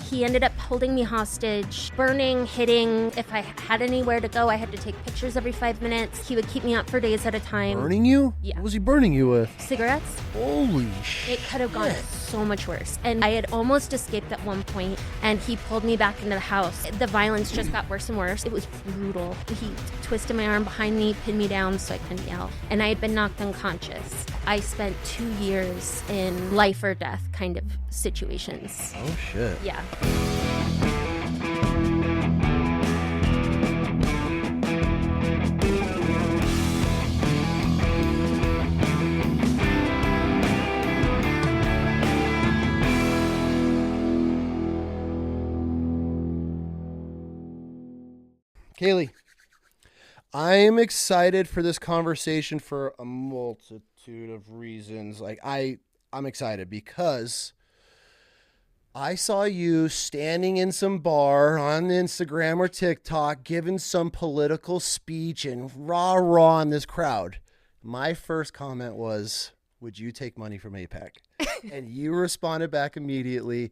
He ended up holding me hostage, burning, hitting. If I had anywhere to go, I had to take pictures every 5 minutes. He would keep me up for days at a time. Burning you? Yeah. What was he burning you with? Cigarettes. Holy shit. It could have gone so much worse. And I had almost escaped at one point, and he pulled me back into the house. The violence just got worse and worse. It was brutal. He twisted my arm behind me, pinned me down so I couldn't yell. And I had been knocked unconscious. I spent 2 years in life or death kind of situations. Oh, shit. Yeah. Kaylee, I'm excited for this conversation for a multitude of reasons. Like I'm excited because I saw you standing in some bar on Instagram or TikTok giving some political speech and rah-rah in this crowd. My first comment was, would you take money from APAC? And you responded back immediately,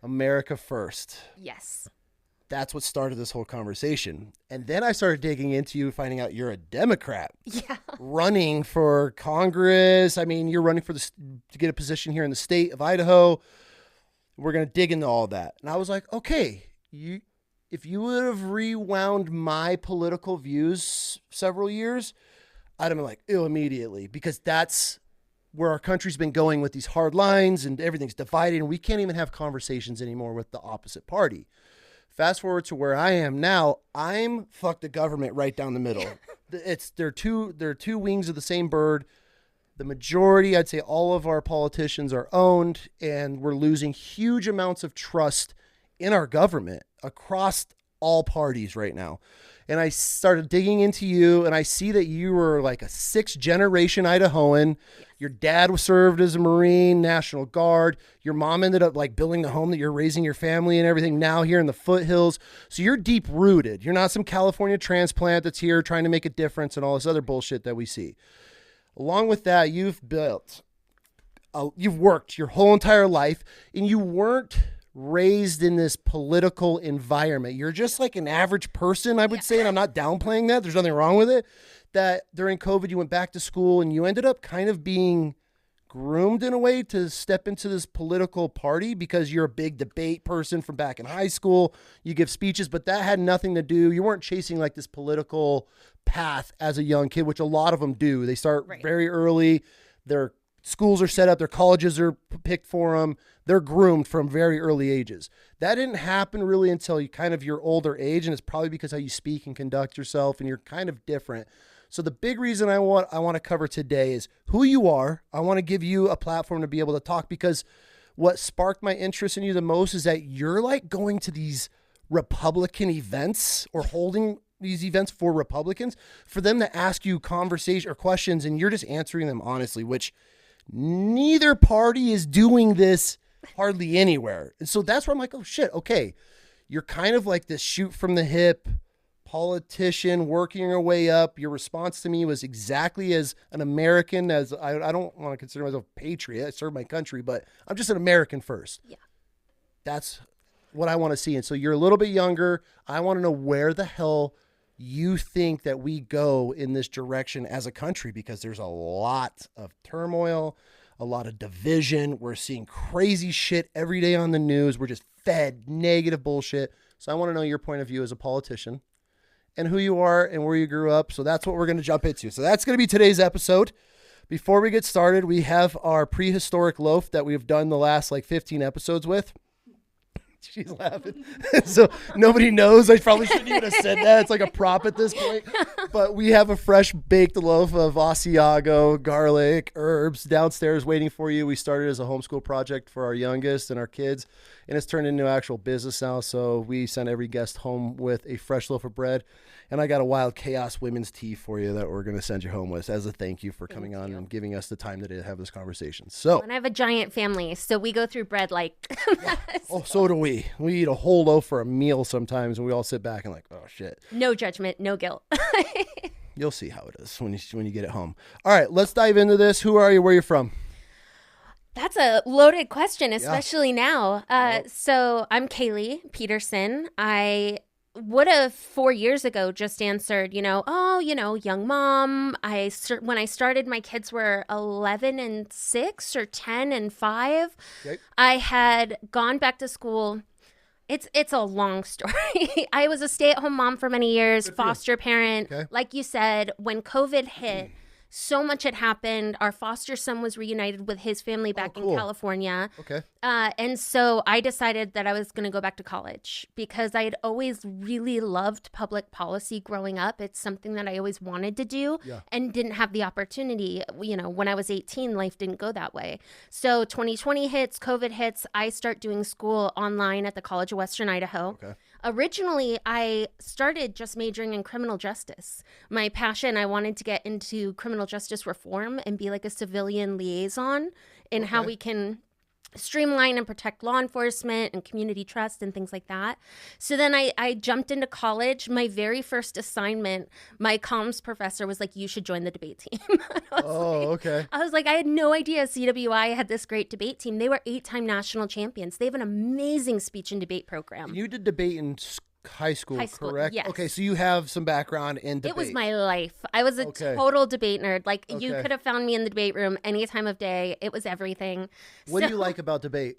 America first. Yes. That's what started this whole conversation. And then I started digging into you, finding out you're a Democrat. Yeah. Running for Congress. I mean, you're running for to get a position here in the state of Idaho. We're going to dig into all that. And I was like, okay, if you would have rewound my political views several years, I'd have been like, ew, immediately. Because that's where our country's been going with these hard lines and everything's divided. And we can't even have conversations anymore with the opposite party. Fast forward to where I am now, I'm fuck the government right down the middle. They're two wings of the same bird. The majority, I'd say all of our politicians are owned, and we're losing huge amounts of trust in our government across all parties right now. And I started digging into you, and I see that you were like a 6th generation Idahoan. Your dad was served as a Marine, National Guard. Your mom ended up like building the home that you're raising your family and everything now here in the foothills. So you're deep rooted. You're not some California transplant that's here trying to make a difference and all this other bullshit that we see. Along with that, you've worked your whole entire life, and you weren't raised in this political environment. You're just like an average person, I would say, and I'm not downplaying that. There's nothing wrong with it. That during COVID, you went back to school and you ended up kind of being groomed in a way to step into this political party because you're a big debate person from back in high school. You give speeches, but that had nothing to do. You weren't chasing like this political path as a young kid, which a lot of them do. They start very early. Their schools are set up. Their colleges are picked for them. They're groomed from very early ages. That didn't happen really until you kind of your older age, and it's probably because how you speak and conduct yourself, and you're kind of different. So the big reason I want to cover today is who you are. I want to give you a platform to be able to talk, because what sparked my interest in you the most is that you're like going to these Republican events or holding these events for Republicans for them to ask you conversation or questions, and you're just answering them honestly, which neither party is doing this hardly anywhere. And so that's where I'm like, oh shit, okay. You're kind of like this shoot from the hip politician working your way up. Your response to me was exactly as an American as I don't want to consider myself a patriot. I serve my country, but I'm just an American first. Yeah. That's what I want to see. And so you're a little bit younger. I want to know where the hell you think that we go in this direction as a country, because there's a lot of turmoil, a lot of division. We're seeing crazy shit every day on the news. We're just fed negative bullshit. So I want to know your point of view as a politician and who you are and where you grew up. So that's what we're going to jump into. So that's going to be today's episode. Before we get started, we have our prehistoric loaf that we've done the last like 15 episodes with. She's laughing. So nobody knows. I probably shouldn't even have said that. It's like a prop at this point. But we have a fresh baked loaf of Asiago, garlic, herbs downstairs waiting for you. We started as a homeschool project for our youngest and our kids, and it's turned into actual business now. So we send every guest home with a fresh loaf of bread. And I got a Wild Chaos women's tea for you that we're going to send you home with as a thank you for coming on and giving us the time today to have this conversation. So, and I have a giant family, so we go through bread like oh, so do we. We eat a whole loaf for a meal sometimes, and we all sit back and like, oh shit. No judgment, no guilt. You'll see how it is when you get it home. All right, let's dive into this. Who are you? Where are you from? That's a loaded question, especially now. So I'm Kaylee Peterson. I would have 4 years ago just answered, young mom. When I started, my kids were 11 and 6 or 10 and 5. Okay. I had gone back to school. It's a long story. I was a stay-at-home mom for many years, foster parent. Okay. Like you said, when COVID hit, so much had happened. Our foster son was reunited with his family back in California. Okay. And so I decided that I was going to go back to college because I had always really loved public policy growing up. It's something that I always wanted to do and didn't have the opportunity. When I was 18, life didn't go that way. So 2020 hits, COVID hits. I start doing school online at the College of Western Idaho. Okay. Originally, I started just majoring in criminal justice. My passion, I wanted to get into criminal justice reform and be like a civilian liaison in how we can streamline and protect law enforcement and community trust and things like that. So then I jumped into college. My very first assignment, my comms professor was like, you should join the debate team. I was like, I had no idea CWI had this great debate team. They were 8-time national champions. They have an amazing speech and debate program. You did debate in high school, correct? Yes. Okay, so you have some background in debate. It was my life. I was a total debate nerd. Like, you could have found me in the debate room any time of day. It was everything. What do you like about debate?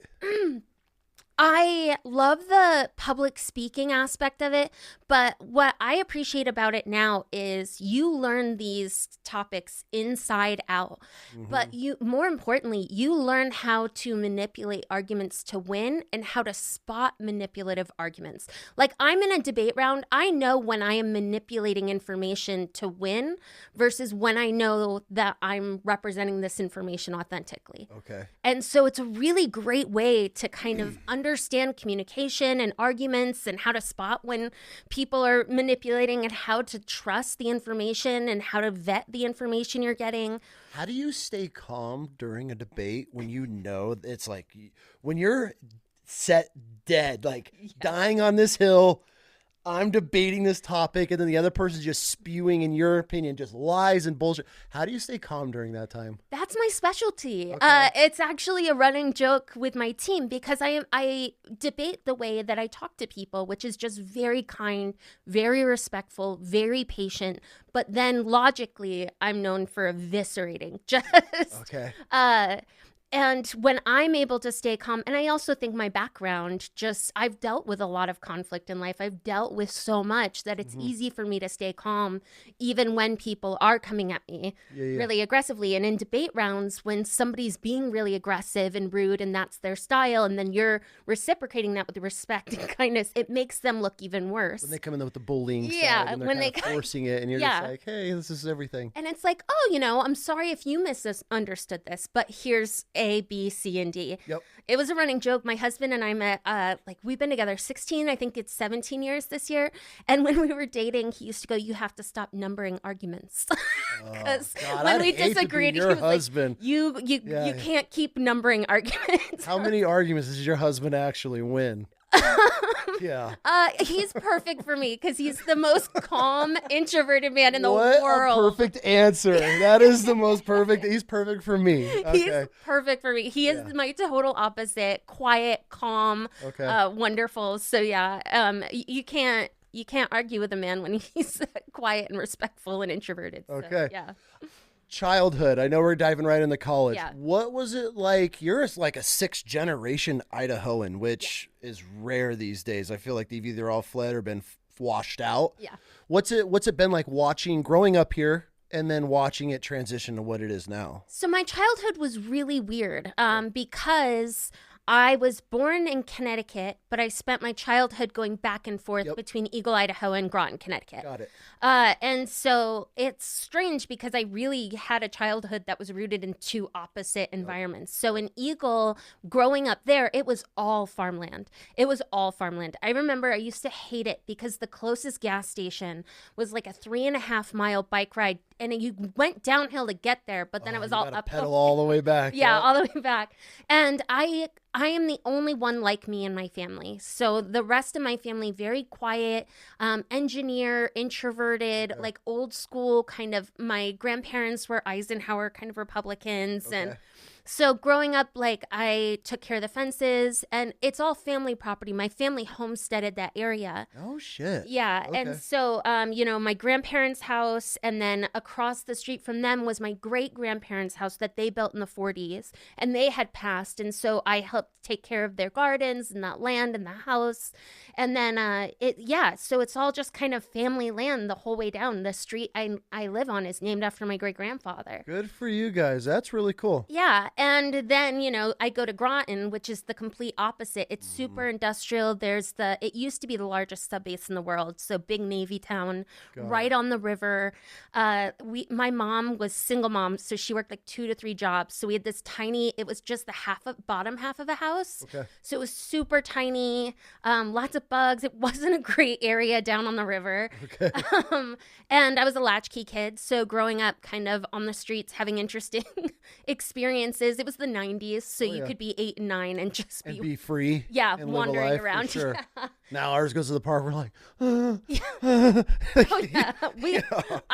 I love the public speaking aspect of it, but what I appreciate about it now is you learn these topics inside out. But more importantly, you learn how to manipulate arguments to win and how to spot manipulative arguments. Like, I'm in a debate round, I know when I am manipulating information to win versus when I know that I'm representing this information authentically. Okay. And so it's a really great way to kind of understand communication and arguments and how to spot when people are manipulating and how to trust the information and how to vet the information you're getting. How do you stay calm during a debate when you know it's like when you're set dead, like dying on this hill, I'm debating this topic, and then the other person's just spewing, in your opinion, just lies and bullshit. How do you stay calm during that time? That's my specialty. Okay. It's actually a running joke with my team because I debate the way that I talk to people, which is just very kind, very respectful, very patient. But then logically, I'm known for eviscerating. And when I'm able to stay calm, and I also think my background, I've dealt with a lot of conflict in life. I've dealt with so much that it's easy for me to stay calm, even when people are coming at me really aggressively. And in debate rounds, when somebody's being really aggressive and rude, and that's their style, and then you're reciprocating that with respect and kindness, it makes them look even worse. When they come in with the bullying side, and they're kind of forcing it, and you're just like, hey, this is everything. And it's like, I'm sorry if you misunderstood this, but here's A, B, C, and D. Yep. It was a running joke. My husband and I met, we've been together 16, I think it's 17 years this year. And when we were dating, he used to go, you have to stop numbering arguments. Because when we disagreed, he was husband. Like, you can't keep numbering arguments. How many arguments does your husband actually win? He's perfect for me because he's the most calm, introverted man in the world. What a perfect answer. That is the most perfect. He's perfect for me. Okay. He's perfect for me. He is my total opposite. Quiet, calm, wonderful. So you can't argue with a man when he's quiet and respectful and introverted. Okay. So, Childhood. I know we're diving right into college. Yeah. What was it like? You're like a 6th generation Idahoan, which is rare these days. I feel like they've either all fled or been washed out. Yeah. What's it been like growing up here and then watching it transition to what it is now? So my childhood was really weird because I was born in Connecticut, but I spent my childhood going back and forth between Eagle, Idaho, and Groton, Connecticut. Got it. And so it's strange because I really had a childhood that was rooted in two opposite environments. So in Eagle, growing up there, it was all farmland. I remember I used to hate it because the closest gas station was like a 3.5-mile bike ride, and you went downhill to get there, but then it was all uphill. Pedal all the way back. Yeah, all the way back. And I am the only one like me in my family. So the rest of my family, very quiet, engineer, introverted, like old school kind of. My grandparents were Eisenhower kind of Republicans. And So growing up, like I took care of the fences and it's all family property. My family homesteaded that area. Oh, shit. Yeah. Okay. And so, my grandparents' house and then across the street from them was my great grandparents' house that they built in the 40s and they had passed. And so I helped take care of their gardens and that land and the house. And then, so it's all just kind of family land the whole way down. The street I live on is named after my great grandfather. Good for you guys. That's really cool. Yeah. And then, I go to Groton, which is the complete opposite. It's super industrial. It used to be the largest subbase in the world. So big Navy town, right on the river. My mom was single mom. So she worked like 2 to 3 jobs. So we had this tiny, it was just the bottom half of a house. Okay. So it was super tiny, lots of bugs. It wasn't a great area down on the river. Okay. And I was a latchkey kid. So growing up kind of on the streets, having interesting experiences. It was the 90s, so you could be 8 and 9 and just be free. Yeah, and wandering live a life, around. for sure. Yeah. Now ours goes to the park. We're like, Oh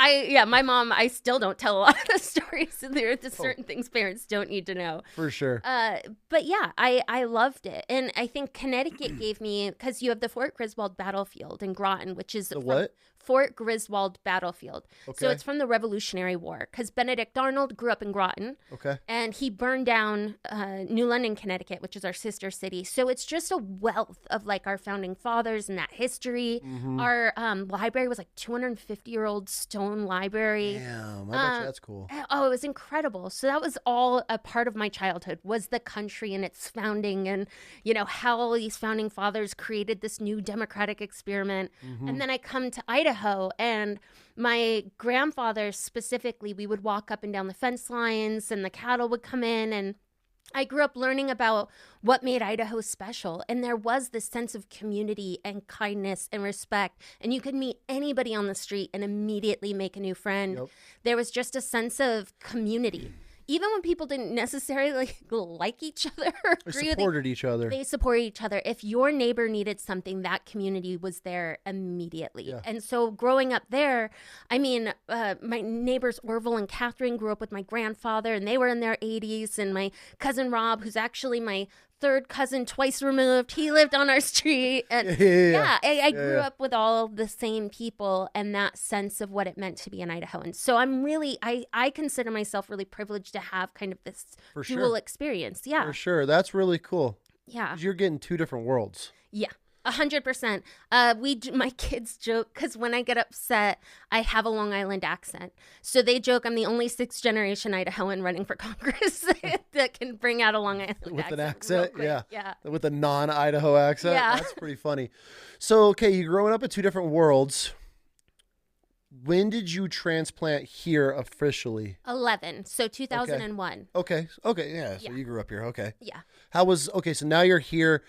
yeah. My mom, I still don't tell a lot of the stories. There are certain things parents don't need to know. For sure. But yeah, I loved it. And I think Connecticut gave me, because you have the Fort Griswold battlefield in Groton, which is what? Fort Griswold battlefield. Okay. So it's from the Revolutionary War, because Benedict Arnold grew up in Groton. Okay. And he burned down New London, Connecticut, which is our sister city. So it's just a wealth of like our founding fathers and that history. Mm-hmm. Our library was like 250-year-old stone library. Damn, I bet you that's cool. Oh, it was incredible. So that was all a part of my childhood, was the country and its founding and, how all these founding fathers created this new democratic experiment. Mm-hmm. And then I come to Idaho, and my grandfather specifically, we would walk up and down the fence lines and the cattle would come in, and I grew up learning about what made Idaho special. And there was this sense of community and kindness and respect. And you could meet anybody on the street and immediately make a new friend. Yep. There was just a sense of community. Even when people didn't necessarily like each other or agree, they supported each other. They supported each other. If your neighbor needed something, that community was there immediately. Yeah. And so growing up there, my neighbors Orville and Catherine grew up with my grandfather, and they were in their 80s. And my cousin Rob, who's actually my third cousin twice removed, he lived on our street. And I grew up with all the same people and that sense of what it meant to be an Idahoan. So I'm really, I consider myself really privileged to have kind of this dual experience. Yeah. For sure. That's really cool. Yeah. 'Cause you're getting 2 different worlds. Yeah. 100%. My kids joke, because when I get upset, I have a Long Island accent. So they joke I'm the only 6th generation Idahoan running for Congress that can bring out a Long Island accent. With an accent? Yeah. With a non-Idaho accent? Yeah. That's pretty funny. So, okay, you're growing up in 2 different worlds. When did you transplant here officially? 11. So 2001. Okay. Yeah. So you grew up here. Okay. Yeah. So now you're here.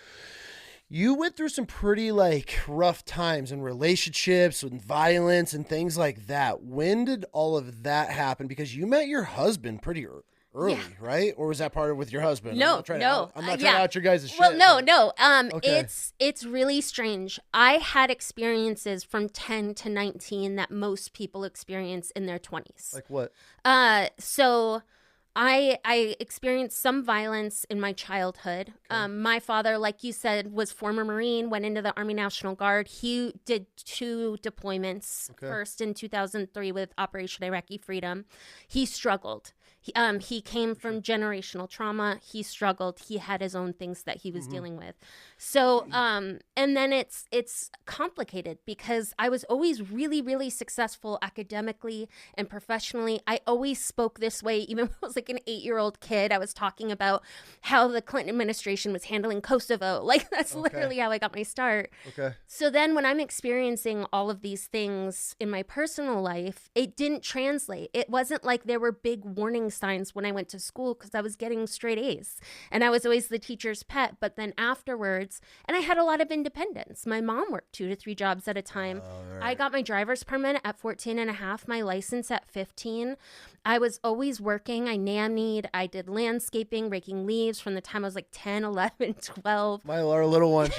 You went through some pretty rough times in relationships and violence and things like that. When did all of that happen? Because you met your husband pretty early, right? Or was that part of with your husband? No. I'm not trying to out your guys' shit. Well, no. Okay. It's really strange. I had experiences from 10 to 19 that most people experience in their 20s. Like what? So I experienced some violence in my childhood. Okay. My father, like you said, was former Marine, went into the Army National Guard. He did 2 deployments, first in 2003 with Operation Iraqi Freedom. He struggled. He came from generational trauma. He struggled. He had his own things that he was dealing with. So, and then it's complicated because I was always really, really successful academically and professionally. I always spoke this way, even when I was like an 8-year-old kid. I was talking about how the Clinton administration was handling Kosovo. Like, that's literally how I got my start. Okay. So then when I'm experiencing all of these things in my personal life, it didn't translate. It wasn't like there were big warning signs when I went to school because I was getting straight A's and I was always the teacher's pet. But then afterwards, and I had a lot of independence. My mom worked 2 to 3 jobs at a time. Right. I got my driver's permit at 14 and a half, my license at 15. I was always working. I nannied. I did landscaping, raking leaves from the time I was like 10, 11, 12. Our little one,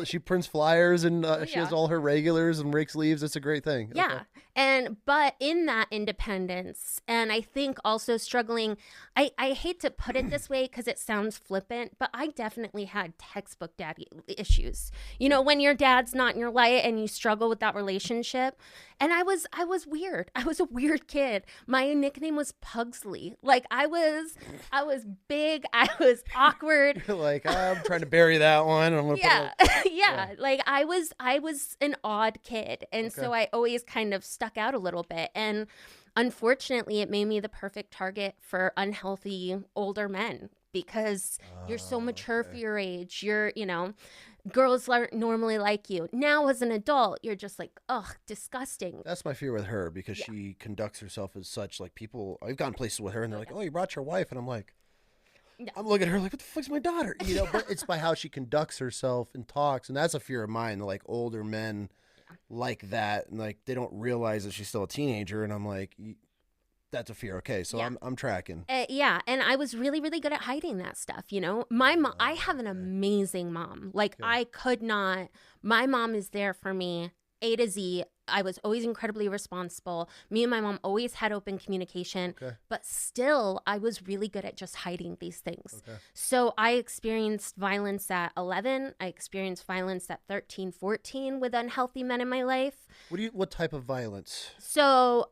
she prints flyers and she has all her regulars and rakes leaves. It's a great thing. Yeah. Okay. But in that independence, and I think also struggling, I hate to put it this way because it sounds flippant, but I definitely had textbook daddy issues. You know, when your dad's not in your life and you struggle with that relationship. And I was weird. I was a weird kid. My nickname was Pugsley. Like I was big. I was awkward. You're like, I'm trying to bury that one. I'm gonna yeah. Like I was an odd kid, and so I always kind of stuck out a little bit. And unfortunately, it made me the perfect target for unhealthy older men because you're so mature for your age. You're, you know, girls aren't normally like you. Now, as an adult, you're just like, ugh, disgusting. That's my fear with her because she conducts herself as such. Like people, I've gone places with her and they're like, oh, you brought your wife. And I'm like, I'm looking at her like, what the fuck's my daughter? You know, but it's by how she conducts herself and talks. And that's a fear of mine. Like older men like that. And like, they don't realize that she's still a teenager. And I'm like, that's a fear. Okay. So I'm tracking. Yeah. And I was really, really good at hiding that stuff. You know, my mom, I have an amazing mom. Like I could not, my mom is there for me A to Z. I was always incredibly responsible. Me and my mom always had open communication, but still I was really good at just hiding these things. So I experienced violence at 11. I experienced violence at 13, 14 with unhealthy men in my life. What type of violence? So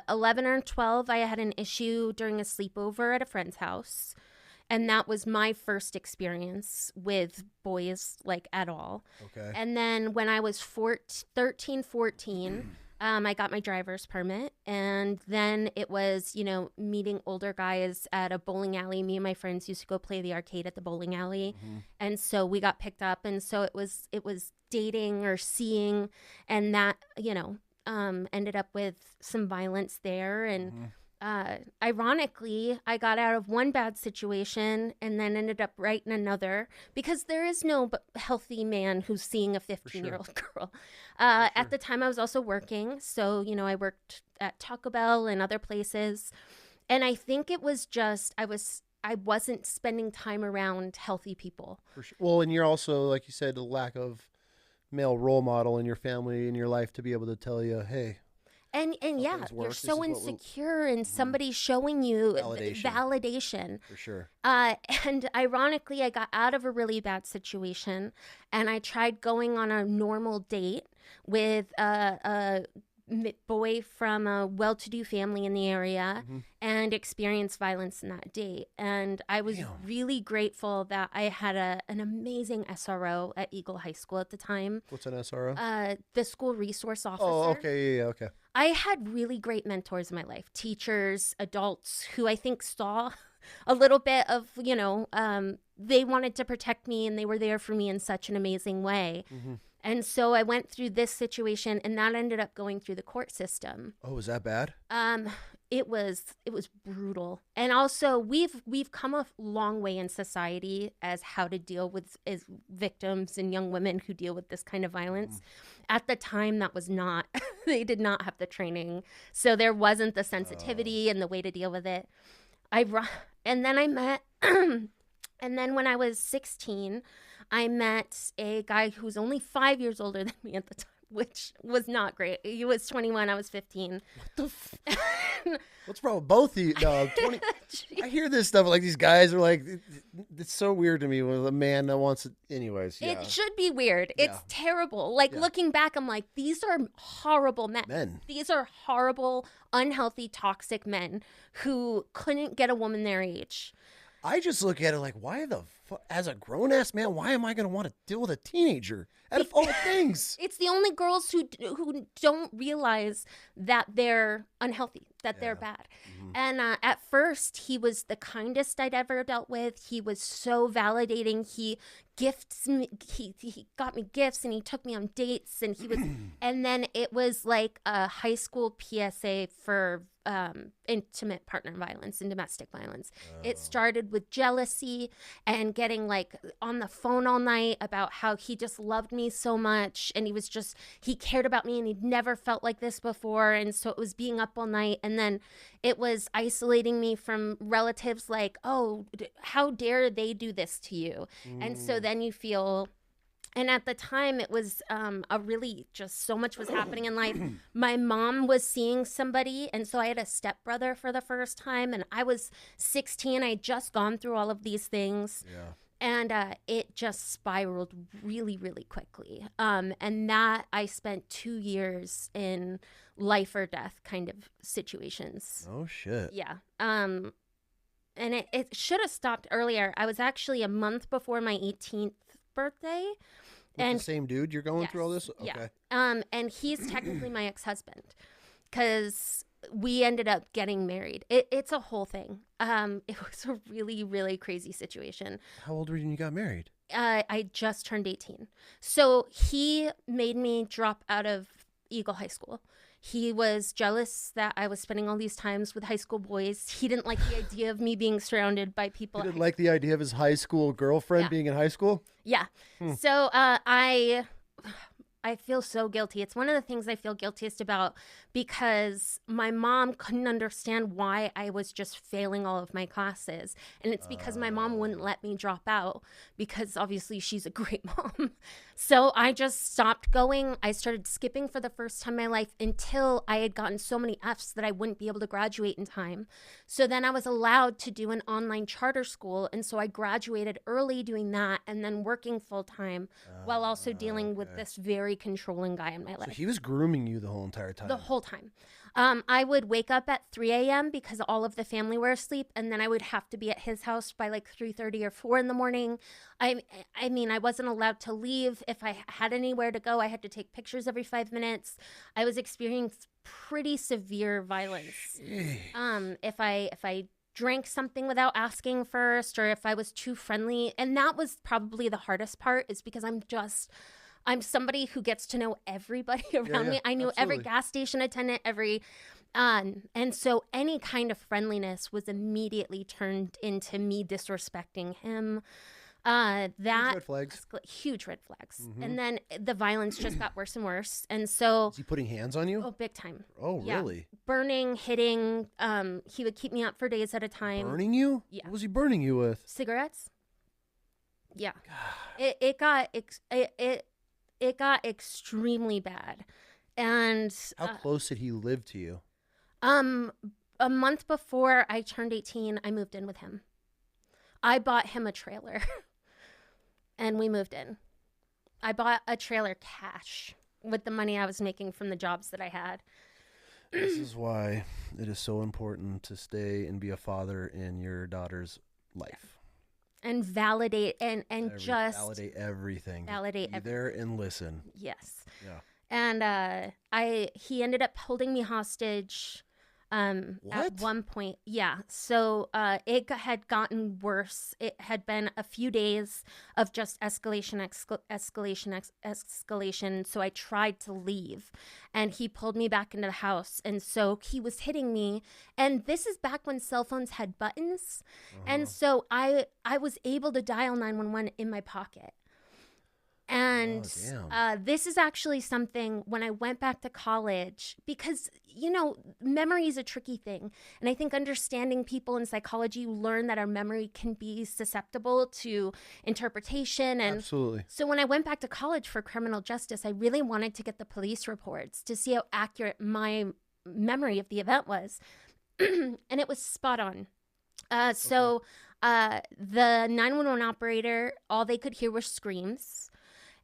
11 or 12, I had an issue during a sleepover at a friend's house. And that was my first experience with boys, like, at all. Okay. And then when I was 13, 14, I got my driver's permit. And then it was, you know, meeting older guys at a bowling alley. Me and my friends used to go play the arcade at the bowling alley. And so we got picked up. And so it was dating or seeing. And that, you know, ended up with some violence there. And ironically, I got out of one bad situation and then ended up right in another because there is no healthy man who's seeing a 15-year-old girl. At the time, I was also working. So, you know, I worked at Taco Bell and other places. And I think it was just I wasn't spending time around healthy people. For sure. Well, and you're also, like you said, a lack of male role model in your family, in your life to be able to tell you, hey, and yeah, you're so insecure and somebody showing you validation. For sure. And ironically, I got out of a really bad situation and I tried going on a normal date with a boy from a well-to-do family in the area and experienced violence in that date. And I was really grateful that I had an amazing SRO at Eagle High School at the time. What's an SRO? The school resource officer. Oh, okay. Yeah, okay. I had really great mentors in my life, teachers, adults who I think saw a little bit of, you know, they wanted to protect me and they were there for me in such an amazing way. And so I went through this situation and that ended up going through the court system. Oh, was that bad? It was brutal. And also we've come a long way in society as how to deal with as victims and young women who deal with this kind of violence. At the time that was not, they did not have the training. So there wasn't the sensitivity and the way to deal with it. And then I met, and then when I was 16, I met a guy who was only 5 years older than me at the time, which was not great. He was 21, I was 15. What the What's wrong with both of you? No, 20. I hear this stuff like these guys are like, it's so weird to me with a man that wants it. Anyways, yeah. It should be weird. It's terrible. Like looking back, I'm like, these are horrible men. These are horrible, unhealthy, toxic men who couldn't get a woman their age. I just look at it like, why the fuck, as a grown-ass man, why am I going to want to deal with a teenager out of all things? It's the only girls who don't realize that they're unhealthy, that they're bad. And at first, he was the kindest I'd ever dealt with. He was so validating. He gifts me, he got me gifts and he took me on dates and he was, and then it was like a high school PSA for intimate partner violence and domestic violence. It started with jealousy and getting like on the phone all night about how he just loved me so much and he cared about me and he'd never felt like this before. And so it was being up all night. And then it was isolating me from relatives like, oh, how dare they do this to you? And so then you feel And at the time, it was a really just so much was happening in life. My mom was seeing somebody, and so I had a stepbrother for the first time, and I was 16. I had just gone through all of these things. Yeah. And it just spiraled really, really quickly. And that I spent 2 years in life or death kind of situations. Oh, shit. Yeah. And it should have stopped earlier. I was actually a month before my 18th birthday. With the same dude you're going through all this? Okay. Yeah. And he's technically my ex-husband because we ended up getting married. It's a whole thing. It was a really, really crazy situation. How old were you when you got married? I just turned 18. So he made me drop out of Eagle High School. He was jealous that I was spending all these times with high school boys. He didn't like the idea of me being surrounded by people. He didn't like the idea of his high school girlfriend being in high school? Yeah. So I feel so guilty. It's one of the things I feel guiltiest about because my mom couldn't understand why I was just failing all of my classes. And it's because my mom wouldn't let me drop out because obviously she's a great mom. So I just stopped going. I started skipping for the first time in my life until I had gotten so many Fs that I wouldn't be able to graduate in time. So then I was allowed to do an online charter school. And so I graduated early doing that and then working full time while also dealing with this very controlling guy in my life. So he was grooming you the whole entire time? The whole time. I would wake up at 3 a.m. because all of the family were asleep, and then I would have to be at his house by like 3:30 or 4 in the morning. I mean, I wasn't allowed to leave. If I had anywhere to go, I had to take pictures every 5 minutes. I was experiencing pretty severe violence. If I drank something without asking first, or if I was too friendly, and that was probably the hardest part, is because I'm somebody who gets to know everybody around me. I knew every gas station attendant, and so any kind of friendliness was immediately turned into me disrespecting him. That huge red flags. Huge red flags. And then the violence just got worse and worse. And so, is he putting hands on you? Oh, big time. Oh, yeah. Really? Burning, hitting. He would keep me up for days at a time. Burning you? Yeah. What was he burning you with? Cigarettes. Yeah. It got extremely bad. And how close did he live to you? A month before I turned 18, I moved in with him. I bought him a trailer and we moved in. I bought a trailer cash with the money I was making from the jobs that I had. This is why it is so important to stay and be a father in your daughter's life. And validate and just validate everything. Validate be there and listen. Yes. Yeah. And he ended up holding me hostage at one point. Yeah. So it had gotten worse. It had been a few days of just escalation. So I tried to leave and he pulled me back into the house. And so he was hitting me. And this is back when cell phones had buttons. And so I was able to dial 911 in my pocket. And this is actually something when I went back to college, because, memory is a tricky thing. And I think understanding people in psychology, you learn that our memory can be susceptible to interpretation. And absolutely. So when I went back to college for criminal justice, I really wanted to get the police reports to see how accurate my memory of the event was. And it was spot on. So the 911 operator, all they could hear were screams.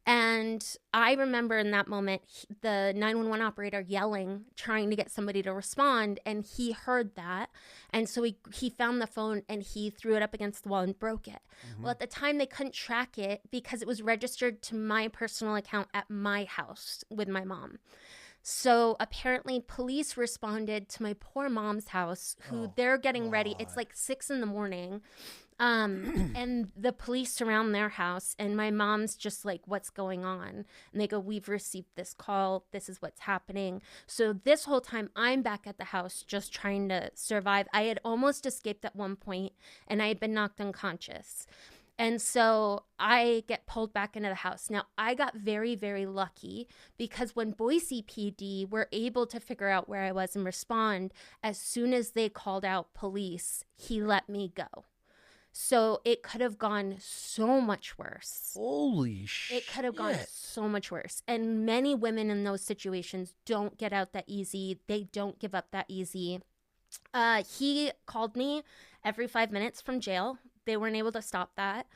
And I remember in that moment, the 911 operator yelling, trying to get somebody to respond. And he heard that. And so he found the phone and he threw it up against the wall and broke it. Well, at the time, they couldn't track it because it was registered to my personal account at my house with my mom. So apparently police responded to my poor mom's house, who they're getting ready. It's like 6 a.m. And the police surround their house and my mom's just like, what's going on? And they go, we've received this call. This is what's happening. So this whole time I'm back at the house just trying to survive. I had almost escaped at one point and I had been knocked unconscious. And so I get pulled back into the house. Now, I got very, very lucky because when Boise PD were able to figure out where I was and respond, as soon as they called out police, he let me go. So it could have gone so much worse. Holy shit. It could have gone so much worse. And many women in those situations don't get out that easy. They don't give up that easy. He called me every 5 minutes from jail. They weren't able to stop that.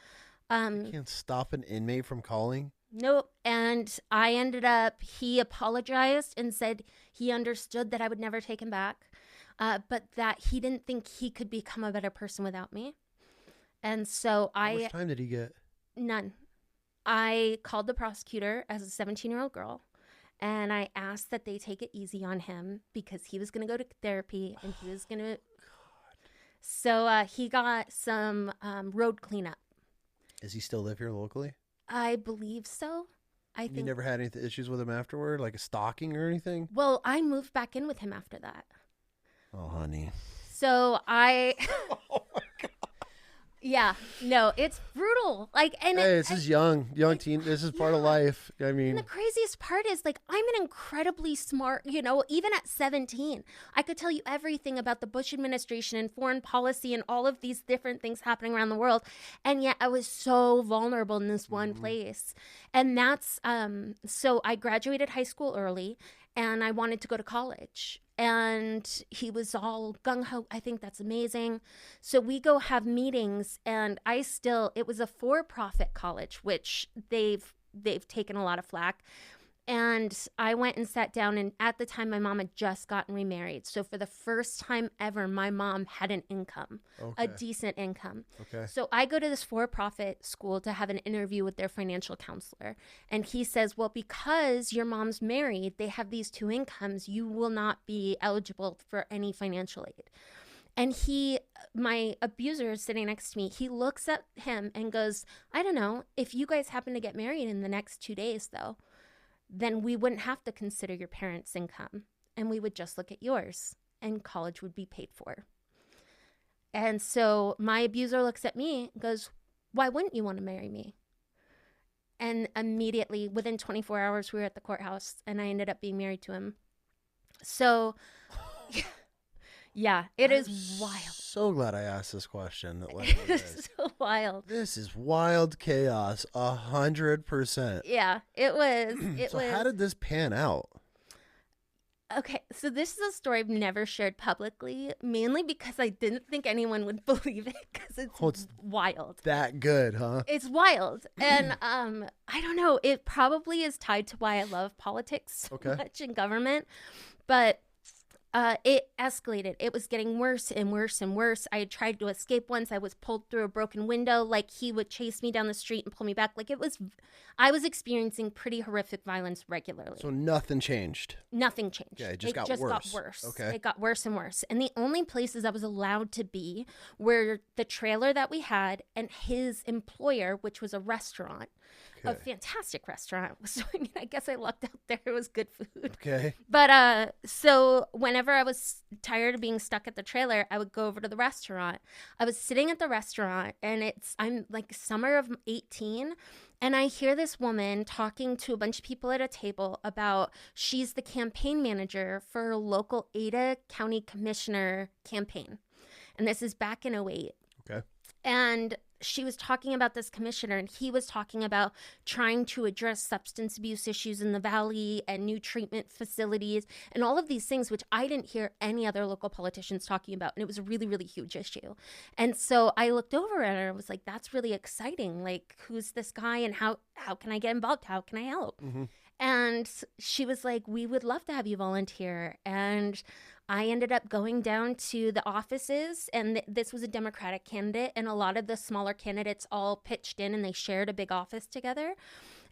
You can't stop an inmate from calling? Nope. And I ended up, he apologized and said he understood that I would never take him back, but that he didn't think he could become a better person without me. And so How much time did he get? None. I called the prosecutor as a 17-year-old girl, and I asked that they take it easy on him because he was going to go to therapy and he was going to. So he got some road cleanup. Does he still live here locally? I believe so. I think. You never had any issues with him afterward, like a stalking or anything? Well, I moved back in with him after that. Oh, honey. So I. Oh my God. Yeah, no, it's brutal. Like, and hey, this is young teen. This is part of life. I mean, and the craziest part is, like, I'm an incredibly smart, even at 17, I could tell you everything about the Bush administration and foreign policy and all of these different things happening around the world. And yet I was so vulnerable in this one place. And that's, so I graduated high school early and I wanted to go to college. And he was all gung-ho. I think that's amazing. So we go have meetings, and it was a for-profit college, which they've taken a lot of flack. And I went and sat down, and at the time, my mom had just gotten remarried. So for the first time ever, my mom had an income, a decent income. Okay. So I go to this for-profit school to have an interview with their financial counselor. And he says, well, because your mom's married, they have these two incomes, you will not be eligible for any financial aid. And my abuser is sitting next to me. He looks at him and goes, I don't know, if you guys happen to get married in the next 2 days, though, then we wouldn't have to consider your parents' income and we would just look at yours and college would be paid for. And so my abuser looks at me and goes, why wouldn't you want to marry me? And immediately, within 24 hours, we were at the courthouse and I ended up being married to him. So, yeah, it is wild. So glad I asked this question. It's so wild. This is wild chaos, 100%. Yeah, it was. So how did this pan out? Okay, so this is a story I've never shared publicly, mainly because I didn't think anyone would believe it because it's wild. That good, huh? It's wild. And I don't know, it probably is tied to why I love politics so much in government, but it escalated. It was getting worse and worse and worse. I had tried to escape once. I was pulled through a broken window. Like, he would chase me down the street and pull me back. Like, I was experiencing pretty horrific violence regularly. So nothing changed? Nothing changed. Yeah, it just got worse. Okay. It got worse and worse. And the only places I was allowed to be were the trailer that we had and his employer, which was a restaurant. A fantastic restaurant. So, I mean, I guess I lucked out there. It was good food. Okay. But so whenever I was tired of being stuck at the trailer, I would go over to the restaurant. I was sitting at the restaurant, and I'm like summer of 18, and I hear this woman talking to a bunch of people at a table about she's the campaign manager for a local Ada County Commissioner campaign. And this is back in 2008. Okay. And she was talking about this commissioner, and he was talking about trying to address substance abuse issues in the valley and new treatment facilities and all of these things, which I didn't hear any other local politicians talking about. And it was a really, really huge issue. And so I looked over at her and was like, that's really exciting. Like, who's this guy and how can I get involved? How can I help? Mm-hmm. And she was like, we would love to have you volunteer. And I ended up going down to the offices, and this was a Democratic candidate, and a lot of the smaller candidates all pitched in and they shared a big office together.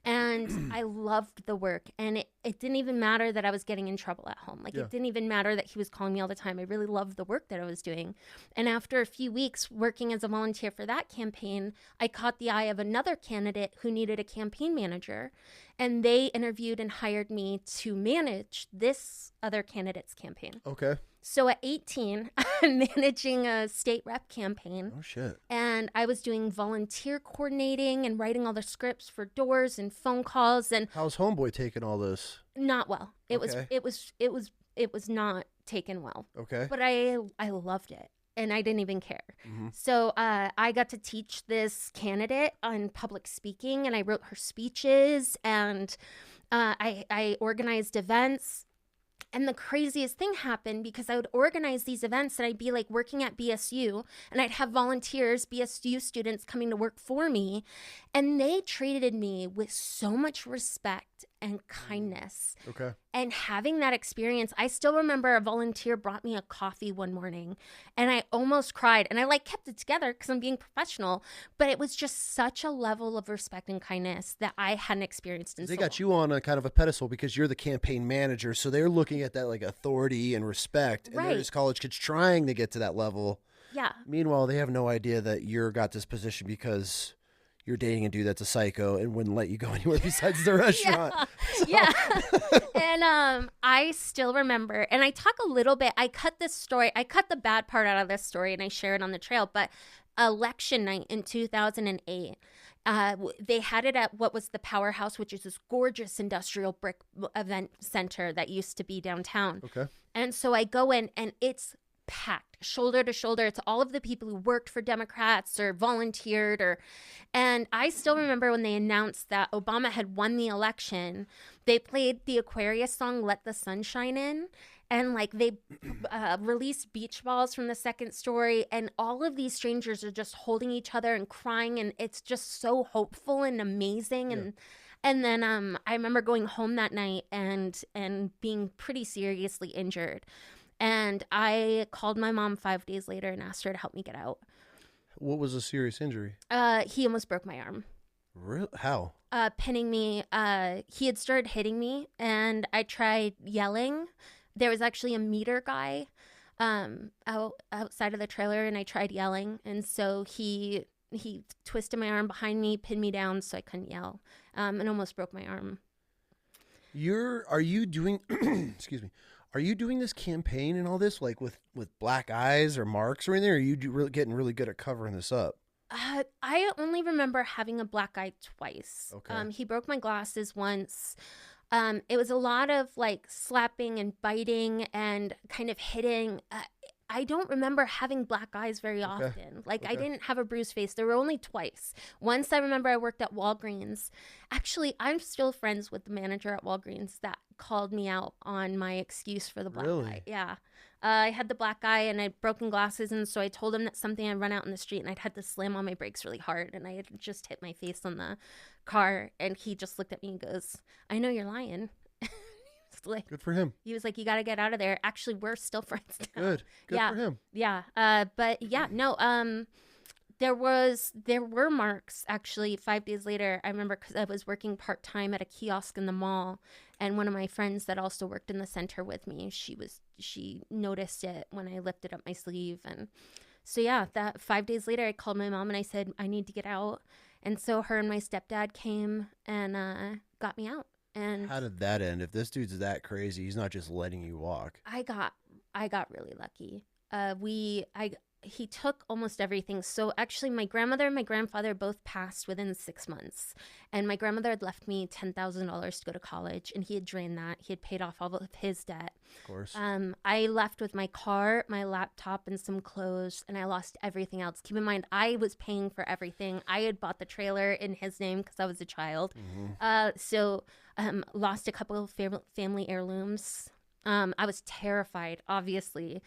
And I loved the work, and it didn't even matter that I was getting in trouble at home. Like, it didn't even matter that he was calling me all the time. I really loved the work that I was doing. And after a few weeks working as a volunteer for that campaign, I caught the eye of another candidate who needed a campaign manager, and they interviewed and hired me to manage this other candidate's campaign. Okay. So at 18, I'm managing a state rep campaign. Oh, shit. And I was doing volunteer coordinating and writing all the scripts for doors and phone calls. And how's Homeboy taking all this? Not well. It was not taken well. Okay. But I loved it. and I didn't even care. So I got to teach this candidate on public speaking, and I wrote her speeches, and I organized events. And the craziest thing happened because I would organize these events and I'd be like working at BSU and I'd have volunteers, BSU students coming to work for me. And they treated me with so much respect and kindness. Okay. And having that experience, I still remember a volunteer brought me a coffee one morning and I almost cried. And I like kept it together because I'm being professional. But it was just such a level of respect and kindness that I hadn't experienced in so long. They got you on a kind of a pedestal because you're the campaign manager. So they're looking at that like authority and respect. And they're just college kids trying to get to that level. Yeah. Meanwhile, they have no idea that you're got this position because you're dating a dude that's a psycho and wouldn't let you go anywhere besides the restaurant. Yeah. And I still remember, and I talk a little bit, I cut the bad part out of this story and I share it on the trail, but election night in 2008, they had it at what was the Powerhouse, which is this gorgeous industrial brick event center that used to be downtown. Okay. And so I go in and it's packed shoulder to shoulder. It's all of the people who worked for Democrats or volunteered and I still remember when they announced that Obama had won the election, they played the Aquarius song, Let the Sunshine In. And like they released beach balls from the second story and all of these strangers are just holding each other and crying. And it's just so hopeful and amazing. Yeah. And then I remember going home that night and being pretty seriously injured. And I called my mom 5 days later and asked her to help me get out. What was a serious injury? He almost broke my arm. Really? How? Pinning me. He had started hitting me and I tried yelling. There was actually a meter guy outside of the trailer and I tried yelling. And so he twisted my arm behind me, pinned me down so I couldn't yell, and almost broke my arm. Are you doing, excuse me, are you doing this campaign and all this like with black eyes or marks or anything? Or are you getting really good at covering this up? I only remember having a black eye twice. Okay. He broke my glasses once. It was a lot of like slapping and biting and kind of hitting. I don't remember having black eyes very often. Like I didn't have a bruised face. There were only twice. Once I remember I worked at Walgreens. Actually, I'm still friends with the manager at Walgreens that called me out on my excuse for the black eye. Yeah. I had the black eye and I'd broken glasses. And so I told him that something I'd run out in the street and I'd had to slam on my brakes really hard. And I had just hit my face on the car. And he just looked at me and goes, I know you're lying. Like, good for him. He was like, you got to get out of there. Actually, we're still friends now. Good yeah. for him. Yeah. But yeah, no, there were marks actually 5 days later. I remember because I was working part-time at a kiosk in the mall and one of my friends that also worked in the center with me, she noticed it when I lifted up my sleeve. And so, yeah, that 5 days later, I called my mom and I said, I need to get out. And so her and my stepdad came and got me out. And how did that end? If this dude's that crazy, he's not just letting you walk. I got really lucky. He took almost everything. So actually my grandmother and my grandfather both passed within 6 months. And my grandmother had left me $10,000 to go to college and he had drained that. He had paid off all of his debt. Of course. I left with my car, my laptop, and some clothes, and I lost everything else. Keep in mind, I was paying for everything. I had bought the trailer in his name because I was a child. So lost a couple of family heirlooms. I was terrified, obviously.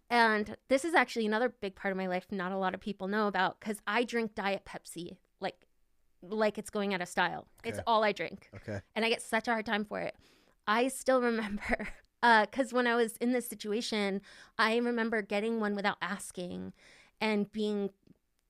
And this is actually another big part of my life not a lot of people know about because I drink Diet Pepsi like it's going out of style. Okay. It's all I drink. Okay. And I get such a hard time for it. I still remember because when I was in this situation, I remember getting one without asking and being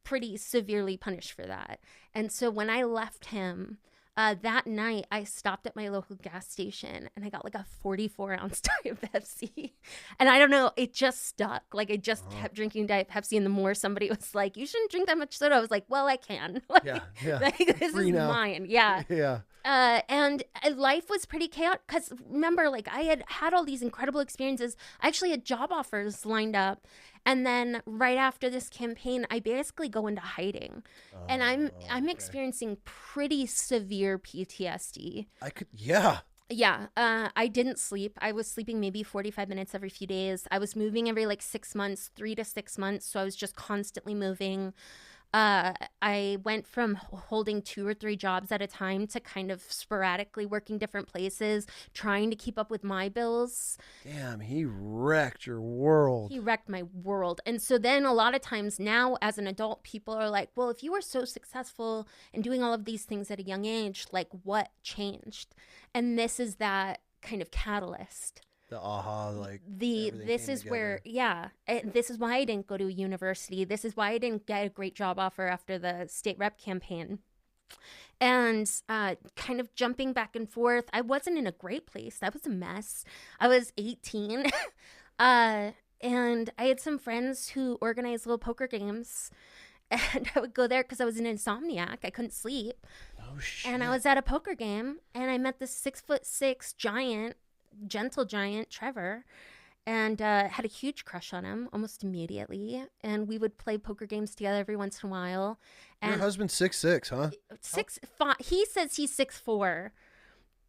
pretty severely punished for that. And so when I left him, that night, I stopped at my local gas station and I got like a 44-ounce Diet Pepsi. And I don't know, it just stuck. Like I just kept drinking Diet Pepsi. And the more somebody was like, you shouldn't drink that much soda, I was like, well, I can. Like, yeah. like, this is mine. Yeah. Yeah. And life was pretty chaotic because remember, like I had all these incredible experiences. I actually had job offers lined up. And then right after this campaign, I basically go into hiding. And I'm experiencing pretty severe PTSD. Yeah, I didn't sleep. I was sleeping maybe 45 minutes every few days. I was moving every like 6 months, 3 to 6 months. So I was just constantly moving. I went from holding 2 or 3 jobs at a time to kind of sporadically working different places, trying to keep up with my bills. Damn, he wrecked your world. He wrecked my world. And so then a lot of times now as an adult, people are like, well, if you were so successful and doing all of these things at a young age, like what changed? And this is that kind of catalyst. The aha, like This is where, yeah, this is why I didn't go to a university. This is why I didn't get a great job offer after the state rep campaign. And kind of jumping back and forth, I wasn't in a great place. That was a mess. I was 18. And I had some friends who organized little poker games. And I would go there because I was an insomniac. I couldn't sleep. Oh, shit. And I was at a poker game. And I met this 6'6" giant, gentle giant, Trevor, and had a huge crush on him almost immediately. And we would play poker games together every once in a while. And Your husband's 6'6", huh? 6'5". He says he's 6'4",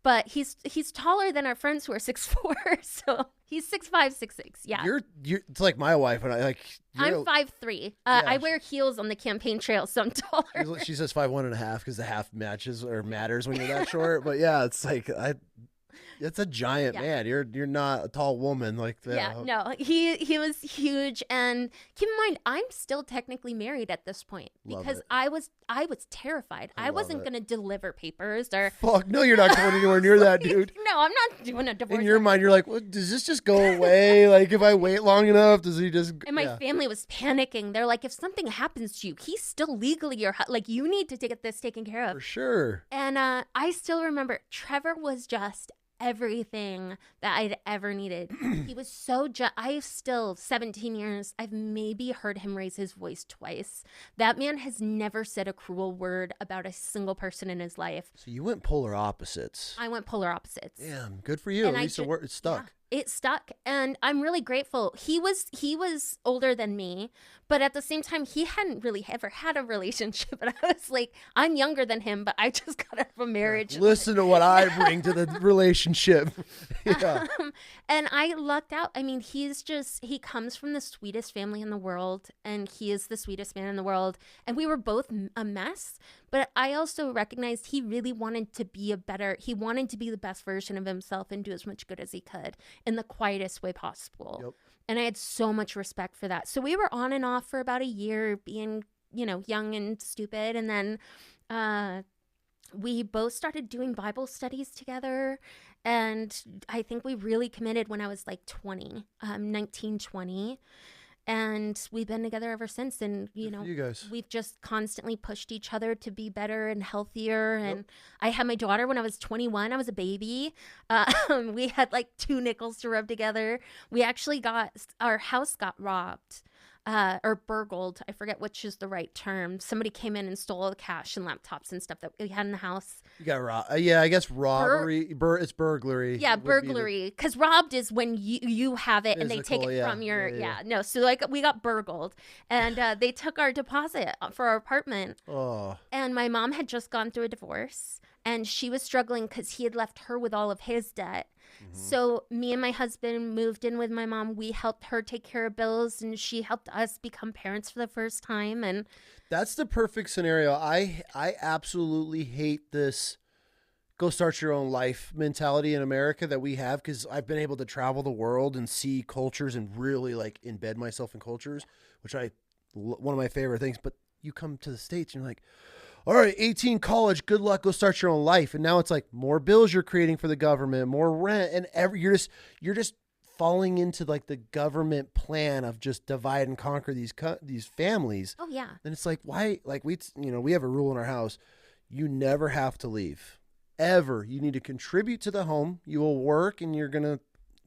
but he's taller than our friends who are 6'4". So he's 6'5", 6'6". Yeah, You're it's like my wife and I like. I'm 5'3". I wear heels on the campaign trail, so I'm taller. She says 5'1.5" because the half matches or matters when you're that short. But yeah, it's like it's a giant man. You're not a tall woman like that. Yeah, no, he was huge. And keep in mind, I'm still technically married at this point because I was terrified. I wasn't going to deliver papers or. Fuck no, you're not going anywhere near that, dude. No, I'm not doing a divorce. In your mind, you're like, well, does this just go away? Like, if I wait long enough, does he just? And my family was panicking. They're like, if something happens to you, he's still legally your like. You need to get this taken care of. For sure. And I still remember Trevor was just everything that I'd ever needed. He was so I've still 17 years. I've maybe heard him raise his voice twice. That man has never said a cruel word about a single person in his life. So you went polar opposites. I went polar opposites. Damn, good for you. And at least it stuck. Yeah. It stuck, and I'm really grateful. He was older than me, but at the same time, he hadn't really ever had a relationship. And I was like, I'm younger than him, but I just got out of a marriage. Listen to what I bring to the relationship. Yeah. And I lucked out. I mean, he comes from the sweetest family in the world, and he is the sweetest man in the world. And we were both a mess, but I also recognized he really wanted to be he wanted to be the best version of himself and do as much good as he could in the quietest way possible. Yep. And I had so much respect for that. So we were on and off for about a year being, young and stupid. And then we both started doing Bible studies together. And I think we really committed when I was like 19, 20. And we've been together ever since. And, you guys. We've just constantly pushed each other to be better and healthier. And I had my daughter when I was 21. I was a baby. We had like 2 nickels to rub together. We actually our house got robbed. Or burgled. I forget which is the right term. Somebody came in and stole all the cash and laptops and stuff that we had in the house. You got robbed. Yeah, I guess robbery. It's burglary. Yeah, burglary. Because robbed is when you have it and they take it from your. Yeah, no. So like we got burgled, and they took our deposit for our apartment. Oh. And my mom had just gone through a divorce, and she was struggling because he had left her with all of his debt. So me and my husband moved in with my mom. We helped her take care of bills, and she helped us become parents for the first time. And that's the perfect scenario. I absolutely hate this go start your own life mentality in America that we have, because I've been able to travel the world and see cultures and really like embed myself in cultures, which one of my favorite things. But you come to the States and you're like, all right, 18, college, good luck, go start your own life. And now it's like more bills you're creating for the government, more rent, and you're just falling into like the government plan of just divide and conquer these families. Oh yeah. And it's like, why? Like we have a rule in our house: you never have to leave, ever. You need to contribute to the home. You will work, and you're gonna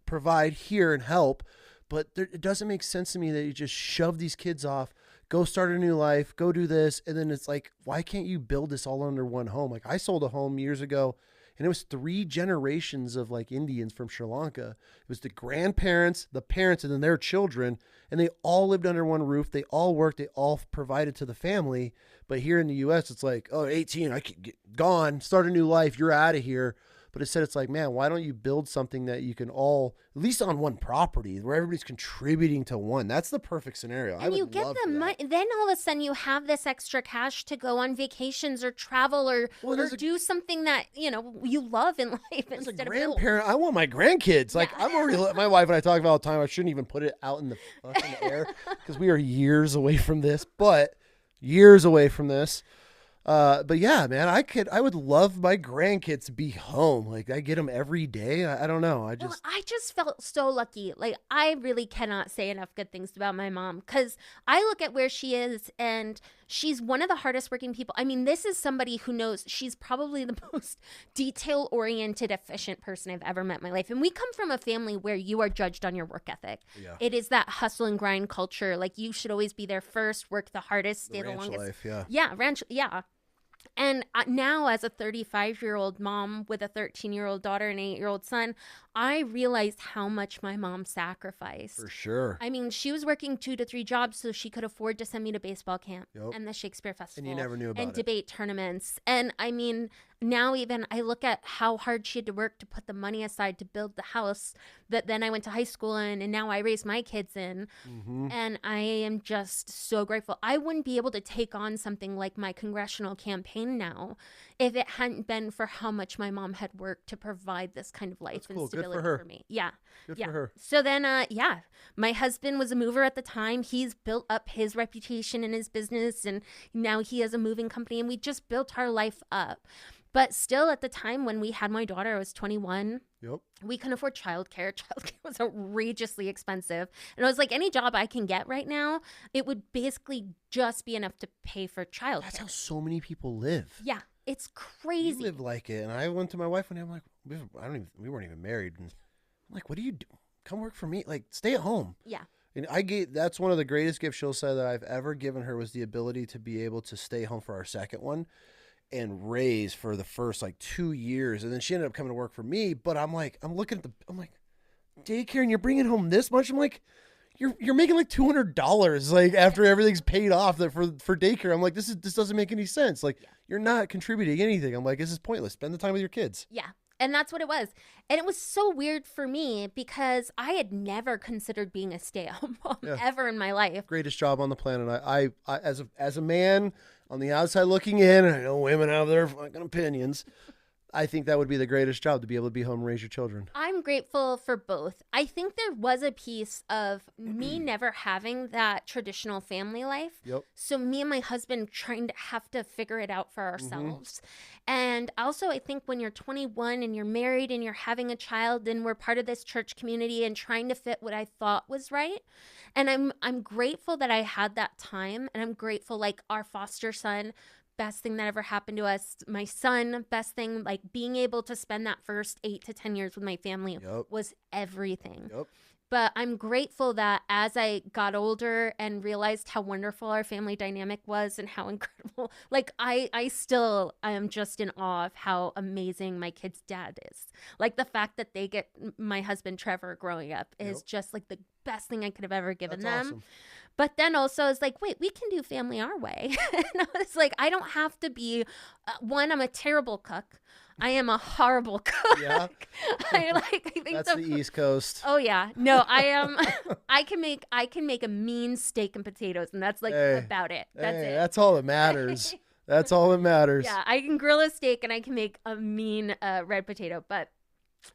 provide here and help. But it doesn't make sense to me that you just shove these kids off. Go start a new life, go do this. And then it's like, why can't you build this all under one home? Like I sold a home years ago, and it was 3 generations of like Indians from Sri Lanka. It was the grandparents, the parents, and then their children. And they all lived under one roof. They all worked. They all provided to the family. But here in the U.S., it's like, oh, 18, I could get gone, start a new life. You're out of here. But instead it's like, man, why don't you build something that you can all, at least on one property, where everybody's contributing to one? That's the perfect scenario. And you get the money, then all of a sudden you have this extra cash to go on vacations or travel or do something that, you know, you love in life as instead a of grandparent, I want my grandkids. Like, I'm already, my wife and I talk about all the time, I shouldn't even put it out in the fucking air because we are years away from this, but but yeah, man, I would love my grandkids to be home. Like, I get them every day. I don't know. I just felt so lucky. Like, I really cannot say enough good things about my mom because I look at where she is and she's one of the hardest working people. I mean, this is somebody who knows she's probably the most detail oriented, efficient person I've ever met in my life. And we come from a family where you are judged on your work ethic. Yeah. It is that hustle and grind culture. Like, you should always be there first, work the hardest, stay the longest. Life, yeah. Yeah, ranch, yeah. And now, as a 35-year-old mom with a 13-year-old daughter and an 8-year-old son, I realized how much my mom sacrificed. For sure. I mean, she was working 2 to 3 jobs so she could afford to send me to baseball camp and the Shakespeare Festival. And you never knew about it. And debate tournaments. And I mean, now even I look at how hard she had to work to put the money aside to build the house that then I went to high school in and now I raise my kids in. Mm-hmm. And I am just so grateful. I wouldn't be able to take on something like my congressional campaign now if it hadn't been for how much my mom had worked to provide this kind of life and stability for me. Yeah. Good for her. So then, my husband was a mover at the time. He's built up his reputation in his business and now he has a moving company and we just built our life up. But still, at the time when we had my daughter, I was 21. Yep. We couldn't afford childcare. Childcare was outrageously expensive. And I was like, any job I can get right now, it would basically just be enough to pay for childcare. That's how so many people live. Yeah, it's crazy. We live like it. And I went to my wife one day, I'm like, we weren't even married. And I'm like, what do you do? Come work for me. Like, stay at home. Yeah. And that's one of the greatest gifts she'll say that I've ever given her was the ability to be able to stay home for our second one and raise for the first like 2 years. And then she ended up coming to work for me. But I'm like, I'm like, daycare and you're bringing home this much? I'm like, you're making like $200 like after everything's paid off that for daycare. I'm like, this doesn't make any sense. Like, you're not contributing anything. I'm like, this is pointless. Spend the time with your kids. Yeah. And that's what it was. And it was so weird for me because I had never considered being a stay-at-home mom ever in my life. Greatest job on the planet. I as a man on the outside looking in, and I know women have their fucking opinions, I think that would be the greatest job, to be able to be home and raise your children. I'm grateful for both. I think there was a piece of me never having that traditional family life. Yep. So me and my husband trying to have to figure it out for ourselves. Mm-hmm. And also I think when you're 21 and you're married and you're having a child and we're part of this church community and trying to fit what I thought was right. And I'm grateful that I had that time, and I'm grateful, like, our foster son, best thing that ever happened to us. My son, best thing, like, being able to spend that first 8 to 10 years with my family was everything. Yep. But I'm grateful that as I got older and realized how wonderful our family dynamic was and how incredible, like, I still am just in awe of how amazing my kid's dad is. Like, the fact that they get my husband Trevor growing up is just like the best thing I could have ever given them. Awesome. But then also I was like, wait, we can do family our way. And I was like, I don't have to be, one, I'm a terrible cook. I am a horrible cook. Yeah. I think that's the East Coast. Oh yeah. No, I am. I can make a mean steak and potatoes, and that's like about it. That's it. That's all that matters. That's all that matters. Yeah, I can grill a steak and I can make a mean red potato, but.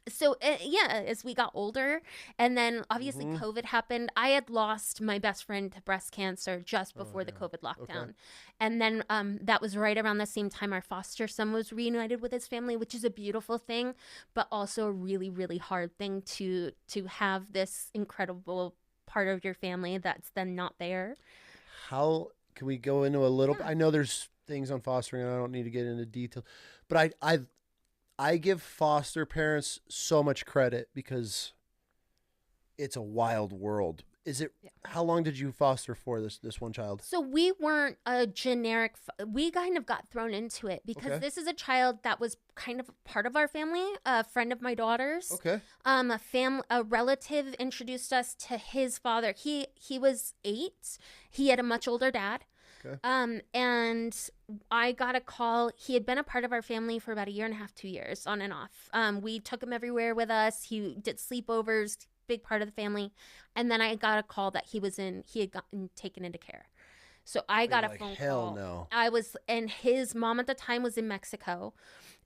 So, as we got older, and then obviously COVID happened, I had lost my best friend to breast cancer just before the COVID lockdown. Okay. And then that was right around the same time our foster son was reunited with his family, which is a beautiful thing, but also a really, really hard thing to have this incredible part of your family that's then not there. How can we go into a little? I know there's things on fostering, and I don't need to get into detail, but I give foster parents so much credit because it's a wild world. Is it? Yeah. How long did you foster for this one child? So we weren't a generic. We kind of got thrown into it because this is a child that was kind of part of our family. A friend of my daughter's. Okay. A relative introduced us to his father. He was 8. He had a much older dad. Okay. And I got a call. He had been a part of our family for about 1.5 to 2 years, on and off. We took him everywhere with us. He did sleepovers, big part of the family. And then I got a call that he had gotten taken into care. So I got a phone hell call. No. And his mom at the time was in Mexico.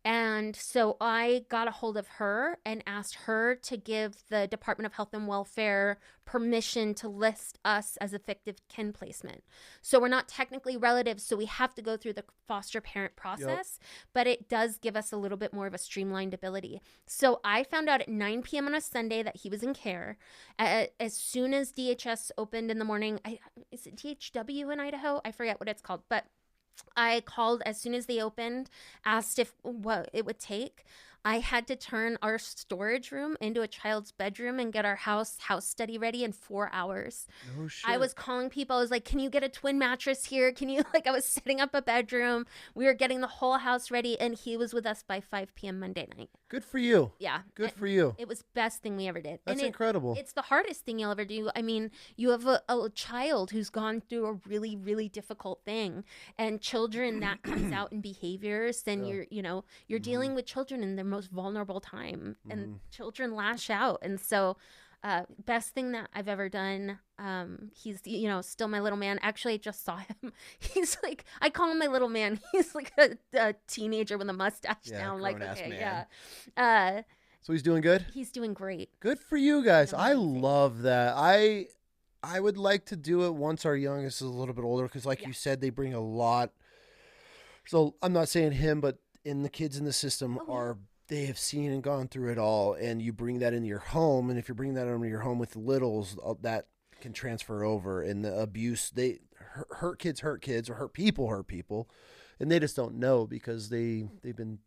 And so I got a hold of her and asked her to give the Department of Health and Welfare permission to list us as a fictive kin placement. So we're not technically relatives, so we have to go through the foster parent process, but it does give us a little bit more of a streamlined ability. So I found out at 9 p.m. on a Sunday that he was in care. As soon as DHS opened in the morning, is it DHW in Idaho? I forget what it's called, but I called as soon as they opened, asked what it would take. I had to turn our storage room into a child's bedroom and get our house study ready in 4 hours. No shit. I was calling people. I was like, can you get a twin mattress here? Can you, I was setting up a bedroom. We were getting the whole house ready, and he was with us by 5 p.m. Monday night. Good for you. Yeah. Good for you. It was best thing we ever did. That's incredible. It's the hardest thing you'll ever do. I mean, you have a child who's gone through a really, really difficult thing, and children, that comes out in behaviors, and you're dealing with children in their most vulnerable time, and children lash out. And so best thing that I've ever done. He's still my little man. Actually, I just saw him. He's like, I call him my little man. He's like a teenager with a mustache now. I'm like, okay, man. yeah. So he's doing good? He's doing great. Good for you guys. I love that. I would like to do it once our youngest is a little bit older, because you said, they bring a lot. So I'm not saying him, but the kids in the system they have seen and gone through it all, and you bring that into your home, and if you're bringing that into your home with littles, that can transfer over, and the abuse, hurt kids or hurt people, and they just don't know because they've been.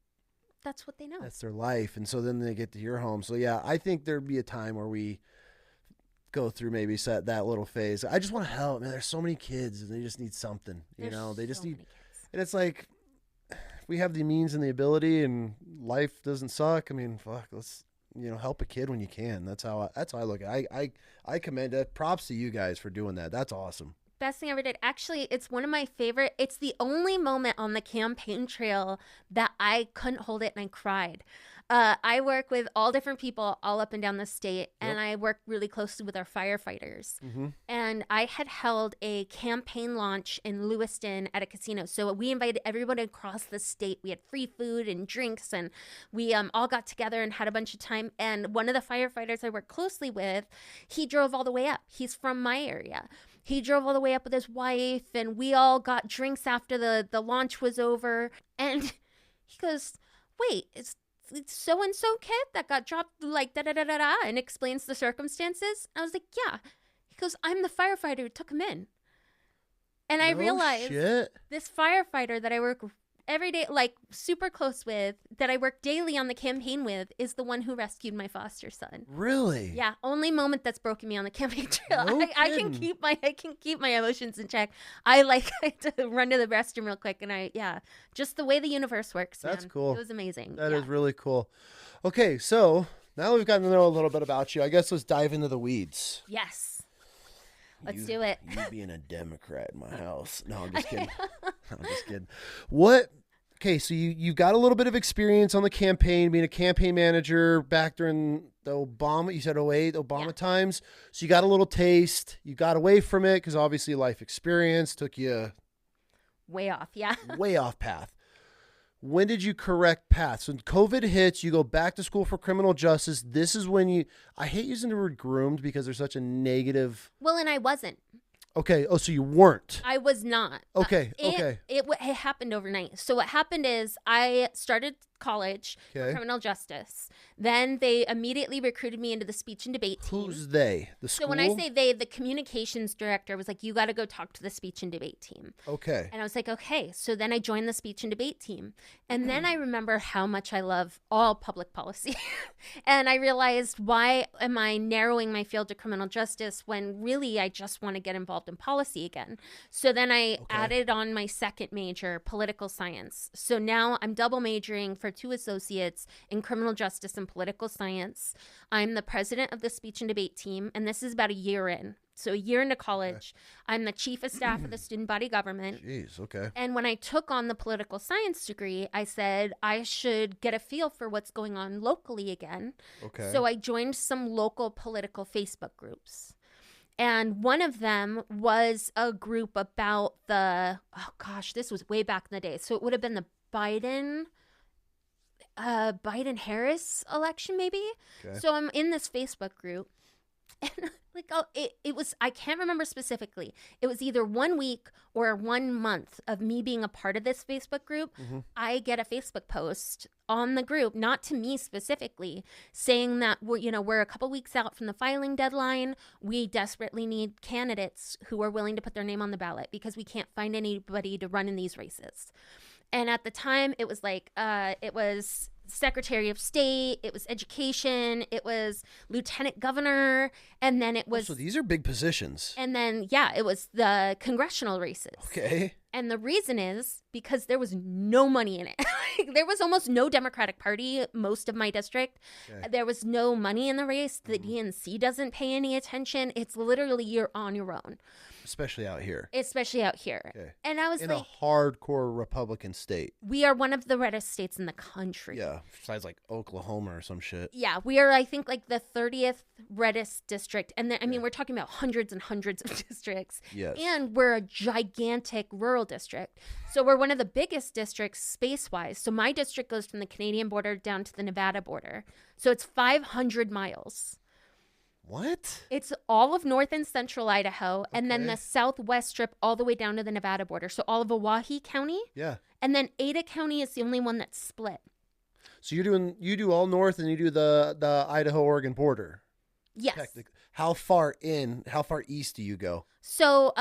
That's what they know. That's their life, and so then they get to your home. So yeah, I think there'd be a time where we go through maybe that little phase. I just want to help, man. There's so many kids, and they just need something. They just need, and it's like, if we have the means and the ability, and life doesn't suck, I mean, fuck, let's help a kid when you can. That's how I look at it. I commend that. Props to you guys for doing that. That's awesome. Best thing I ever did. Actually, it's one of my favorite. It's the only moment on the campaign trail that I couldn't hold it and I cried. I work with all different people all up and down the state, and I work really closely with our firefighters. Mm-hmm. And I had held a campaign launch in Lewiston at a casino. So we invited everybody across the state. We had free food and drinks, and we all got together and had a bunch of time. And one of the firefighters I work closely with, he drove all the way up. He's from my area. He drove all the way up with his wife, and we all got drinks after the launch was over. And he goes, wait, it's so-and-so kid that got dropped da-da-da-da-da, and explains the circumstances. I was like, yeah. He goes, I'm the firefighter who took him in. And I realized this firefighter that I work every day, super close with, that I work daily on the campaign with, is the one who rescued my foster son. Really? Yeah. Only moment that's broken me on the campaign trail. No I can keep my emotions in check. I had to run to the restroom real quick, and just the way the universe works. That's man. cool. It was amazing. That is really cool. Okay, so now we've gotten to know a little bit about you. I guess let's dive into the weeds. Yes. Let's do it. You being a Democrat in my house. No, I'm just kidding. I'm just kidding. What? Okay, so you got a little bit of experience on the campaign, being a campaign manager back during the Obama, you said 08, Obama times. So you got a little taste. You got away from it because obviously life experience took you way off, way off path. When did you correct paths? When COVID hits, you go back to school for criminal justice. This is when I hate using the word groomed because there's such a negative. Well, and I wasn't. Okay. Oh, so you weren't. I was not. Okay. It happened overnight. So what happened is I started college for criminal justice. Then they immediately recruited me into the speech and debate team. Who's they? The school? So when I say they, the communications director was like, you got to go talk to the speech and debate team. Okay. And I was like, okay. So then I joined the speech and debate team. And then I remember how much I love all public policy. And I realized, why am I narrowing my field to criminal justice when really I just want to get involved in policy again? So then I added on my second major, political science. So now I'm double majoring for 2 associates in criminal justice and political science. I'm the president of the speech and debate team, and this is about a year in. So a year into college, I'm the chief of staff of the student body government. Jeez, okay. And when I took on the political science degree, I said I should get a feel for what's going on locally again. Okay. So I joined some local political Facebook groups. And one of them was a group about this was way back in the day. So it would have been the Biden-Harris election, maybe. Okay. So I'm in this Facebook group. And it was, I can't remember specifically. It was either 1 week or 1 month of me being a part of this Facebook group. Mm-hmm. I get a Facebook post on the group, not to me specifically, saying that we're a couple weeks out from the filing deadline. We desperately need candidates who are willing to put their name on the ballot because we can't find anybody to run in these races. And at the time, it was it was Secretary of State, it was education, it was lieutenant governor, and then it was... So these are big positions. And then, it was the congressional races. Okay. And the reason is because there was no money in it. There was almost no Democratic Party, most of my district. Okay. There was no money in the race. The DNC doesn't pay any attention. It's literally you're on your own. Especially out here. Okay. And I was in a hardcore Republican state. We are one of the reddest states in the country. Yeah, besides like Oklahoma or some shit. Yeah, we are, I think, like the 30th reddest district. And we're talking about hundreds and hundreds of districts. Yes. And we're a gigantic rural district. So we're one of the biggest districts space-wise. So my district goes from the Canadian border down to the Nevada border. So it's 500 miles. What? It's all of north and central Idaho, and then the southwest strip all the way down to the Nevada border. So all of Owyhee County. Yeah. And then Ada County is the only one that's split. So you do all north and you do the Idaho-Oregon border. Yes. How far east do you go? So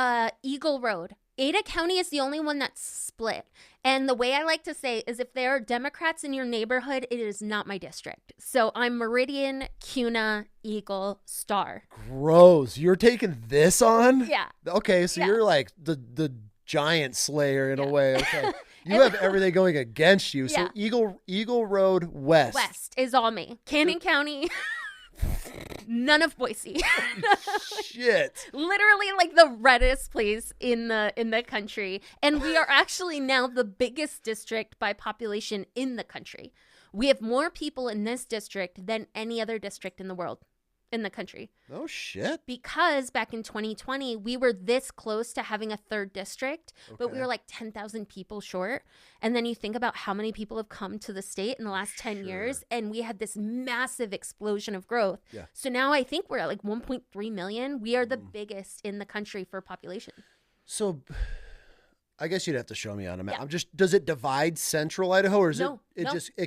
Eagle Road. Ada County is the only one that's split. And the way I like to say is if there are Democrats in your neighborhood, it is not my district. So I'm Meridian, Kuna, Eagle, Star. Gross. You're taking this on? Yeah. Okay, so you're like the giant slayer in a way. Okay. You have everything going against you. So Eagle Road West. West is all me. Cannon County. None of Boise. Shit. Literally like the reddest place in the country. And we are actually now the biggest district by population in the country. We have more people in this district than any other district in the world. In the country. Oh, shit. Because back in 2020, we were this close to having a third district, but we were like 10,000 people short. And then you think about how many people have come to the state in the last 10 years, and we had this massive explosion of growth. Yeah. So now I think we're at like 1.3 million. We are the biggest in the country for population. So I guess you'd have to show me on a map. Yeah. Does it divide central Idaho, or is it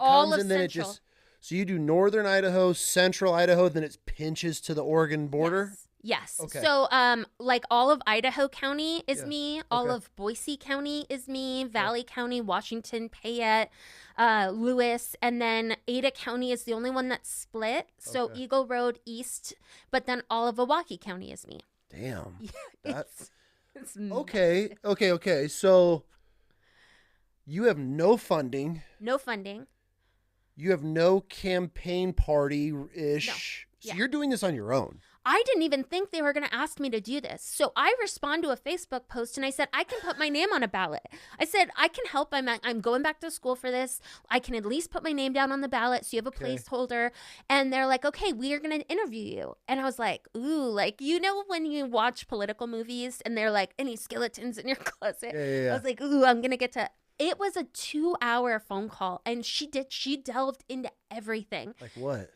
comes and then it just... So you do northern Idaho, central Idaho, then it pinches to the Oregon border? Yes. Okay. So like all of Idaho County is me. All of Boise County is me. Valley County, Washington, Payette, Lewis. And then Ada County is the only one that's split. So Eagle Road East. But then all of Owyhee County is me. Damn. It's Okay. So you have no funding. No funding. You have no campaign party-ish. No. So you're doing this on your own. I didn't even think they were going to ask me to do this. So I respond to a Facebook post and I said, I can put my name on a ballot. I said, I can help. I'm going back to school for this. I can at least put my name down on the ballot so you have a placeholder. And they're like, okay, we are going to interview you. And I was like, ooh, like, when you watch political movies and they're like, any skeletons in your closet? Yeah. I was like, ooh, I'm going to get to... It was a 2-hour phone call, and she delved into everything. Like what?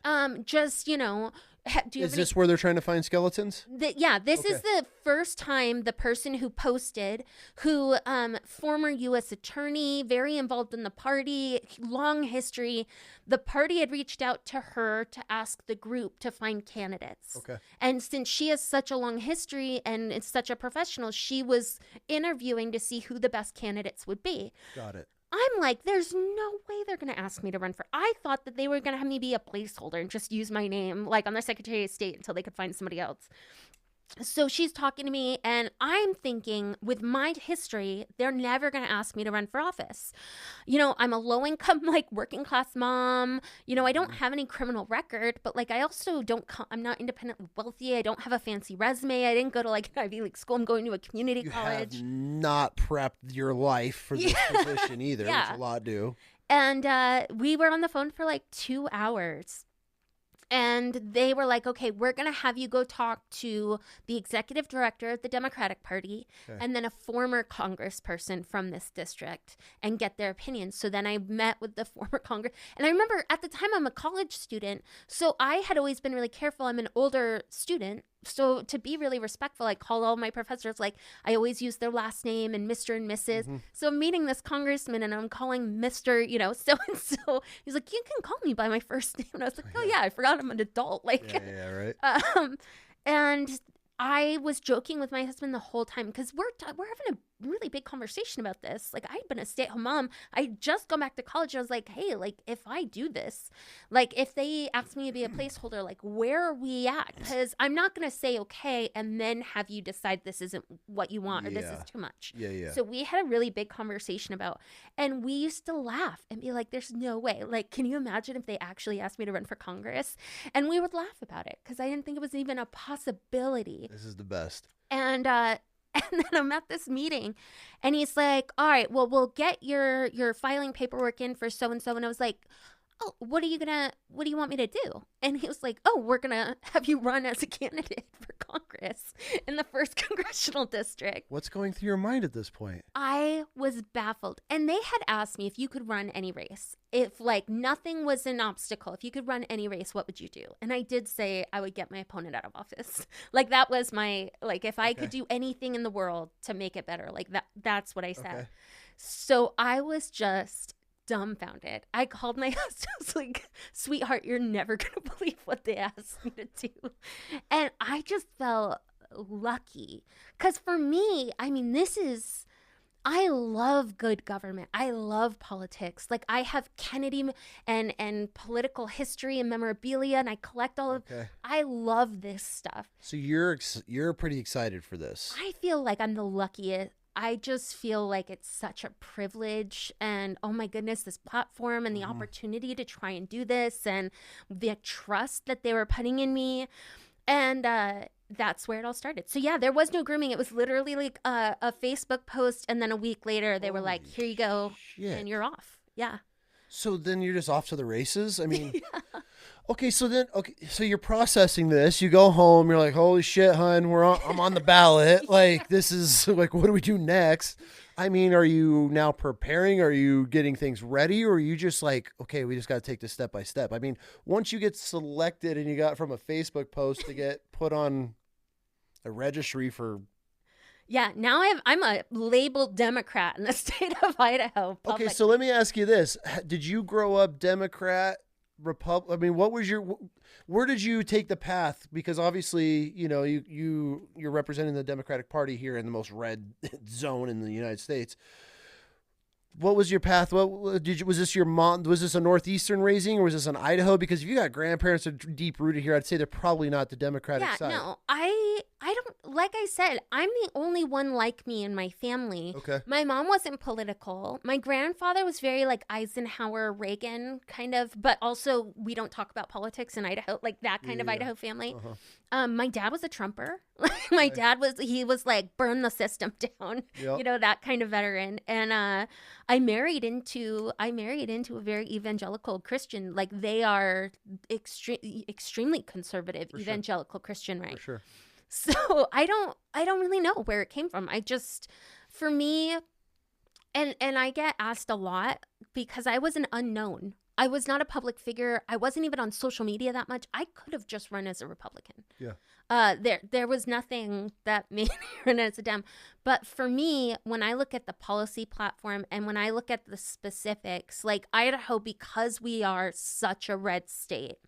Is this where they're trying to find skeletons? This is the first time the person who posted, former U.S. attorney, very involved in the party, long history. The party had reached out to her to ask the group to find candidates. Okay. And since she has such a long history and is such a professional, she was interviewing to see who the best candidates would be. Got it. I'm like, there's no way they're going to ask me to run for... I thought that they were going to have me be a placeholder and just use my name, like on the Secretary of State until they could find somebody else. So she's talking to me, and I'm thinking, with my history, they're never going to ask me to run for office. I'm a low income, like working class mom. I don't have any criminal record, but like I also I'm not independently wealthy. I don't have a fancy resume. I didn't go to like an Ivy League school. I'm going to a community college. You have not prepped your life for this position either, which a lot do. And we were on the phone for like 2 hours. And they were like, okay, we're going to have you go talk to the executive director of the Democratic Party and then a former congressperson from this district and get their opinions. So then I met with the former congress. And I remember at the time I'm a college student. So I had always been really careful. I'm an older student. So to be really respectful, I call all my professors, like I always use their last name and Mr. and Mrs. So I'm meeting this congressman and I'm calling Mr. So-and-so. He's like, you can call me by my first name. And I was like, oh yeah, I forgot I'm an adult. Like, right. And I was joking with my husband the whole time because we're having a really big conversation about this. Like I'd been a stay-at-home mom. I just gone back to college. I was like, hey, like if I do this, like if they ask me to be a placeholder, like where are we at? Because I'm not going to say okay and then have you decide this isn't what you want or this is too much. Yeah. So we had a really big conversation about, and we used to laugh and be like, there's no way. Like, can you imagine if they actually asked me to run for Congress? And we would laugh about it because I didn't think it was even a possibility. This is the best. And then I'm at this meeting and he's like, all right, well, we'll get your filing paperwork in for so-and-so. And I was like, oh, what do you want me to do? And he was like, oh, we're going to have you run as a candidate for Congress in the 1st Congressional District. What's going through your mind at this point? I was baffled. And they had asked me if you could run any race. If like nothing was an obstacle, if you could run any race, what would you do? And I did say I would get my opponent out of office. Like that was my, like if I could do anything in the world to make it better, like that's what I said. Okay. So I was just dumbfounded. I called my husband. I was like, sweetheart, you're never going to believe what they asked me to do. And I just felt lucky. Because for me, I mean, I love good government. I love politics. Like I have Kennedy and political history and memorabilia, and I collect all of. I love this stuff. So you're pretty excited for this. I feel like I'm the luckiest. I just feel like it's such a privilege, and oh my goodness, this platform and the opportunity to try and do this, and the trust that they were putting in me, and that's where it all started. So yeah, there was no grooming. It was literally like a Facebook post, and then a week later they were like, here you go, and you're off. Yeah. So then you're just off to the races? I mean, okay, so you're processing this. You go home, you're like, holy shit, hun, I'm on the ballot. Like, this is, like, what do we do next? I mean, are you now preparing? Are you getting things ready? Or are you just like, okay, we just got to take this step by step? I mean, once you get selected and you got from a Facebook post to get put on a registry for... Yeah, now I'm a labeled Democrat in the state of Idaho. Publicly. Okay, so let me ask you this. Did you grow up Democrat, Republican? I mean, where did you take the path? Because obviously, you're representing the Democratic Party here in the most red zone in the United States. What was your path? Was this your mom? Was this a Northeastern raising, or was this an Idaho? Because if you got grandparents that are deep rooted here, I'd say they're probably not the Democratic side. Yeah, no, I don't, like I said, I'm the only one like me in my family. Okay. My mom wasn't political. My grandfather was very like Eisenhower, Reagan kind of, but also we don't talk about politics in Idaho, like that kind of Idaho family. My dad was a Trumper. My dad was like, burn the system down, that kind of veteran. And I married into a very evangelical Christian. Like they are extremely conservative evangelical Christian, right? For sure. So I don't really know where it came from. For me, and I get asked a lot because I was an unknown. I was not a public figure. I wasn't even on social media that much. I could have just run as a Republican. Yeah. There was nothing that made me run as a Dem. But for me, when I look at the policy platform and when I look at the specifics, like Idaho, because we are such a red state,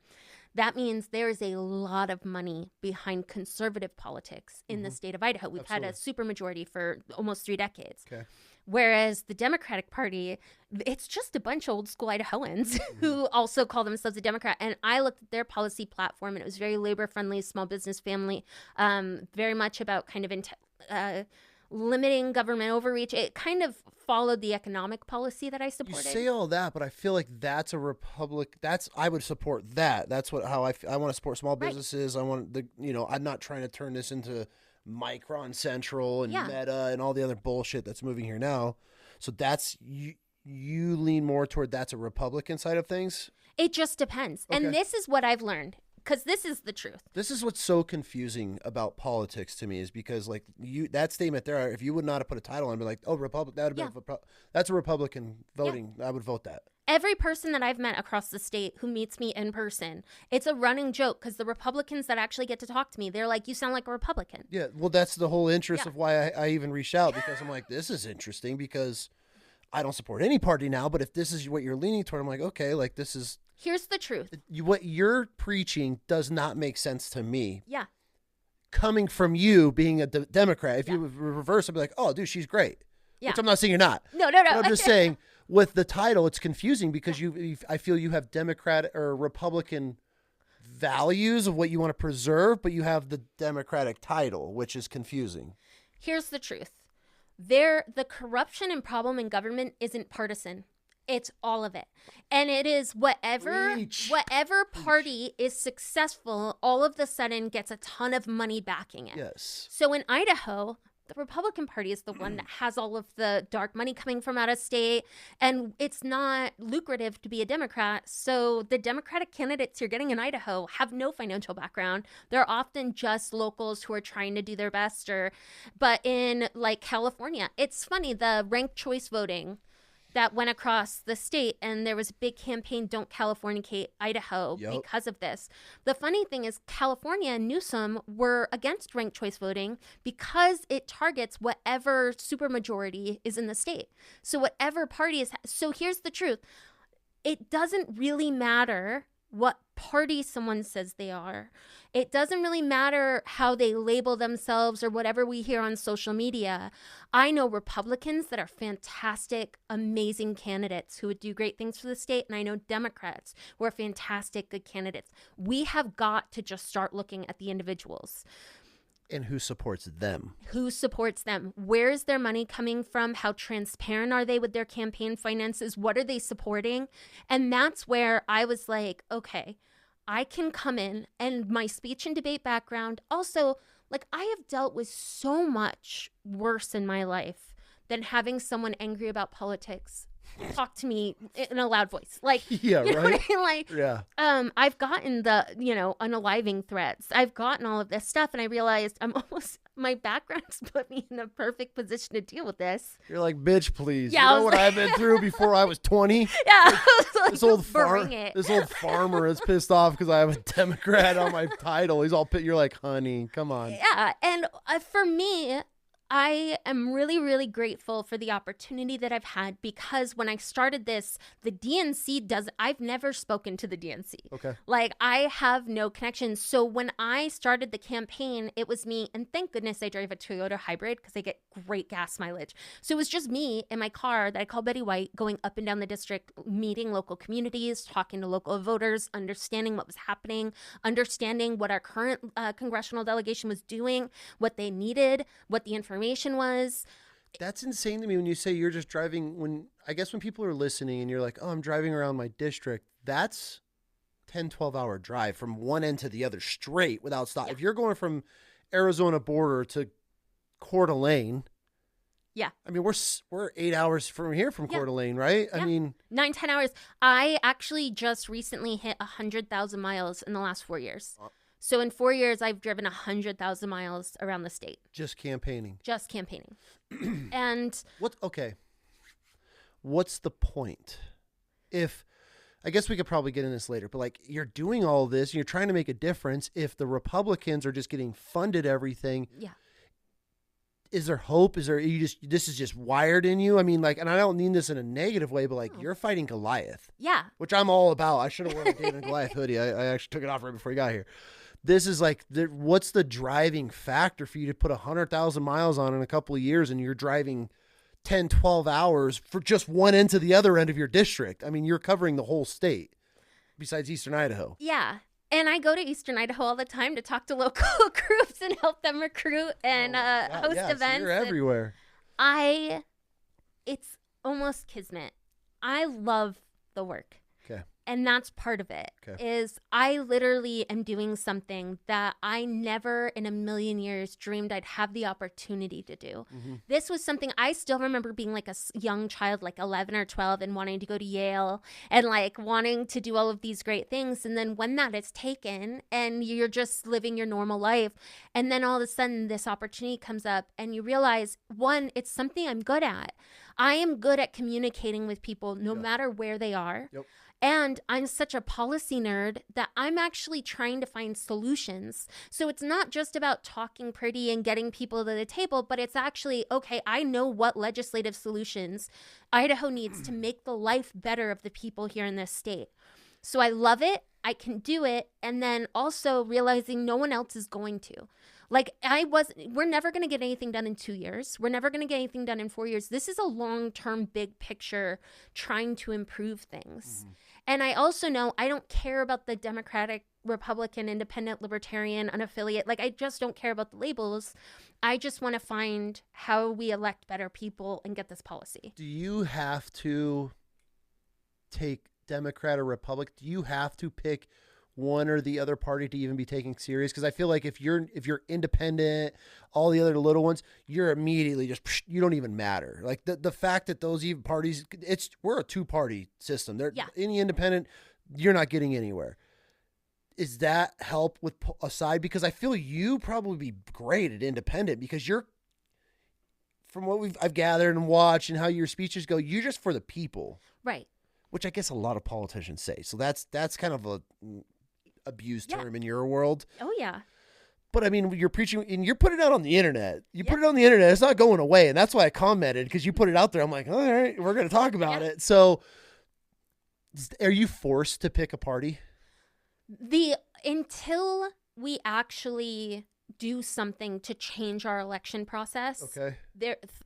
that means there is a lot of money behind conservative politics in the state of Idaho. We've had a supermajority for almost 3 decades. Okay. Whereas the Democratic Party, it's just a bunch of old school Idahoans who also call themselves a Democrat. And I looked at their policy platform, and it was very labor friendly, small business family, very much about kind of limiting government overreach. It kind of followed the economic policy that I supported. You say all that, but I feel like that's a republic. I would support that. That's how I want to support small businesses. I want I'm not trying to turn this into Micron Central and Meta and all the other bullshit that's moving here now. So that's you lean more toward that's a Republican side of things? It just depends. Okay. And this is what I've learned, because this is the truth. This is what's so confusing about politics to me, is because like that statement there, if you would not have put a title on, I'd be like, oh, Republic, that would have been that's a Republican voting. I would vote that. Every person that I've met across the state who meets me in person, it's a running joke, because the Republicans that actually get to talk to me, they're like, you sound like a Republican. Yeah, well, that's the whole interest of why I even reached out, because I'm like, this is interesting, because I don't support any party now, but if this is what you're leaning toward, I'm like, okay, like this is... Here's the truth. What you're preaching does not make sense to me. Yeah. Coming from you being a Democrat, if you reverse, I'd be like, oh, dude, she's great. Yeah. Which I'm not saying you're not. No. But I'm just saying... With the title, it's confusing because I feel you have Democratic or Republican values of what you want to preserve, but you have the Democratic title, which is confusing. Here's the truth. The corruption and problem in government isn't partisan. It's all of it. And it is whatever party is successful, all of the sudden gets a ton of money backing it. Yes. So in Idaho, the Republican Party is the one that has all of the dark money coming from out of state, and it's not lucrative to be a Democrat. So the Democratic candidates you're getting in Idaho have no financial background. They're often just locals who are trying to do their best. But in like California, it's funny, the ranked choice voting that went across the state, and there was a big campaign, Don't Californicate Idaho, because of this. The funny thing is California and Newsom were against ranked choice voting because it targets whatever supermajority is in the state. So whatever party is... So here's the truth. It doesn't really matter what party someone says they are. It doesn't really matter how they label themselves or whatever we hear on social media. I know Republicans that are fantastic, amazing candidates who would do great things for the state, and I know Democrats who are fantastic, good candidates. We have got to just start looking at the individuals. And who supports them? Who supports them? Where is their money coming from? How transparent are they with their campaign finances? What are they supporting? And that's where I was like, okay, I can come in, and my speech and debate background. Also, like, I have dealt with so much worse in my life than having someone angry about politics talk to me in a loud voice. Like, yeah, you know right. What I mean? Like, yeah. I've gotten the, unaliving threats. I've gotten all of this stuff, and I realized my background's put me in a perfect position to deal with this. You're like, bitch, please. Yeah, you know what I've been through before I was 20? Yeah. This old farmer is pissed off because I have a Democrat on my title. He's all you're like, honey, come on. Yeah. And for me, I am really, really grateful for the opportunity that I've had, because when I started this, the DNC I've never spoken to the DNC. Okay. Like, I have no connection. So when I started the campaign, it was me, and thank goodness I drive a Toyota hybrid because I get great gas mileage. So it was just me in my car that I call Betty White, going up and down the district, meeting local communities, talking to local voters, understanding what was happening, understanding what our current congressional delegation was doing, what they needed, what the information was. That's insane to me when you say you're just driving. I guess when people are listening and you're like, oh, I'm driving around my district, that's 10-12 hour drive from one end to the other straight without stop. Yeah. If you're going from Arizona border to Coeur d'Alene, I mean, we're 8 hours from here from Coeur d'Alene, right? Yeah. I mean, 9-10 hours. I actually just recently hit 100,000 miles in the last 4 years. So in 4 years, I've driven 100,000 miles around the state. Just campaigning. And what's the point? I guess we could probably get in this later, but like, you're doing all this and you're trying to make a difference. If the Republicans are just getting funded everything, is there hope? This is just wired in you? I mean, like, and I don't mean this in a negative way, but like, you're fighting Goliath. Yeah. Which I'm all about. I should have worn a David and Goliath hoodie. I actually took it off right before you got here. This is like, what's the driving factor for you to put 100,000 miles on in a couple of years, and you're driving 10, 12 hours for just one end to the other end of your district. I mean, you're covering the whole state besides Eastern Idaho. Yeah. And I go to Eastern Idaho all the time to talk to local groups and help them recruit and host events. So you're everywhere. It's almost kismet. I love the work. Okay. And that's part of it. Okay. Is I literally am doing something that I never in a million years dreamed I'd have the opportunity to do. Mm-hmm. This was something I still remember being like a young child, like 11 or 12, and wanting to go to Yale and like wanting to do all of these great things. And then when that is taken and you're just living your normal life, and then all of a sudden this opportunity comes up and you realize, one, it's something I'm good at. I am good at communicating with people no matter where they are. Yep. And I'm such a policy nerd that I'm actually trying to find solutions. So it's not just about talking pretty and getting people to the table, but it's actually, okay, I know what legislative solutions Idaho needs to make the life better of the people here in this state. So I love it. I can do it. And then also realizing no one else is going to. Like we're never going to get anything done in 2 years. We're never going to get anything done in 4 years. This is a long-term, big picture trying to improve things. Mm-hmm. And I also know I don't care about the Democratic, Republican, Independent, Libertarian, unaffiliate. Like, I just don't care about the labels. I just want to find how we elect better people and get this policy. Do you have to take Democrat or Republican? Do you have to pick one or the other party to even be taken serious? Because I feel like if you're independent, all the other little ones, you're immediately just, you don't even matter. Like the fact that those even parties, we're a 2-party system. Any independent, you're not getting anywhere. Is that help with aside? Because I feel you probably be great at independent because you're, from what I've gathered and watched and how your speeches go, you're just for the people. Right. Which I guess a lot of politicians say. So that's kind of a abused term in your world. Oh yeah. But I mean, you're preaching and you're putting it out on the internet. You put it on the internet. It's not going away. And that's why I commented, because you put it out there. I'm like, all right, we're going to talk about it. So are you forced to pick a party? Until we actually do something to change our election process, okay,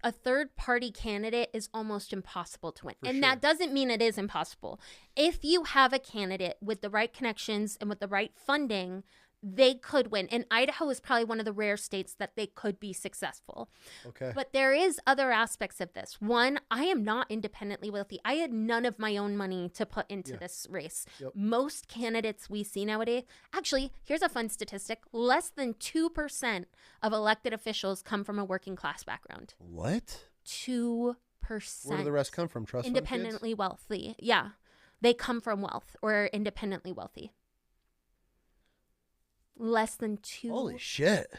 a third party candidate is almost impossible to win. And sure. That doesn't mean it is impossible. If you have a candidate with the right connections and with the right funding, they could win. And Idaho is probably one of the rare states that they could be successful. Okay. But there is other aspects of this. One, I am not independently wealthy. I had none of my own money to put into this race. Yep. Most candidates we see nowadays, actually, here's a fun statistic. Less than 2% of elected officials come from a working class background. What? 2%. Where do the rest come from? Trust fund independently wealthy. Yeah. They come from wealth or independently wealthy. Less than 2%. Holy shit.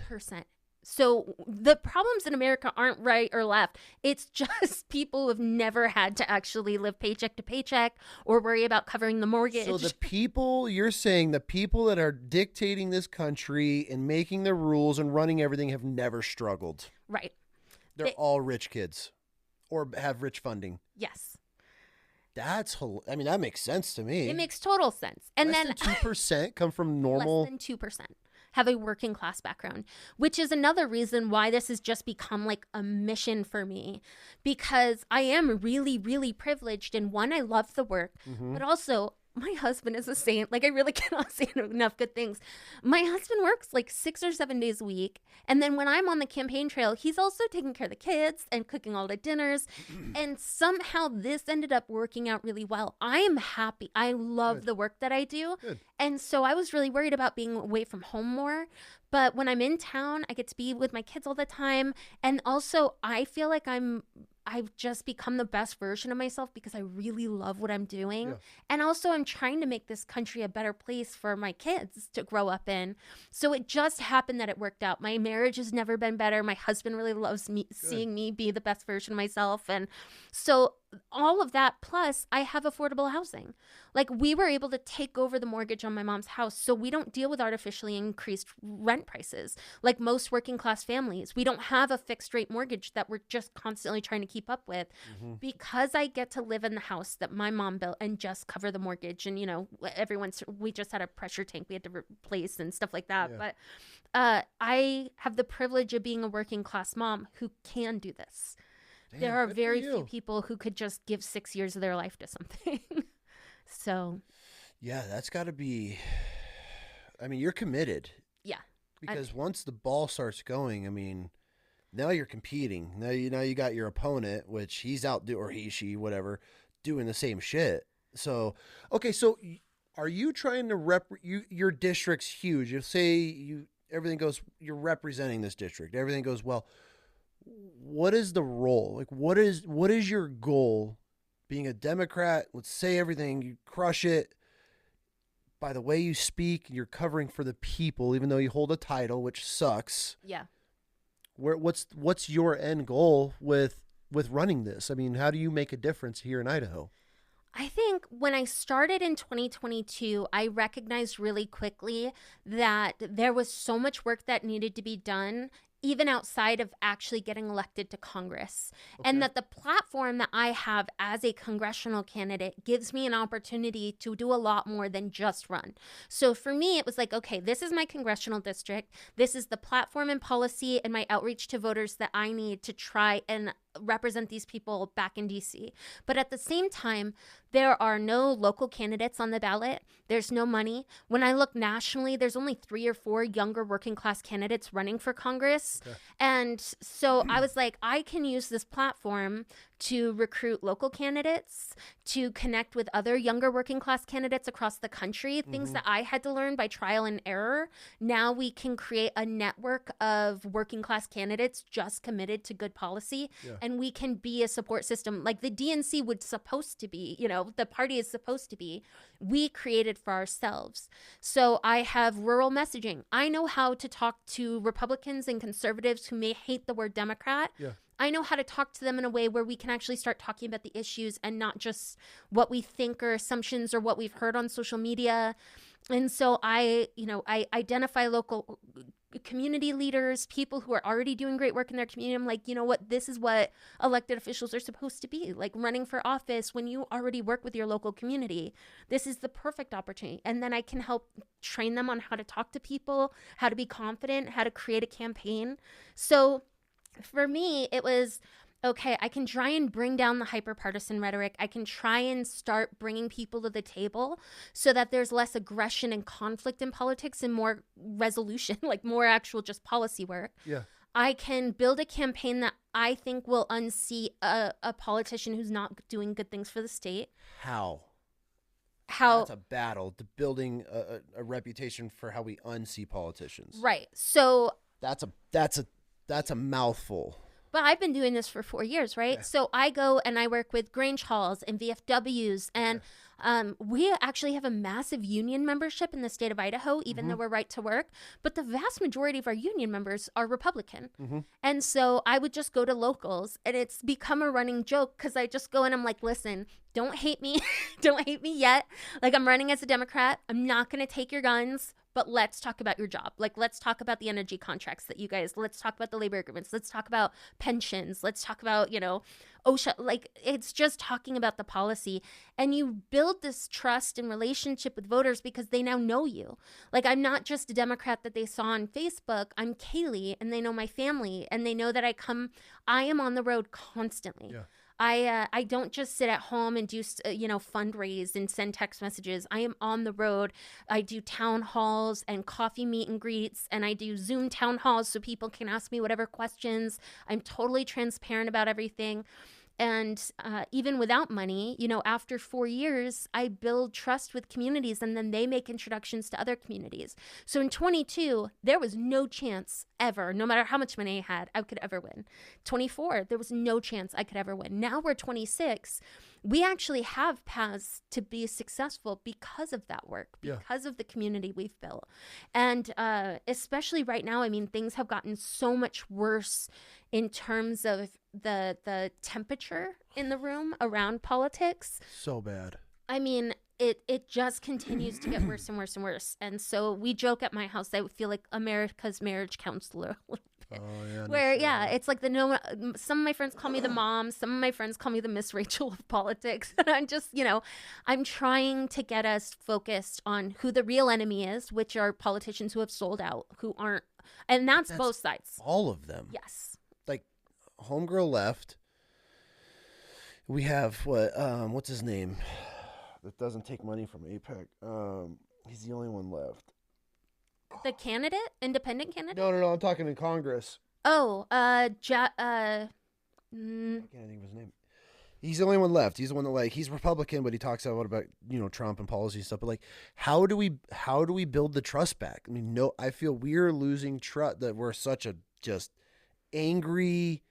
So the problems in America aren't right or left. It's just people who have never had to actually live paycheck to paycheck or worry about covering the mortgage. So you're saying the people that are dictating this country and making the rules and running everything have never struggled. Right. They're all rich kids or have rich funding. Yes. That makes sense to me. It makes total sense. And less than 2% come from normal. Less than 2% have a working class background, which is another reason why this has just become like a mission for me, because I am really, really privileged. And one, I love the work, but also my husband is a saint. Like, I really cannot say enough good things. My husband works like 6 or 7 days a week. And then when I'm on the campaign trail, he's also taking care of the kids and cooking all the dinners. And somehow this ended up working out really well. I am happy. I love the work that I do. Good. And so I was really worried about being away from home more. But when I'm in town, I get to be with my kids all the time. And also I feel like I've just become the best version of myself because I really love what I'm doing. Yeah. And also I'm trying to make this country a better place for my kids to grow up in. So it just happened that it worked out. My marriage has never been better. My husband really loves me, seeing me be the best version of myself. And so all of that, plus I have affordable housing. Like, we were able to take over the mortgage on my mom's house, so we don't deal with artificially increased rent prices like most working class families. We don't have a fixed rate mortgage that we're just constantly trying to keep up with, because I get to live in the house that my mom built and just cover the mortgage. And, you know, we just had a pressure tank we had to replace and stuff like that. Yeah. But I have the privilege of being a working class mom who can do this. there are good for very you. few people who could just give 6 years of their life to something. So, Yeah, that's got to be. I mean, you're committed. yeah. Because once the ball starts going, I mean, now you're competing. Now you got your opponent, which he's out or he, she, whatever, doing the same shit. So, okay, so are you trying to your district's huge. If say everything goes, you're representing this district, everything goes well. What is the role? Like, what is your goal? Being a Democrat, let's say everything, you crush it. By the way you speak, you're covering for the people, even though you hold a title, which sucks. Yeah. What's your end goal with running this? I mean, how do you make a difference here in Idaho? I think when I started in 2022, I recognized really quickly that there was so much work that needed to be done, even outside of actually getting elected to Congress. Okay. And that the platform that I have as a congressional candidate gives me an opportunity to do a lot more than just run. So for me, it was like, okay, this is my congressional district. This is the platform and policy and my outreach to voters that I need to try and represent these people back in DC. But at the same time, there are no local candidates on the ballot. There's no money. When I look nationally, there's only 3 or 4 younger working class candidates running for Congress. Okay. And so I was like, I can use this platform to recruit local candidates, to connect with other younger working class candidates across the country, things that I had to learn by trial and error. Now we can create a network of working class candidates just committed to good policy. Yeah. And we can be a support system like the DNC would supposed to be, the party is supposed to be. We created for ourselves. So I have rural messaging. I know how to talk to Republicans and conservatives who may hate the word Democrat. Yeah. I know how to talk to them in a way where we can actually start talking about the issues and not just what we think or assumptions or what we've heard on social media. And so I identify local community leaders, people who are already doing great work in their community. I'm like, you know what? This is what elected officials are supposed to be, like running for office when you already work with your local community. This is the perfect opportunity. And then I can help train them on how to talk to people, how to be confident, how to create a campaign. So for me, it was, okay, I can try and bring down the hyper-partisan rhetoric. I can try and start bringing people to the table so that there's less aggression and conflict in politics and more resolution, like more actual just policy work. Yeah. I can build a campaign that I think will unseat a politician who's not doing good things for the state. How? That's a battle, to building a reputation for how we unseat politicians. Right. So that's a mouthful. But I've been doing this for 4 years, right? Yeah. So I go and I work with Grange Halls and VFWs, and we actually have a massive union membership in the state of Idaho, even though we're right to work. But the vast majority of our union members are Republican. And so I would just go to locals, and it's become a running joke because I just go and I'm like, listen, don't hate me. Don't hate me yet. Like, I'm running as a Democrat. I'm not going to take your guns. But let's talk about your job. Like, let's talk about the energy contracts that you guys, let's talk about the labor agreements. Let's talk about pensions. Let's talk about, OSHA. Like, it's just talking about the policy. And you build this trust and relationship with voters because they now know you. Like, I'm not just a Democrat that they saw on Facebook. I'm Kaylee, and they know my family, and they know that I am on the road constantly. Yeah. I don't just sit at home and do, fundraise and send text messages. I am on the road. I do town halls and coffee meet and greets, and I do Zoom town halls so people can ask me whatever questions. I'm totally transparent about everything. And even without money, after 4 years, I build trust with communities, and then they make introductions to other communities. So in 22, there was no chance ever, no matter how much money I had, I could ever win. 24, there was no chance I could ever win. Now we're 26. We actually have paths to be successful because of that work, because of the community we've built. And especially right now, I mean, things have gotten so much worse in terms of the temperature in the room around politics. So bad. I mean, it just continues to get worse and worse and worse. And so we joke at my house, I feel like America's marriage counselor. Oh, yeah. Where, it's like some of my friends call me the mom. Some of my friends call me the Miss Rachel of politics. And I'm just, I'm trying to get us focused on who the real enemy is, which are politicians who have sold out, who aren't. And that's both sides. All of them. Yes. Like, homegirl left. We have what's his name? That doesn't take money from APAC. He's the only one left. The candidate, independent candidate. No. I'm talking in Congress. Oh, I can't think of his name. He's the only one left. He's the one that he's Republican, but he talks about Trump and policy stuff. But how do we build the trust back? I mean, no, I feel we're losing trust. That we're such a just angry,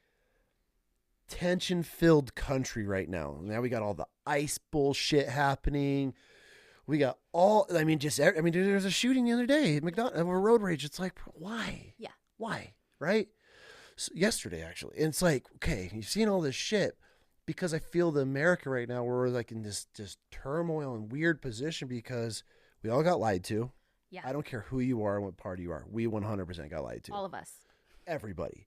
tension-filled country right now. Now we got all the ICE bullshit happening. We got there's a shooting the other day at McDonald's over road rage. It's like, why? Yeah. Why? Right? So, yesterday, actually. And it's like, okay, you've seen all this shit because I feel that America right now, we're in this just turmoil and weird position because we all got lied to. Yeah. I don't care who you are and what party you are. We 100% got lied to. All of us. Everybody.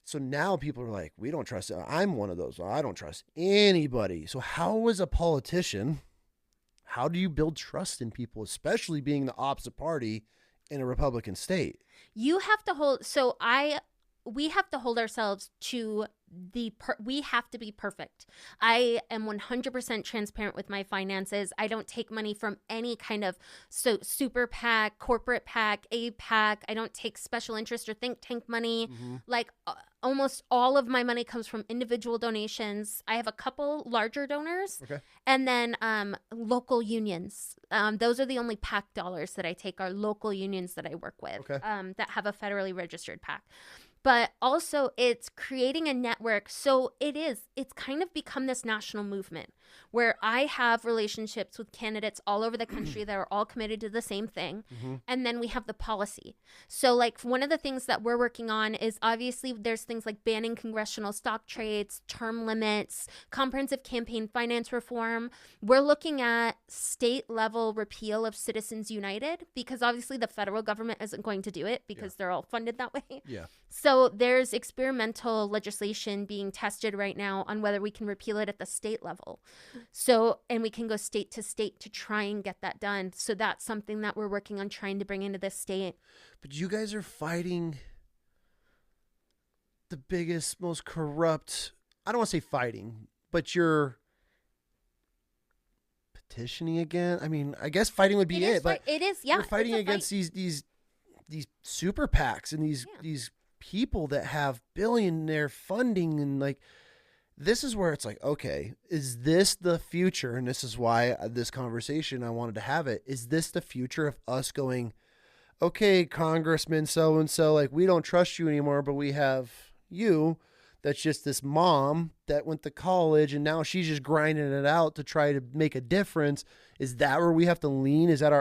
So now people are like, we don't trust. I'm one of those. I don't trust anybody. So how as a politician, how do you build trust in people, especially being the opposite party in a Republican state? You have to hold. So we have to hold ourselves to we have to be perfect. I am 100% transparent with my finances. I don't take money from any kind of super PAC, corporate PAC, APAC. I don't take special interest or think tank money. Mm-hmm. Almost all of my money comes from individual donations. I have a couple larger donors, okay, and then local unions. Those are the only PAC dollars that I take, are local unions that I work with, okay, that have a federally registered PAC. But also it's creating a network. So it's kind of become this national movement where I have relationships with candidates all over the country that are all committed to the same thing. Mm-hmm. And then we have the policy. So one of the things that we're working on is obviously there's things like banning congressional stock trades, term limits, comprehensive campaign finance reform. We're looking at state level repeal of Citizens United because obviously the federal government isn't going to do it because they're all funded that way. Yeah. So there's experimental legislation being tested right now on whether we can repeal it at the state level. So, and we can go state to state to try and get that done. So that's something that we're working on trying to bring into this state. But you guys are fighting the biggest, most corrupt, I don't want to say fighting, but you're petitioning again. I mean, I guess fighting would be it, but it is, yeah. You're fighting against these super PACs and these people that have billionaire funding, and this is where it's like, okay, is this the future? And this is why this conversation, I wanted to have it. Is this the future of us going, okay, Congressman so-and-so, we don't trust you anymore, but we have you that's just this mom that went to college and now she's just grinding it out to try to make a difference. Is that where we have to lean? Is that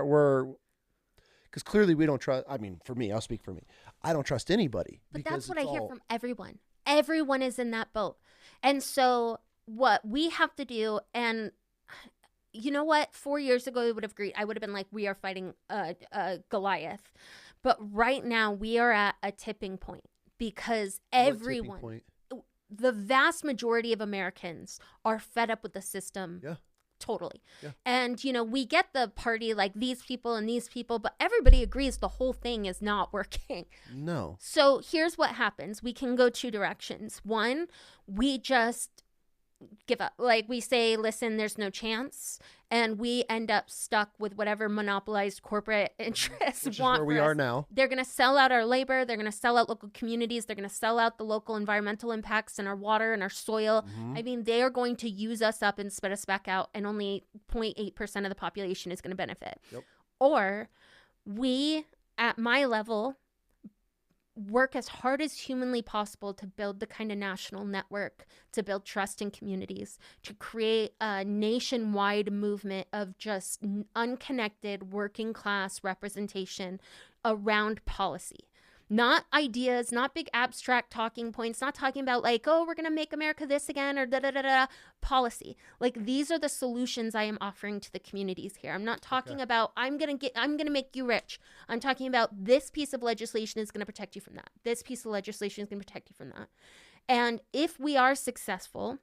because clearly we don't trust, for me, I'll speak for me. I don't trust anybody. But that's what I hear from everyone. Everyone is in that boat. And so what we have to do, and you know what? 4 years ago, I would have been like, we are fighting Goliath. But right now we are at a tipping point because everyone, the vast majority of Americans are fed up with the system. Yeah. Totally. Yeah. And, we get the party these people and these people, but everybody agrees the whole thing is not working. No. So here's what happens. We can go two directions. One, we just give up. We say, listen, there's no chance. And we end up stuck with whatever monopolized corporate interests Which want is where we are now. They're going to sell out our labor. They're going to sell out local communities. They're going to sell out the local environmental impacts in our water and our soil. Mm-hmm. They are going to use us up and spit us back out, and only 0.8% of the population is going to benefit. Yep. Or we, at my level, work as hard as humanly possible to build the kind of national network, to build trust in communities, to create a nationwide movement of just unconnected working class representation around policy. Not ideas, not big abstract talking points, not talking about we're going to make America this again or da-da-da-da, policy. These are the solutions I am offering to the communities here. I'm not talking about, I'm going to make you rich. I'm talking about this piece of legislation is going to protect you from that. This piece of legislation is going to protect you from that. And if we are successful,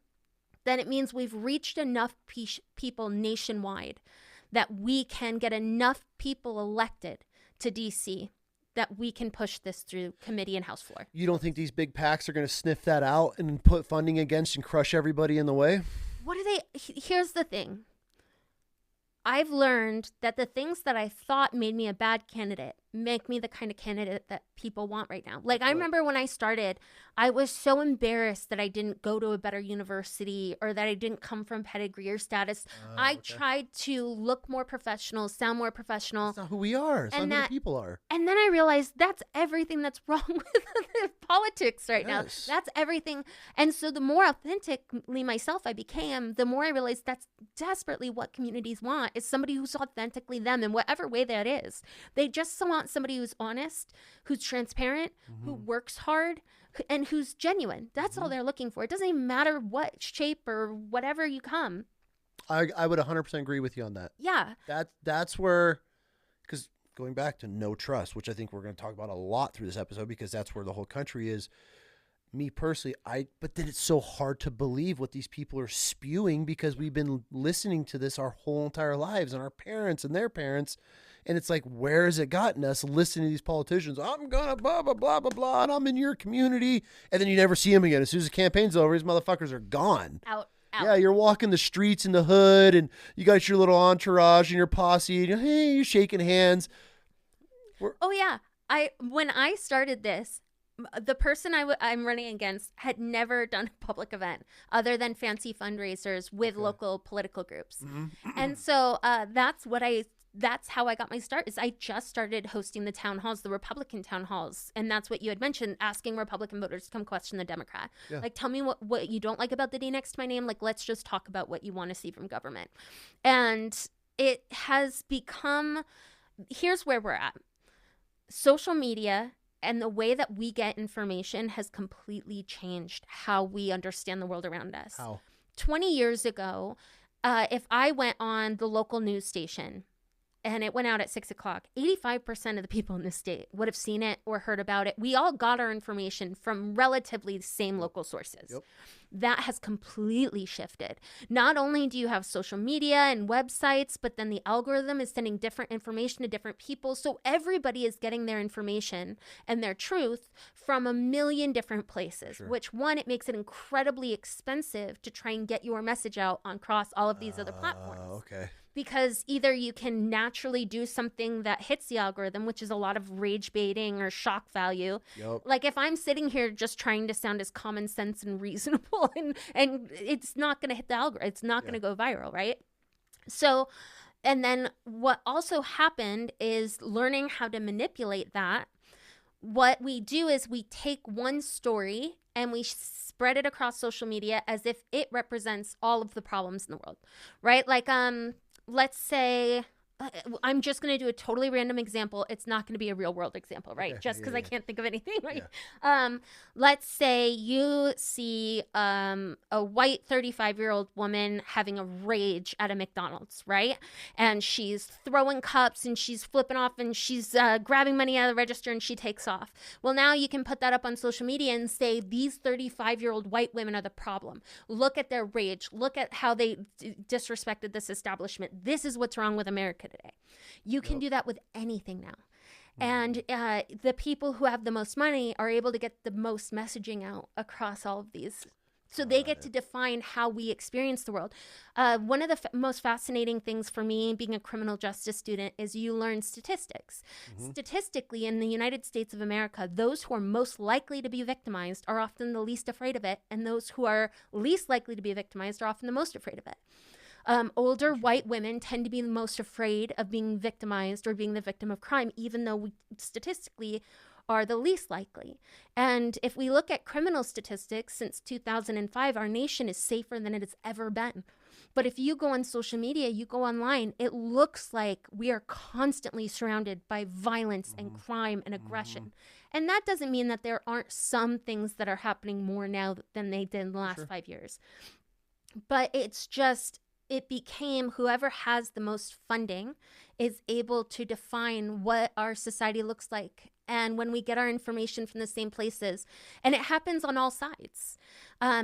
then it means we've reached enough people nationwide that we can get enough people elected to DC that we can push this through committee and House floor. You don't think these big PACs are going to sniff that out and put funding against and crush everybody in the way? What do they? Here's the thing. I've learned that the things that I thought made me a bad candidate make me the kind of candidate that people want right now. Like, I remember when I started, I was so embarrassed that I didn't go to a better university or that I didn't come from pedigree or status. I tried to look more professional, sound more professional. That's not who we are. It's not who the people are. And then I realized that's everything that's wrong with politics right now. That's everything. And so the more authentically myself I became, the more I realized that's desperately what communities want, is somebody who's authentically them in whatever way that is. They just want somebody who's honest, who's transparent, who works hard, and who's genuine. That's all they're looking for. It doesn't even matter what shape or whatever you come. I would 100% agree with you on that. Yeah. That's where, because going back to no trust, which I think we're going to talk about a lot through this episode, because that's where the whole country is. Me personally, but then it's so hard to believe what these people are spewing, because we've been listening to this our whole entire lives, and our parents and their parents. And it's like, where has it gotten us listening to these politicians? I'm going to blah, blah, blah, blah, blah, and I'm in your community. And then you never see them again. As soon as the campaign's over, these motherfuckers are gone. Out. Yeah, you're walking the streets in the hood, and you got your little entourage and your posse, and hey, you're shaking hands. Oh, yeah. When I started this, the person I'm running against had never done a public event other than fancy fundraisers with local political groups. And so that's how I got my start. Is I just started hosting the town halls, the Republican town halls. And that's what you had mentioned, asking Republican voters to come question the Democrat. Yeah. Like, tell me what you don't like about the D next to my name. Like, let's just talk about what you want to see from government. And it has become, here's where we're at. Social media and the way that we get information has completely changed how we understand the world around us. How? 20 years ago, if I went on the local news station and it went out at 6 o'clock, 85% of the people in the state would have seen it or heard about it. We all got our information from relatively the same local sources. Yep. That has completely shifted. Not only do you have social media and websites, but then the algorithm is sending different information to different people. So everybody is getting their information and their truth from a million different places, which one, it makes it incredibly expensive to try and get your message out across all of these other platforms. Okay. Because either you can naturally do something that hits the algorithm, which is a lot of rage baiting or shock value. Yep. Like if I'm sitting here just trying to sound as common sense and reasonable, and it's not going to hit the algorithm. It's not going to go viral, right? So, and then what also happened is learning how to manipulate that. What we do is we take one story and we spread it across social media as if it represents all of the problems in the world, right? Like, let's say, I'm just going to do a totally random example. It's not going to be a real world example, right? Okay, just because I can't think of anything, right? Yeah. Let's say you see a white 35-year-old woman having a rage at a McDonald's, right? And she's throwing cups and she's flipping off and she's grabbing money out of the register and she takes off. Well, now you can put that up on social media and say these 35-year-old white women are the problem. Look at their rage. Look at how they disrespected this establishment. This is what's wrong with America today. You can do that with anything now. And the people who have the most money are able to get the most messaging out across all of these. So they get to define how we experience the world. One of the most fascinating things for me being a criminal justice student is you learn statistics. Statistically, in the United States of America, those who are most likely to be victimized are often the least afraid of it. And those who are least likely to be victimized are often the most afraid of it. Older white women tend to be the most afraid of being victimized or being the victim of crime, even though we statistically are the least likely. And if we look at criminal statistics since 2005, our nation is safer than it has ever been. But if you go on social media, you go online, it looks like we are constantly surrounded by violence and crime and aggression. And that doesn't mean that there aren't some things that are happening more now than they did in the last 5 years. But it's just, it became whoever has the most funding is able to define what our society looks like And when we get our information from the same places, and it happens on all sides.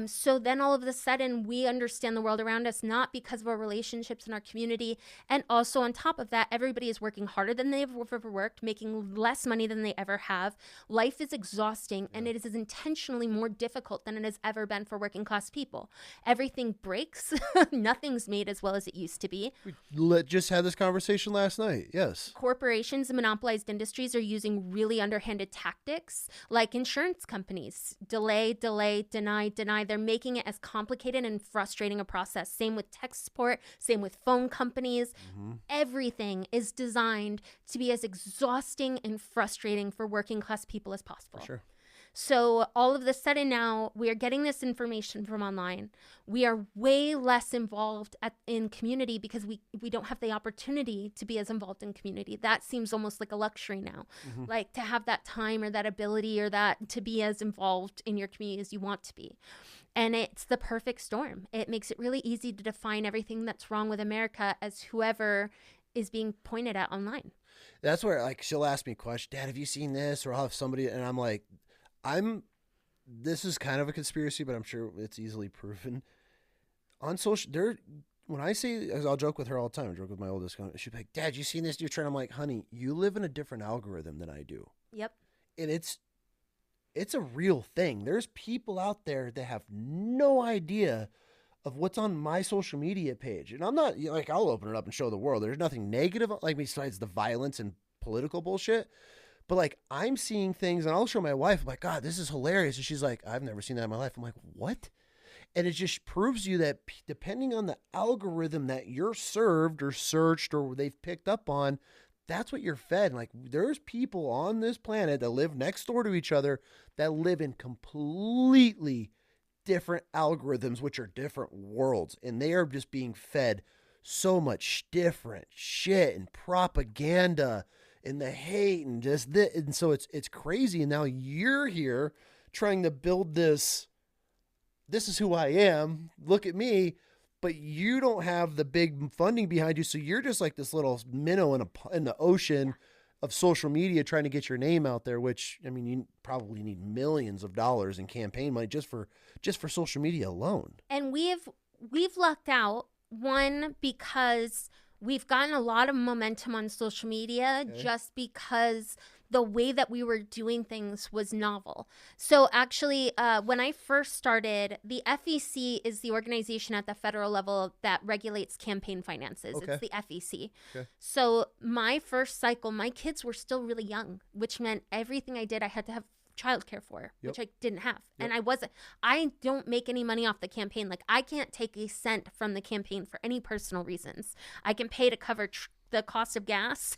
So then all of a sudden we understand the world around us, not because of our relationships in our community. And also on top of that, everybody is working harder than they've ever worked, making less money than they ever have. Life is exhausting, and it is intentionally more difficult than it has ever been for working class people. Everything breaks. Nothing's made as well as it used to be. We just had this conversation last night. Yes. Corporations and monopolized industries are using really underhanded tactics, like insurance companies. Delay, deny. They're making it as complicated and frustrating a process. Same with tech support, same with phone companies. Everything is designed to be as exhausting and frustrating for working class people as possible. For sure. So all of a sudden now we are getting this information from online. We are way less involved in community because we don't have the opportunity to be as involved in community. That seems almost like a luxury now, like to have that time or that ability or that to be as involved in your community as you want to be. And it's the perfect storm. It makes it really easy to define everything that's wrong with America as whoever is being pointed at online. That's where, like, she'll ask me questions. Dad, have you seen this? Or I'll have somebody, and I'm like, this is kind of a conspiracy, but I'm sure it's easily proven. On social, when I say, I'll joke with her all the time. I joke with my oldest. She'll be like, Dad, you seen this new trend? I'm like, honey, you live in a different algorithm than I do. Yep. And it's a real thing. There's people out there that have no idea of what's on my social media page. And I'm not, like, I'll open it up and show the world. There's nothing negative, like, besides the violence and political bullshit. But, like, I'm seeing things, and I'll show my wife, I'm like, God, this is hilarious. And she's like, I've never seen that in my life. I'm like, what? And it just proves you that depending on the algorithm that you're served or searched or they've picked up on, that's what you're fed. Like, there's people on this planet that live next door to each other that live in completely different algorithms, which are different worlds. And they are just being fed so much different shit and propaganda and the hate and just this. And so it's crazy. And now you're here trying to build this is who I am. Look at me. But you don't have the big funding behind you. So you're just like this little minnow in the ocean of social media trying to get your name out there, which, I mean, you probably need millions of dollars in campaign money just for social media alone. And we've lucked out, one, because we've gotten a lot of momentum on social media just because the way that we were doing things was novel. So actually, when I first started, the FEC is the organization at the federal level that regulates campaign finances. Okay. It's the FEC. Okay. So my first cycle, my kids were still really young, which meant everything I did, I had to have childcare for, which I didn't have. And I don't make any money off the campaign. Like, I can't take a cent from the campaign for any personal reasons. I can pay to cover the cost of gas.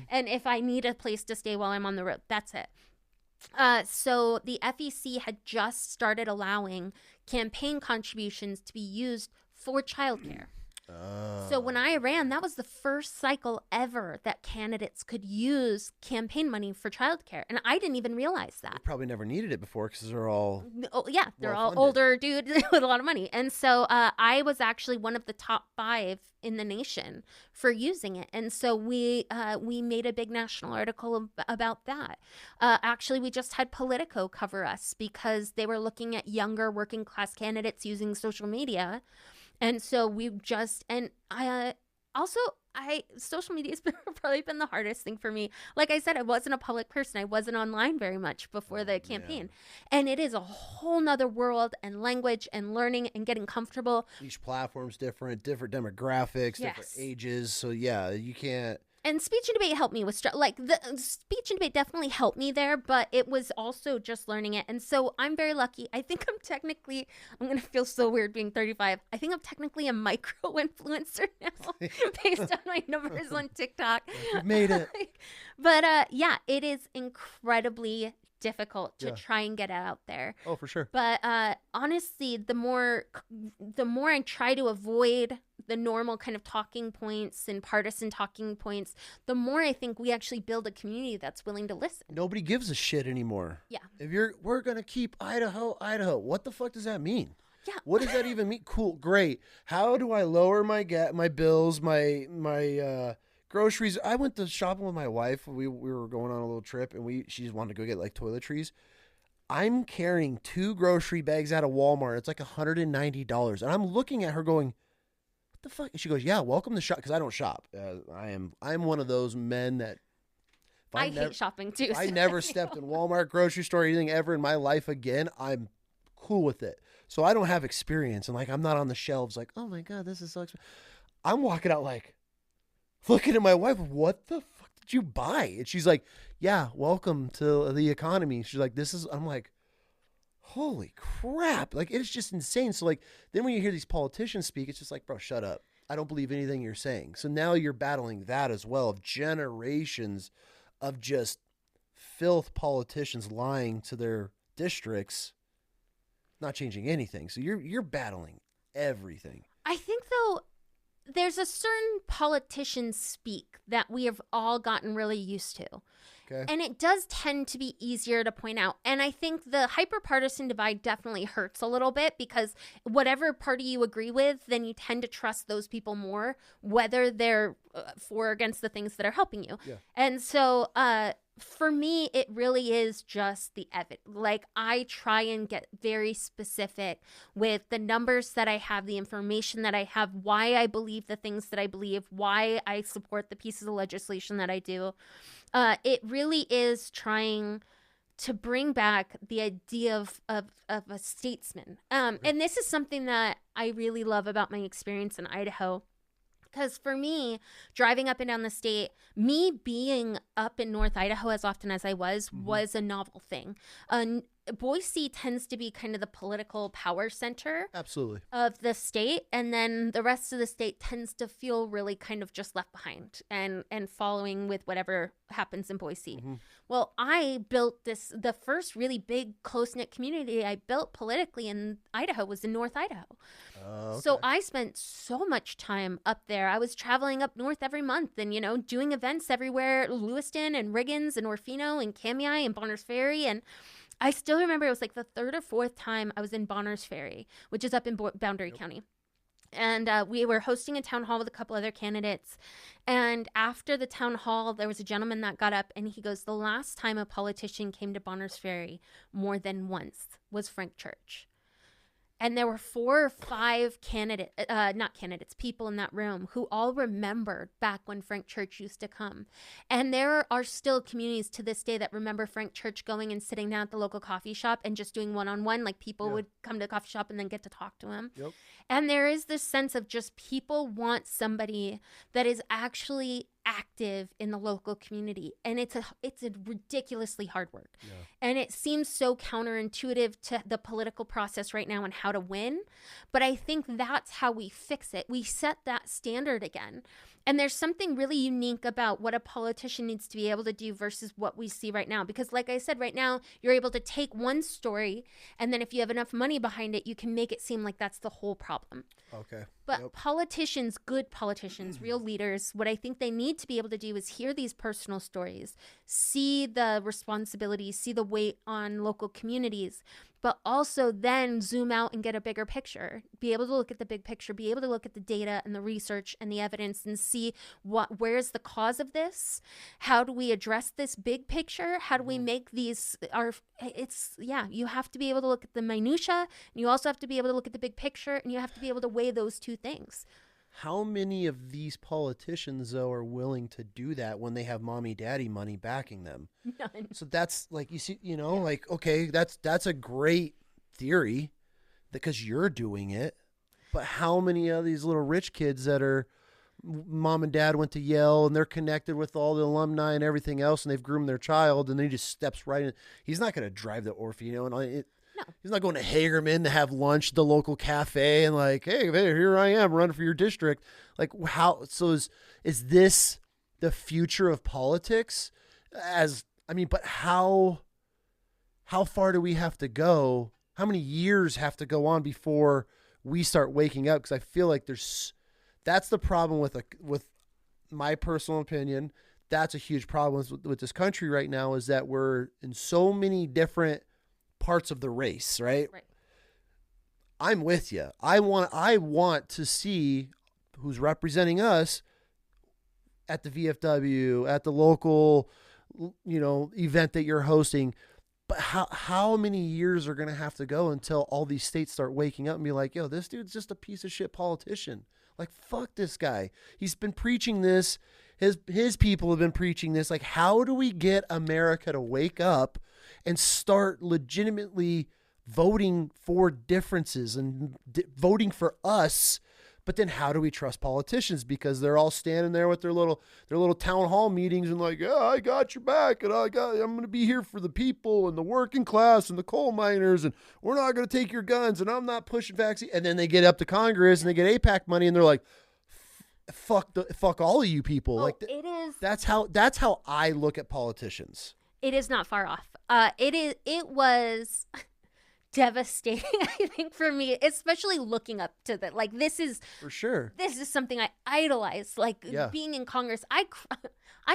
And if I need a place to stay while I'm on the road, that's it. So the FEC had just started allowing campaign contributions to be used for childcare. So when I ran, that was the first cycle ever that candidates could use campaign money for childcare. And I didn't even realize that. You probably never needed it before because they're all... Oh, yeah, they're all well-funded. older dudes with a lot of money. And so I was actually one of the top 5 in the nation for using it. And so we made a big national article about that. Actually, we just had Politico cover us because they were looking at younger working class candidates using social media. And so social media has probably been the hardest thing for me. Like I said, I wasn't a public person. I wasn't online very much before the campaign. And it is a whole nother world and language and learning and getting comfortable. Each platform's different demographics, different ages. So yeah, you can't... And speech and debate helped me with the speech and debate definitely helped me there, but it was also just learning it. And so I'm very lucky. I think I'm going to feel so weird being 35. I think I'm technically a micro influencer now based on my numbers on TikTok. You've made it. But it is incredibly difficult to try and get it out there. Oh, for sure. But honestly, the more I try to avoid the normal kind of talking points and partisan talking points, the more I think we actually build a community that's willing to listen. Nobody gives a shit anymore. Yeah. We're going to keep Idaho. What the fuck does that mean? Yeah. What does that even mean? Cool. Great. How do I lower my bills, my groceries. I went to shopping with my wife. We were going on a little trip, and she just wanted to go get like toiletries. I'm carrying 2 grocery bags out of Walmart. It's like $190, and I'm looking at her going, "What the fuck?" And she goes, "Yeah, welcome to shop," because I don't shop. I'm one of those men that I hate shopping too. I never stepped in Walmart, grocery store, anything ever in my life again. I'm cool with it. So I don't have experience, and like I'm not on the shelves like, "Oh my god, this is so expensive." I'm walking out like looking at my wife, "What the fuck did you buy?" And she's like, "Yeah, welcome to the economy." She's like, I'm like, holy crap. Like, it's just insane. So like, then when you hear these politicians speak, it's just like, bro, shut up. I don't believe anything you're saying. So now you're battling that as well, of generations of just filth politicians lying to their districts, not changing anything. So you're battling everything. I think though, there's a certain politician speak that we have all gotten really used to. Okay. And it does tend to be easier to point out. And I think the hyperpartisan divide definitely hurts a little bit, because whatever party you agree with, then you tend to trust those people more, whether they're for or against the things that are helping you. Yeah. And so for me, it really is just the evidence. Like, I try and get very specific with the numbers that I have, the information that I have, why I believe the things that I believe, why I support the pieces of legislation that I do. It really is trying to bring back the idea of a statesman. And this is something that I really love about my experience in Idaho. Because for me, driving up and down the state, me being up in North Idaho as often as I was a novel thing. Boise tends to be kind of the political power center Absolutely. of the state, and then the rest of the state tends to feel really kind of just left behind and following with whatever happens in Boise. Well, I built the first really big close-knit community I built politically in Idaho was in North Idaho. Okay. So I spent so much time up there. I was traveling up north every month and, doing events everywhere, Lewiston and Riggins and Orfino and Kamei and Bonners Ferry. And I still remember it was like the 3rd or 4th time I was in Bonners Ferry, which is up in Boundary County. And we were hosting a town hall with a couple other candidates. And after the town hall, there was a gentleman that got up and he goes, "The last time a politician came to Bonners Ferry more than once was Frank Church." And there were 4 or 5 people in that room who all remembered back when Frank Church used to come. And there are still communities to this day that remember Frank Church going and sitting down at the local coffee shop and just doing one-on-one. Like, people would come to the coffee shop and then get to talk to him. Yep. And there is this sense of just people want somebody that is actually active in the local community, and it's a ridiculously hard work. And it seems so counterintuitive to the political process right now and how to win, but I think that's how we fix it. We set that standard again. And there's something really unique about what a politician needs to be able to do versus what we see right now. Because like I said, right now, you're able to take one story, and then if you have enough money behind it, you can make it seem like that's the whole problem. Okay. But politicians, good politicians, real leaders, what I think they need to be able to do is hear these personal stories, see the responsibilities, see the weight on local communities, but also then zoom out and get a bigger picture, be able to look at the big picture, be able to look at the data and the research and the evidence and see where's the cause of this? How do we address this big picture? How do we make these you have to be able to look at the minutia, and you also have to be able to look at the big picture, and you have to be able to weigh those two things. How many of these politicians, though, are willing to do that when they have mommy, daddy money backing them? None. So that's like, you see, like, okay, that's a great theory because you're doing it. But how many of these little rich kids that are mom and dad went to Yale and they're connected with all the alumni and everything else, and they've groomed their child, and then he just steps right in. He's not going to drive the Orfino, and No. He's not going to Hagerman to have lunch at the local cafe and like, hey, here I am running for your district. Like, how? So is this the future of politics? But how far do we have to go? How many years have to go on before we start waking up? Because I feel like that's the problem with my personal opinion. That's a huge problem with this country right now, is that we're in so many different parts of the race, right? Right. I'm with you. I want to see who's representing us at the VFW, at the local, event that you're hosting. But how many years are going to have to go until all these states start waking up and be like, yo, this dude's just a piece of shit politician. Like, fuck this guy. He's been preaching this. His people have been preaching this. Like, how do we get America to wake up and start legitimately voting for differences and voting for us? But then how do we trust politicians? Because they're all standing there with their little town hall meetings and like, yeah, I got your back, and I'm going to be here for the people and the working class and the coal miners, and we're not going to take your guns, and I'm not pushing vaccine. And then they get up to Congress and they get APAC money, and they're like, fuck all of you people. Like it is. That's how I look at politicians. It is not far off. It was devastating, I think, for me, especially looking up to that. Like, this is for sure. This is something I idolize. Like, being in Congress, I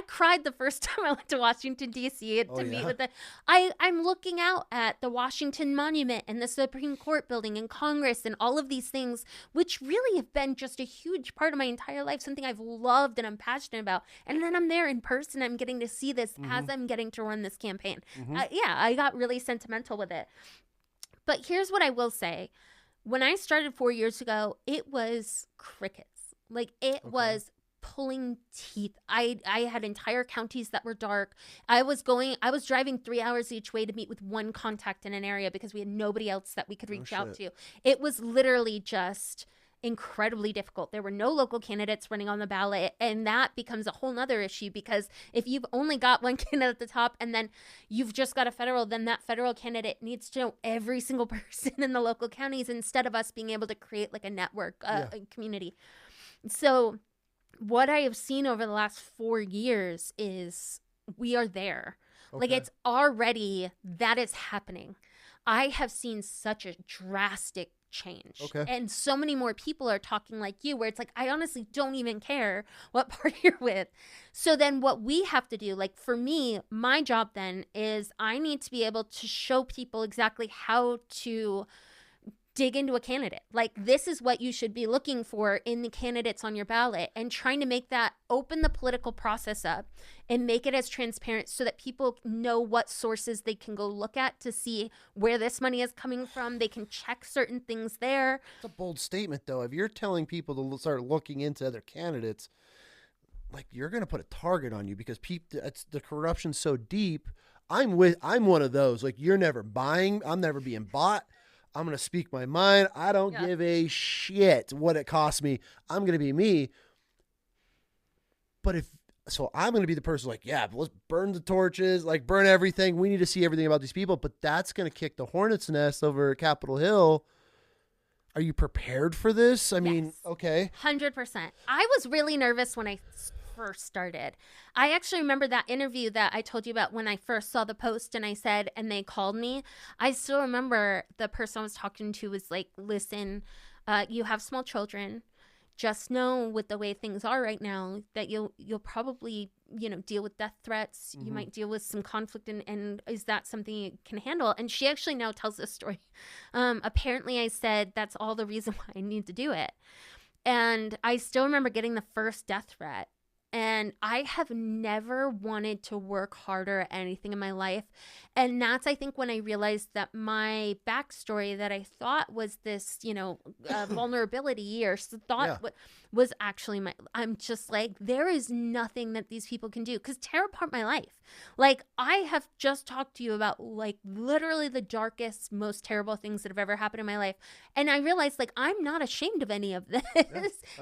cried the first time I went to Washington D.C. to meet with I'm looking out at the Washington Monument and the Supreme Court building and Congress and all of these things, which really have been just a huge part of my entire life, something I've loved and I'm passionate about. And then I'm there in person. I'm getting to see this as I'm getting to run this campaign. I got really sentimental with it. But here's what I will say. When I started 4 years ago, it was crickets. Like, it was pulling teeth. I had entire counties that were dark. I was driving 3 hours each way to meet with one contact in an area because we had nobody else that we could reach out to. It was literally just incredibly difficult. There were no local candidates running on the ballot, and that becomes a whole nother issue, because if you've only got one candidate at the top and then you've just got a federal, then that federal candidate needs to know every single person in the local counties instead of us being able to create like a network, a community. So what I have seen over the last 4 years is we are there. Like, it's already, that is happening. I have seen such a drastic change. And so many more people are talking like you, where it's like, I honestly don't even care what party you're with. So then what we have to do, like for me, my job then is I need to be able to show people exactly how to dig into a candidate. Like, this is what you should be looking for in the candidates on your ballot, and trying to make that, open the political process up and make it as transparent so that people know what sources they can go look at to see where this money is coming from. They can check certain things there. It's a bold statement, though. If you're telling people to start looking into other candidates, like, you're going to put a target on you, because the corruption's so deep. I'm one of those. Like, you're never buying. I'm never being bought. I'm going to speak my mind. I don't give a shit what it costs me. I'm going to be me. But I'm going to be the person like, let's burn the torches, like burn everything. We need to see everything about these people. But that's going to kick the hornet's nest over at Capitol Hill. Are you prepared for this? I mean, okay. 100%. I was really nervous when I first started. I actually remember that interview that I told you about when I first saw the post and I said, and they called me. I still remember the person I was talking to was like, listen, you have small children. Just know with the way things are right now that you'll probably, deal with death threats. You might deal with some conflict, and is that something you can handle? And she actually now tells this story. Apparently I said, that's all the reason why I need to do it. And I still remember getting the first death threat. And I have never wanted to work harder at anything in my life. And that's, I think, when I realized that my backstory that I thought was this, vulnerability or was actually I'm just like, there is nothing that these people can do, because tear apart my life. Like, I have just talked to you about like literally the darkest, most terrible things that have ever happened in my life. And I realized, like, I'm not ashamed of any of this.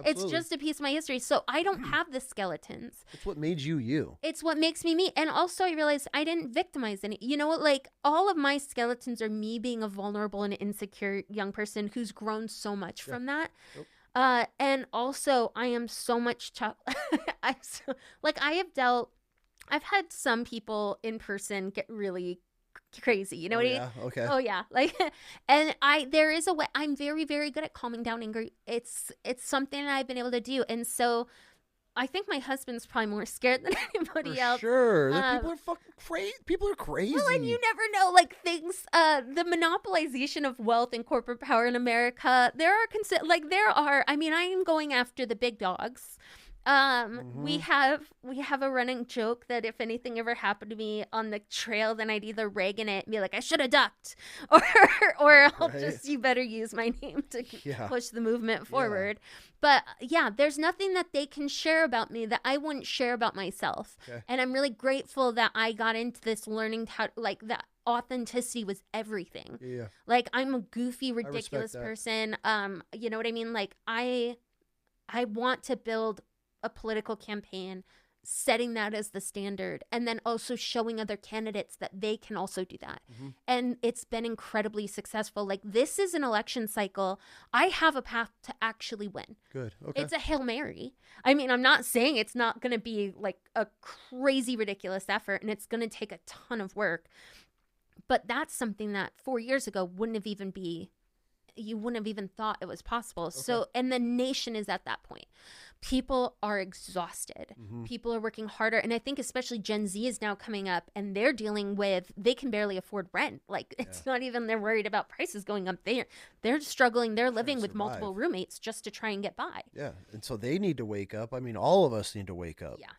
It's just a piece of my history. So I don't have the skeletons. It's what made you. It's what makes me me. And also I realized I didn't victimize any, like all of my skeletons are me being a vulnerable and insecure young person who's grown so much from that. And also I am so much I've had some people in person get really crazy, you know what I mean? Okay. Oh yeah. Like, and there is a way, I'm very, very good at calming down anger. It's something that I've been able to do. And so I think my husband's probably more scared than anybody else. Sure. People are fucking crazy. People are crazy. Well, and you never know, like, things, the monopolization of wealth and corporate power in America, I am going after the big dogs. We have a running joke that if anything ever happened to me on the trail, then I'd either rag in it and be like, I should have ducked, or I'll just, you better use my name to push the movement forward. But yeah, there's nothing that they can share about me that I wouldn't share about myself. And I'm really grateful that I got into this learning how, like, that authenticity was everything. Like, I'm a goofy, ridiculous person. You know what I mean? Like, I want to build a political campaign, setting that as the standard, and then also showing other candidates that they can also do that. And it's been incredibly successful. Like, this is an election cycle. I have a path to actually win. Good. Okay. It's a Hail Mary. I mean, I'm not saying it's not going to be like a crazy, ridiculous effort, and it's going to take a ton of work. But that's something that 4 years ago wouldn't have even you wouldn't have even thought it was possible. So, and the nation is at that point. People are exhausted. People are working harder. And I think especially Gen Z is now coming up, and they're dealing with, they can barely afford rent. Like, it's not even they're worried about prices going up. They're struggling. They're living with multiple roommates just to try and get by. Yeah. And so they need to wake up. I mean, all of us need to wake up. Yeah.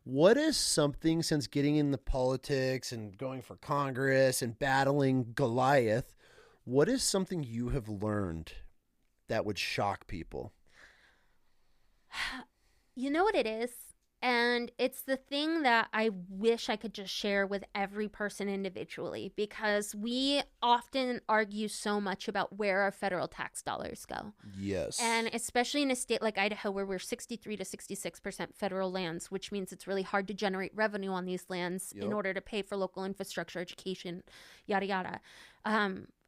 What is something, since getting in the politics and going for Congress and battling Goliath, what is something you have learned that would shock people? You know what it is? And it's the thing that I wish I could just share with every person individually, because we often argue so much about where our federal tax dollars go. Yes. And especially in a state like Idaho, where we're 63 to 66% federal lands, which means it's really hard to generate revenue on these lands in order to pay for local infrastructure, education, yada, yada.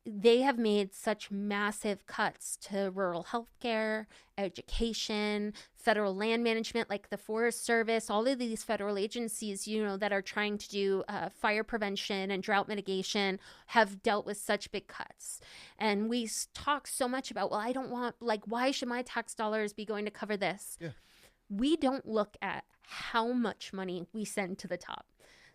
They have made such massive cuts to rural healthcare, education, federal land management, like the Forest Service, all of these federal agencies, you know, that are trying to do fire prevention and drought mitigation have dealt with such big cuts. And we talk so much about, well, I don't want, like, why should my tax dollars be going to cover this? We don't look at how much money we send to the top.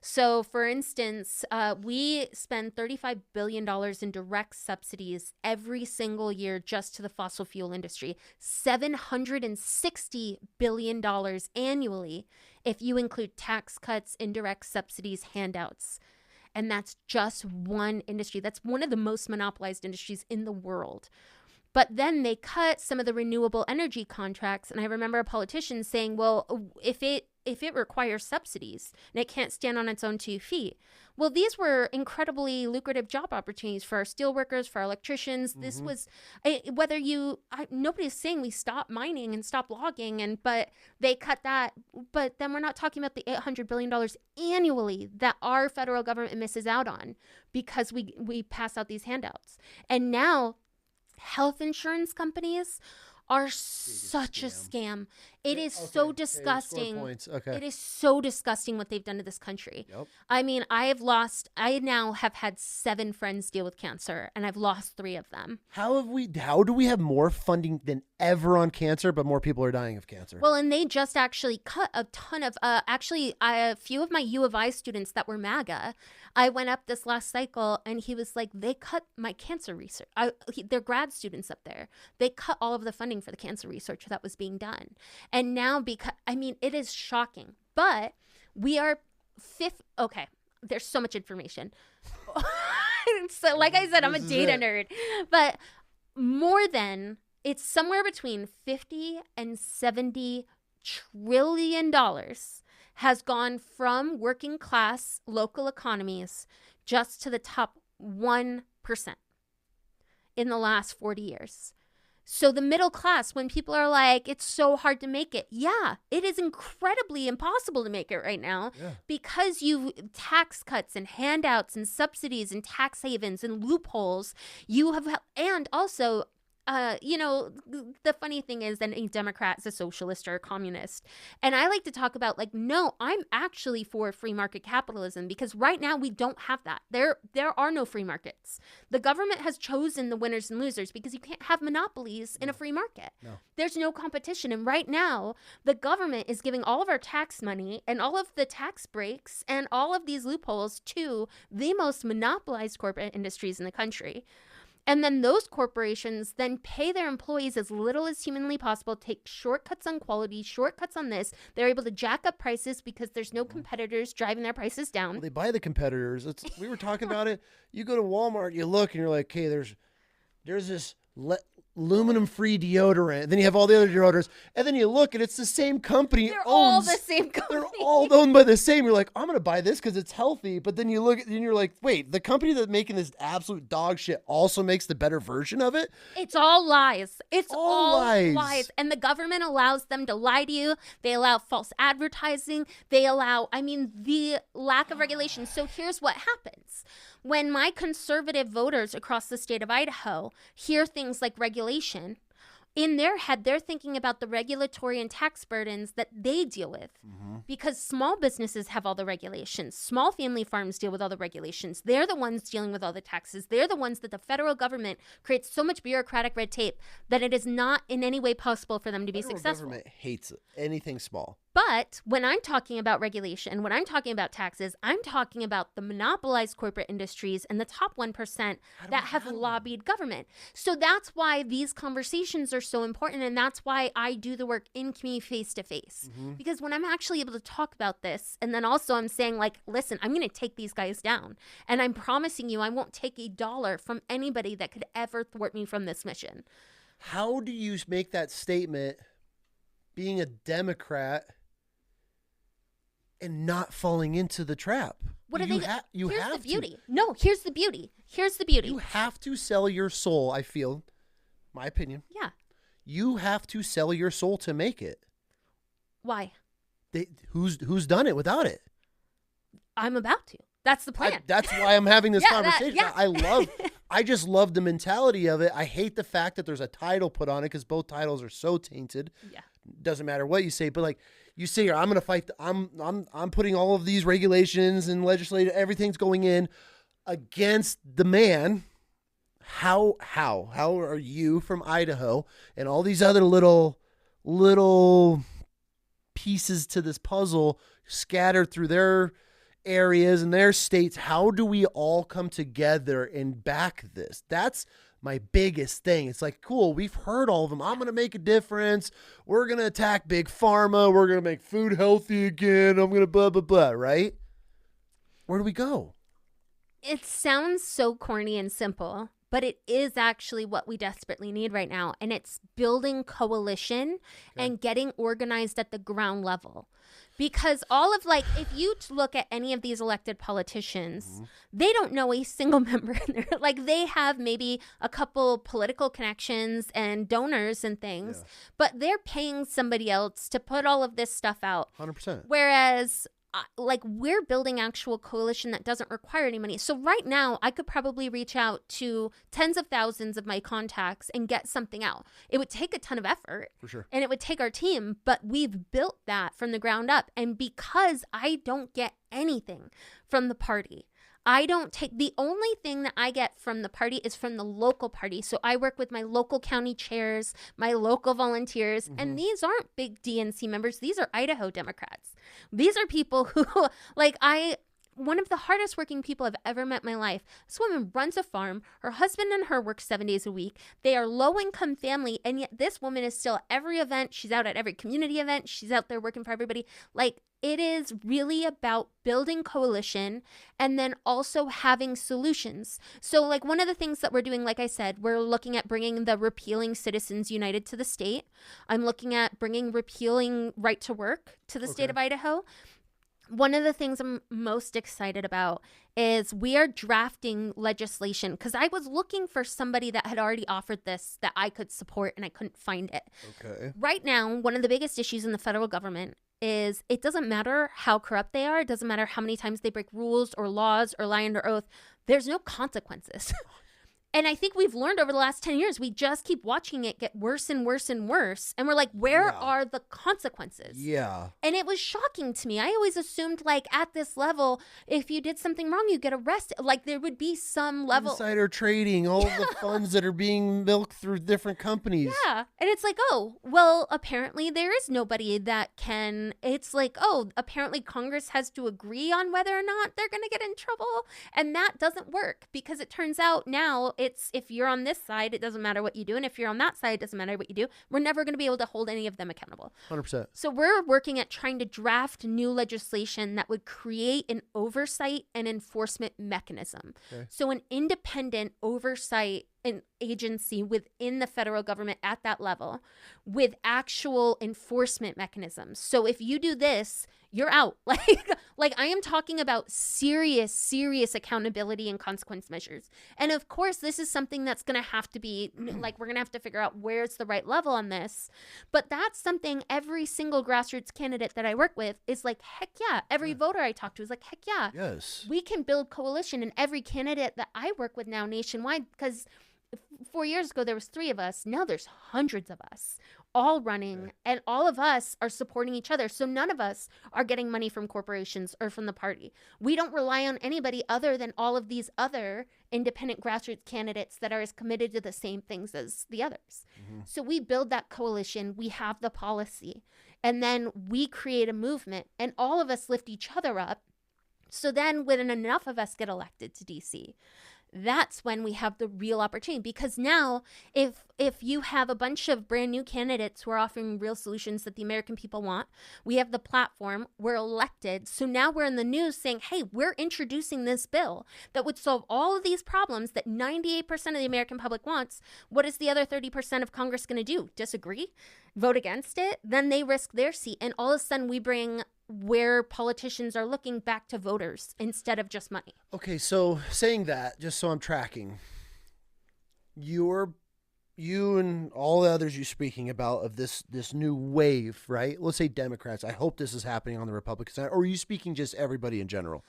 So, for instance, we spend $35 billion in direct subsidies every single year just to the fossil fuel industry, $760 billion annually if you include tax cuts, indirect subsidies, handouts. And that's just one industry. That's one of the most monopolized industries in the world. But then they cut some of the renewable energy contracts. And I remember a politician saying, well, if it requires subsidies and it can't stand on its own 2 feet. Well, these were incredibly lucrative job opportunities for our steel workers, for our electricians. This was nobody's saying we stop mining and stop logging, but they cut that. But then we're not talking about the $800 billion annually that our federal government misses out on because we pass out these handouts. And now health insurance companies are such a scam. It is so disgusting. It is so disgusting what they've done to this country. I mean, I now have had 7 friends deal with cancer, and I've lost 3 of them. How do we have more funding than ever on cancer, but more people are dying of cancer? Well, and they just actually cut a ton of, a few of my U of I students that were MAGA, I went up this last cycle, and he was like, they cut my cancer research. They're grad students up there. They cut all of the funding for the cancer research that was being done. And now, it is shocking, but we are there's so much information. So like I said, I'm a data nerd, but it's somewhere between 50 and 70 trillion dollars has gone from working class local economies just to the top 1% in the last 40 years. So the middle class, when people are like, it's so hard to make it. Yeah, it is incredibly impossible to make it right now because you tax cuts and handouts and subsidies and tax havens and loopholes. And also, the funny thing is that a Democrat is a socialist or a communist. And I like to talk about no, I'm actually for free market capitalism because right now we don't have that. There are no free markets. The government has chosen the winners and losers because you can't have monopolies in a free market. There's no competition. And right now the government is giving all of our tax money and all of the tax breaks and all of these loopholes to the most monopolized corporate industries in the country. And then those corporations then pay their employees as little as humanly possible, take shortcuts on quality, shortcuts on this. They're able to jack up prices because there's no competitors driving their prices down. Well, they buy the competitors. We were talking about it. You go to Walmart, you look, and you're like, okay, there's this aluminum-free deodorant. Then you have all the other deodorants, and then you look, and it's the same company. They're all the same company. They're all owned by the same. You're like, I'm gonna buy this because it's healthy. But then you look, and you're like, wait, the company that's making this absolute dog shit also makes the better version of it. It's all lies. It's all lies. lies. And the government allows them to lie to you. They allow false advertising. They allow, the lack of regulation. So here's what happens. When my conservative voters across the state of Idaho hear things like regulation, in their head, they're thinking about the regulatory and tax burdens that they deal with. Because small businesses have all the regulations. Small family farms deal with all the regulations. They're the ones dealing with all the taxes. They're the ones that the federal government creates so much bureaucratic red tape that it is not in any way possible for them to be successful. The government hates anything small. But when I'm talking about regulation, when I'm talking about taxes, I'm talking about the monopolized corporate industries and the top 1% that have lobbied government. So that's why these conversations are so important. And that's why I do the work in community face to face. Because when I'm actually able to talk about this, and then also I'm saying like, listen, I'm going to take these guys down. And I'm promising you, I won't take $1 from anybody that could ever thwart me from this mission. How do you make that statement being a Democrat and not falling into the trap? What are here's the beauty. No, here's the beauty. Here's the beauty. You have to sell your soul, I feel. My opinion. Yeah. You have to sell your soul to make it. Why? Who's done it without it? I'm about to. That's the plan. That's why I'm having this conversation. Yeah. I just love the mentality of it. I hate the fact that there's a title put on it because both titles are so tainted. Yeah. Doesn't matter what you say, but like you say, I'm going to fight. I'm putting all of these regulations and legislative, everything's going in against the man. How are you from Idaho and all these other little pieces to this puzzle scattered through their areas and their states? How do we all come together and back this? That's my biggest thing. It's like, cool, we've heard all of them. I'm going to make a difference. We're going to attack big pharma. We're going to make food healthy again. I'm going to blah, blah, blah, right? Where do we go? It sounds so corny and simple, but it is actually what we desperately need right now. And it's building coalition and getting organized at the ground level. Because if you look at any of these elected politicians, they don't know a single member in there. Like, they have maybe a couple political connections and donors and things, but they're paying somebody else to put all of this stuff out. 100%. Whereas we're building actual coalition that doesn't require any money. So right now, I could probably reach out to tens of thousands of my contacts and get something out. It would take a ton of effort. For sure. And it would take our team, but we've built that from the ground up. And because I don't get anything from the party, the only thing that I get from the party is from the local party. So I work with my local county chairs, my local volunteers, and these aren't big DNC members. These are Idaho Democrats. These are people who, one of the hardest working people I've ever met in my life. This woman runs a farm. Her husband and her work 7 days a week. They are low-income family, and yet this woman is still at every event. She's out at every community event. She's out there working for everybody. It is really about building coalition and then also having solutions. So one of the things that we're doing, like I said, we're looking at bringing the Repealing Citizens United to the state. I'm looking at bringing repealing right to work to the state of Idaho. One of the things I'm most excited about is we are drafting legislation because I was looking for somebody that had already offered this that I could support and I couldn't find it. Okay. Right now, one of the biggest issues in the federal government is it doesn't matter how corrupt they are. It doesn't matter how many times they break rules or laws or lie under oath. There's no consequences. And I think we've learned over the last 10 years, we just keep watching it get worse and worse and worse. And we're like, where are the consequences? Yeah. And it was shocking to me. I always assumed at this level, if you did something wrong, you get arrested. There would be some level. Insider trading, all the funds that are being milked through different companies. Yeah. And it's well, apparently there is nobody that can. It's apparently Congress has to agree on whether or not they're going to get in trouble. And that doesn't work because it turns out now it's if you're on this side, it doesn't matter what you do. And if you're on that side, it doesn't matter what you do. We're never going to be able to hold any of them accountable. 100%. So we're working at trying to draft new legislation that would create an oversight and enforcement mechanism. Okay. So an independent oversight an agency within the federal government at that level with actual enforcement mechanisms. So if you do this, you're out. Like I am talking about serious accountability and consequence measures. And of course, this is something that's going to have to be like, we're going to have to figure out where's the right level on this. But that's something every single grassroots candidate that I work with is like, heck yeah. Every voter I talk to is like, heck yeah. Yes. We can build coalition. And every candidate that I work with now nationwide, because 4 years ago, there was 3 of us. Now there's hundreds of us all running, and all of us are supporting each other. So none of us are getting money from corporations or from the party. We don't rely on anybody other than all of these other independent grassroots candidates that are as committed to the same things as the others. Mm-hmm. So we build that coalition. We have the policy, and then we create a movement, and all of us lift each other up. So then when enough of us get elected to DC, that's when we have the real opportunity. Because now if you have a bunch of brand new candidates who are offering real solutions that the American people want, we have the platform, we're elected. So now we're in the news saying, hey, we're introducing this bill that would solve all of these problems that 98% of the American public wants. What is the other 30% of Congress going to do? Disagree? Vote against it? Then they risk their seat. And all of a sudden we bring where politicians are looking back to voters instead of just money. Okay, so saying that, just so I'm tracking, you and all the others you're speaking about of this new wave, right? Let's say Democrats. I hope this is happening on the Republican side. Or are you speaking just everybody in general?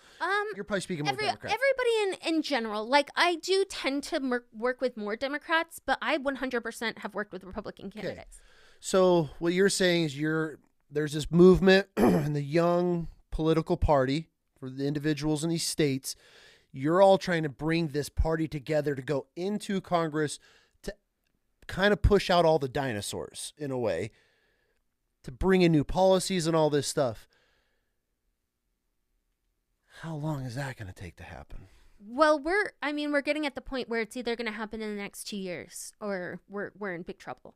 You're probably speaking more Democrats. Everybody in general. Like, I do tend to work with more Democrats, but I 100% have worked with Republican candidates. Okay. So what you're saying is there's this movement in the young political party for the individuals in these states. You're all trying to bring this party together to go into Congress to kind of push out all the dinosaurs in a way, to bring in new policies and all this stuff. How long is that going to take to happen? Well, we're getting at the point where it's either going to happen in the next 2 years or we're in big trouble.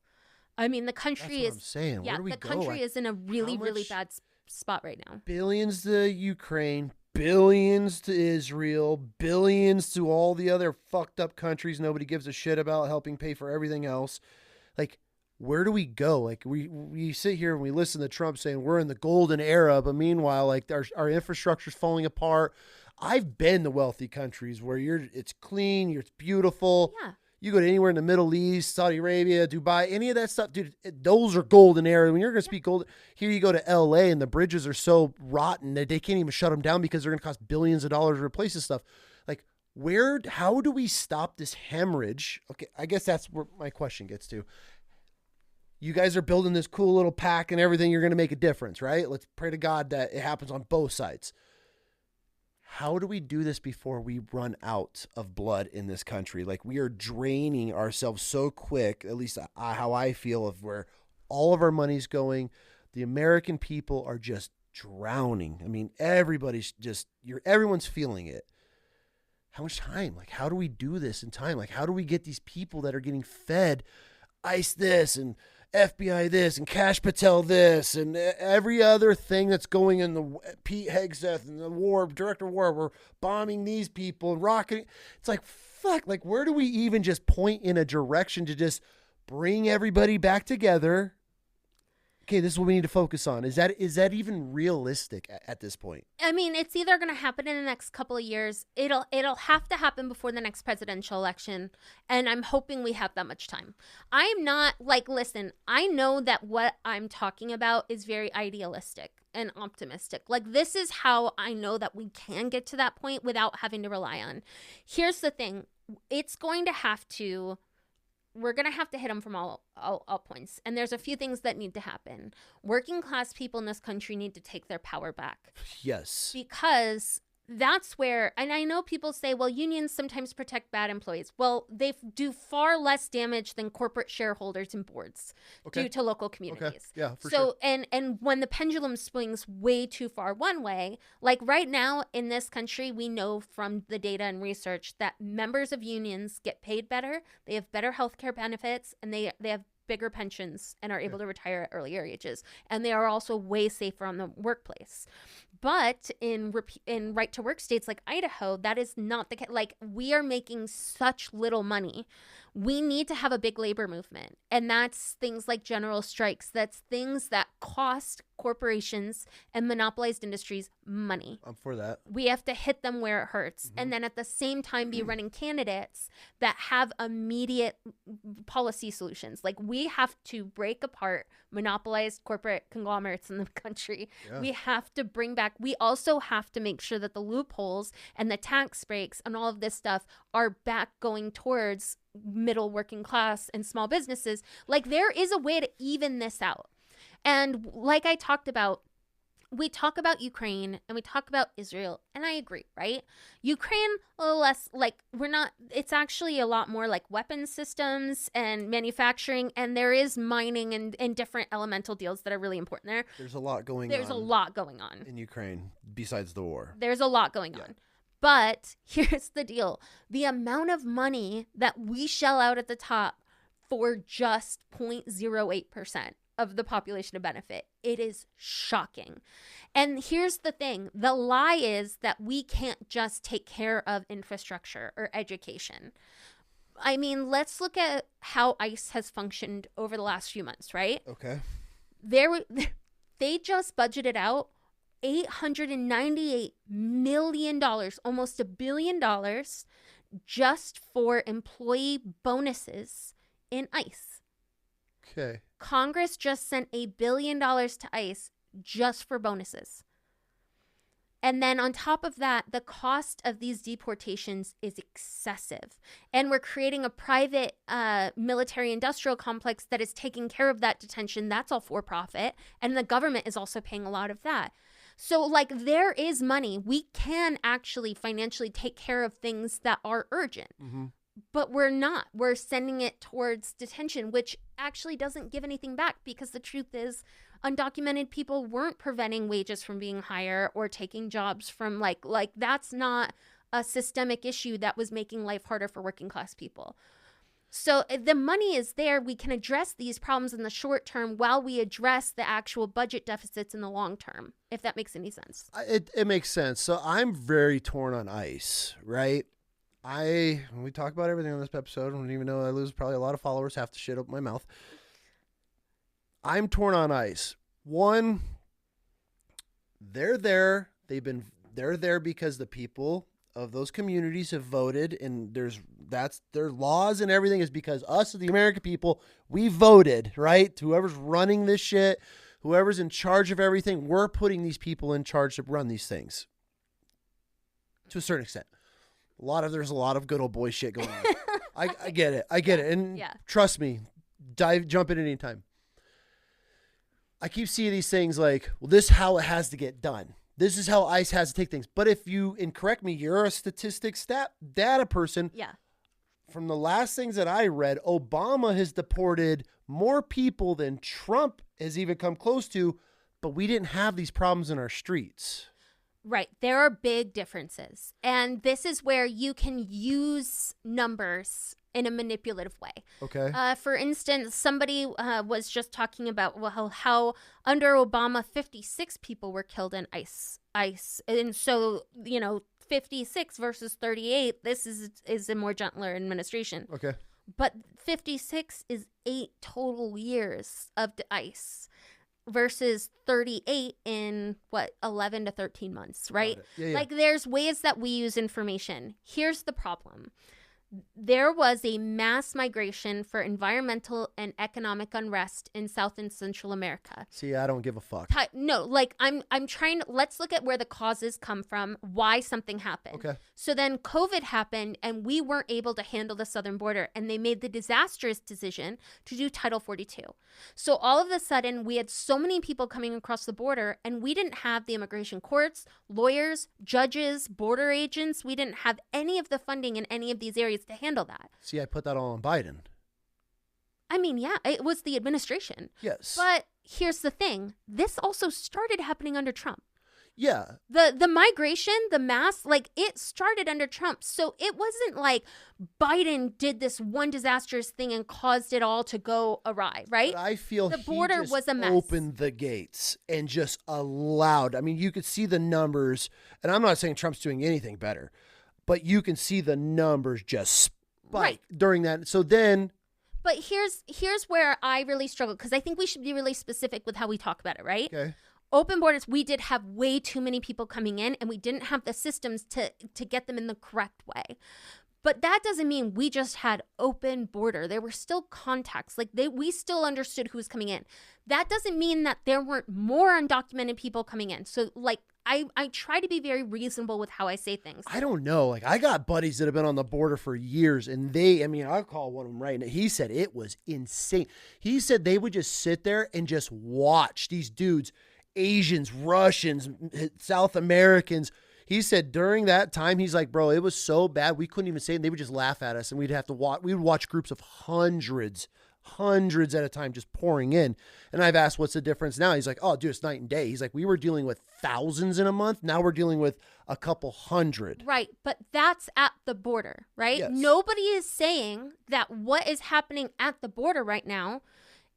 I mean, the country That's what I'm saying. Yeah, Where do we the go? country is in a really bad spot right now. Billions to Ukraine, billions to Israel, billions to all the other fucked up countries nobody gives a shit about, helping pay for everything else. Like, where do we go? Like, we sit here and we listen to Trump saying we're in the golden era, but meanwhile, like, our infrastructure's falling apart. I've been to wealthy countries where it's clean, it's beautiful. Yeah. You go to anywhere in the Middle East, Saudi Arabia, Dubai, any of that stuff, dude, those are golden era. When you're going to speak golden, here you go to LA and the bridges are so rotten that they can't even shut them down because they're going to cost billions of dollars to replace this stuff. Like, how do we stop this hemorrhage? Okay, I guess that's where my question gets to. You guys are building this cool little PAC and everything. You're going to make a difference, right? Let's pray to God that it happens on both sides. How do we do this before we run out of blood in this country? Like, we are draining ourselves so quick, at least how I feel, of where all of our money's going. The American people are just drowning. I mean, everybody's everyone's feeling it. How much time? Like, how do we do this in time? Like, how do we get these people that are getting fed ICE this and FBI this and Kash Patel this and every other thing that's going in the Pete Hegseth and the war, director of war, we're bombing these people and rocketing. It's like, fuck, like, where do we even just point in a direction to just bring everybody back together? Okay, this is what we need to focus on. Is that even realistic at this point? I mean, it's either going to happen in the next couple of years. It'll have to happen before the next presidential election, and I'm hoping we have that much time. I'm not listen, I know that what I'm talking about is very idealistic and optimistic. Like, this is how I know that we can get to that point without having to rely on. Here's the thing. We're going to have to hit them from all points. And there's a few things that need to happen. Working class people in this country need to take their power back. Yes. Because that's where, and I know people say, well, unions sometimes protect bad employees. Well, they do far less damage than corporate shareholders and boards due to local communities. Okay. Yeah, for so, sure. and when the pendulum swings way too far one way, like right now in this country, we know from the data and research that members of unions get paid better, they have better healthcare benefits, and they have bigger pensions and are able to retire at earlier ages. And they are also way safer on the workplace. But in right to work states like Idaho, that is not the case. Like, we are making such little money. We need to have a big labor movement. And that's things like general strikes. That's things that cost corporations and monopolized industries money. I'm for that. We have to hit them where it hurts. And then at the same time be running candidates that have immediate policy solutions. Like, we have to break apart monopolized corporate conglomerates in the country. Yeah. We have to bring back, we also have to make sure that the loopholes and the tax breaks and all of this stuff are back going towards middle working class and small businesses. Like, there is a way to even this out. And like I talked about, we talk about Ukraine and we talk about Israel, and I agree, right? Ukraine, a little less, like, it's actually a lot more like weapons systems and manufacturing, and there is mining and different elemental deals that are really important there. There's a lot going on. There's a lot going on in Ukraine besides the war. There's a lot going on. But here's the deal. The amount of money that we shell out at the top for just 0.08% of the population to benefit, it is shocking. And here's the thing. The lie is that we can't just take care of infrastructure or education. I mean, let's look at how ICE has functioned over the last few months, right? Okay. They just budgeted out $898 million, almost $1 billion, just for employee bonuses in ICE. Okay. Congress just sent $1 billion to ICE just for bonuses. And then on top of that, the cost of these deportations is excessive. And we're creating a private military industrial complex that is taking care of that detention. That's all for profit. And the government is also paying a lot of that. So, like, there is money. We can actually financially take care of things that are urgent. Mm-hmm. But we're not. We're sending it towards detention, which actually doesn't give anything back, because the truth is undocumented people weren't preventing wages from being higher or taking jobs from like that's not a systemic issue that was making life harder for working class people. So the money is there. We can address these problems in the short term while we address the actual budget deficits in the long term, if that makes any sense. It makes sense. So I'm very torn on ICE, right? When we talk about everything on this episode, and even though I lose probably a lot of followers, have to shit up my mouth. I'm torn on ICE. One, they're there. They're there because the people of those communities have voted, and that's their laws and everything is because us, the American people, we voted, right? Whoever's running this shit, whoever's in charge of everything, we're putting these people in charge to run these things. To a certain extent. There's a lot of good old boy shit going on. I get it. And trust me, jump in anytime. I keep seeing these things like, well, this is how it has to get done. This is how ICE has to take things. But if you, and correct me, you're a statistics data person. Yeah. From the last things that I read, Obama has deported more people than Trump has even come close to, but we didn't have these problems in our streets. Right. There are big differences. And this is where you can use numbers in a manipulative way. Okay. For instance, somebody was just talking about how under Obama, 56 people were killed in ICE. And so, 56 versus 38, this is a more gentler administration. Okay. But 56 is 8 total years of ICE. Versus 38 in 11 to 13 months, right? Yeah. Like, there's ways that we use information. Here's the problem. there was a mass migration for environmental and economic unrest in South and Central America. See, I don't give a fuck. No, like I'm trying to, let's look at where the causes come from, why something happened. Okay. So then COVID happened and we weren't able to handle the southern border, and they made the disastrous decision to do Title 42. So all of a sudden we had so many people coming across the border, and we didn't have the immigration courts, lawyers, judges, border agents. We didn't have any of the funding in any of these areas to handle that. See, I put that all on Biden. I mean, yeah, it was the administration. Yes. But here's the thing. This also started happening under Trump. Yeah. The migration, the mass, like it started under Trump. So it wasn't like Biden did this one disastrous thing and caused it all to go awry, right? But I feel the border was a mess. Opened the gates and just allowed. I mean, you could see the numbers, and I'm not saying Trump's doing anything better, but you can see the numbers just spike during that. So then. But here's where I really struggle, because I think we should be really specific with how we talk about it, right? Okay. Open borders, we did have way too many people coming in, and we didn't have the systems to get them in the correct way. But that doesn't mean we just had open border. There were still contacts. Like we still understood who was coming in. That doesn't mean that there weren't more undocumented people coming in. So like I try to be very reasonable with how I say things. I don't know. Like I got buddies that have been on the border for years, and I'll call one of them right now. He said it was insane. He said they would just sit there and just watch these dudes, Asians, Russians, South Americans. He said during that time, he's like, bro, it was so bad. We couldn't even say it. They would just laugh at us, and we'd have to watch. We would watch groups of hundreds at a time just pouring in. And I've asked, what's the difference now? He's like, oh, dude, it's night and day. He's like, we were dealing with thousands in a month. Now we're dealing with a couple hundred. Right. But that's at the border, right? Yes. Nobody is saying that what is happening at the border right now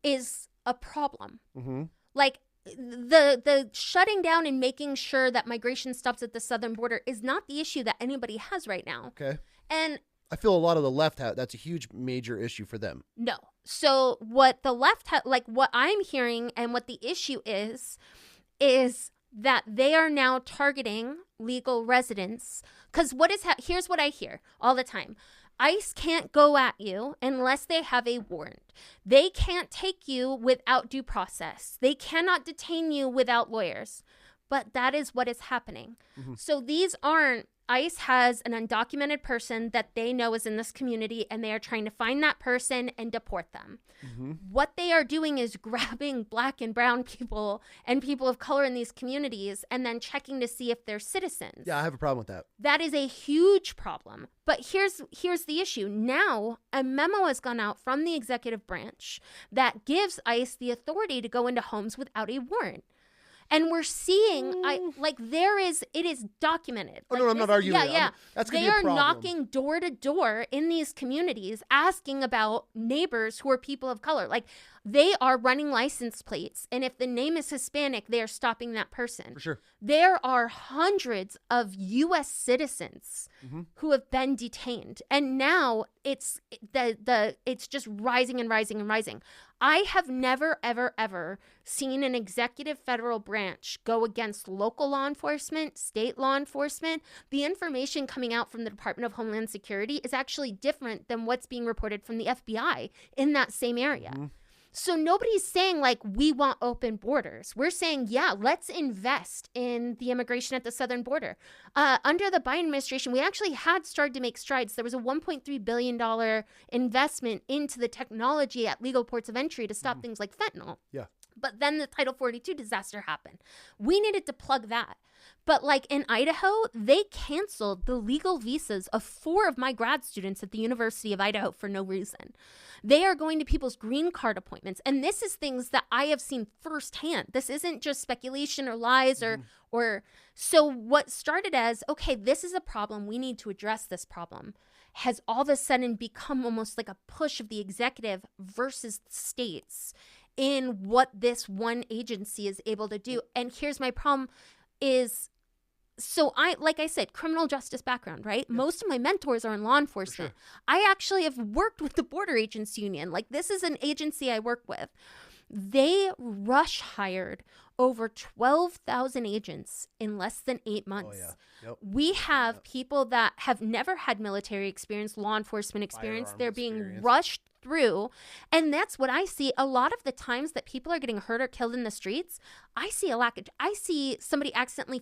is a problem. Mm-hmm. Like, the shutting down and making sure that migration stops at the southern border is not the issue that anybody has right now. Okay. And I feel a lot of the left that's a huge major issue for them. no. So what the left like what I'm hearing and what the issue is that they are now targeting legal residents. Because here's what I hear all the time. ICE can't go at you unless they have a warrant. They can't take you without due process. They cannot detain you without lawyers. But that is what is happening. Mm-hmm. So ICE has an undocumented person that they know is in this community, and they are trying to find that person and deport them. Mm-hmm. What they are doing is grabbing Black and brown people and people of color in these communities and then checking to see if they're citizens. Yeah, I have a problem with that. That is a huge problem. But here's the issue. Now, a memo has gone out from the executive branch that gives ICE the authority to go into homes without a warrant. And we're seeing, it is documented. Oh, no, I'm not arguing. Yeah. That's going to be a problem. They are knocking door to door in these communities asking about neighbors who are people of color. Like, they are running license plates. And if the name is Hispanic, they are stopping that person. For sure. There are hundreds of U.S. citizens who have been detained. And now it's just rising and rising and rising. I have never, ever, ever seen an executive federal branch go against local law enforcement, state law enforcement. The information coming out from the Department of Homeland Security is actually different than what's being reported from the FBI in that same area. Mm-hmm. So nobody's saying, like, we want open borders. We're saying, yeah, let's invest in the immigration at the southern border. Under the Biden administration, we actually had started to make strides. There was a $1.3 billion investment into the technology at legal ports of entry to stop things like fentanyl. Yeah. But then the Title 42 disaster happened. We needed to plug that. But like in Idaho, they canceled the legal visas of 4 of my grad students at the University of Idaho for no reason. They are going to people's green card appointments. And this is things that I have seen firsthand. This isn't just speculation or lies or so what started as, okay, this is a problem. We need to address this problem, has all of a sudden become almost like a push of the executive versus the states in what this one agency is able to do. And here's my problem is, so like I said, criminal justice background, right? Yeah. Most of my mentors are in law enforcement. Sure. I actually have worked with the Border Agents Union. Like, this is an agency I work with. They rush hired over 12,000 agents in less than 8 months. Oh, yeah. Yep. We have people that have never had military experience, law enforcement experience. Firearms They're being experience. rushed through. And that's what I see. A lot of the times that people are getting hurt or killed in the streets, I see I see somebody accidentally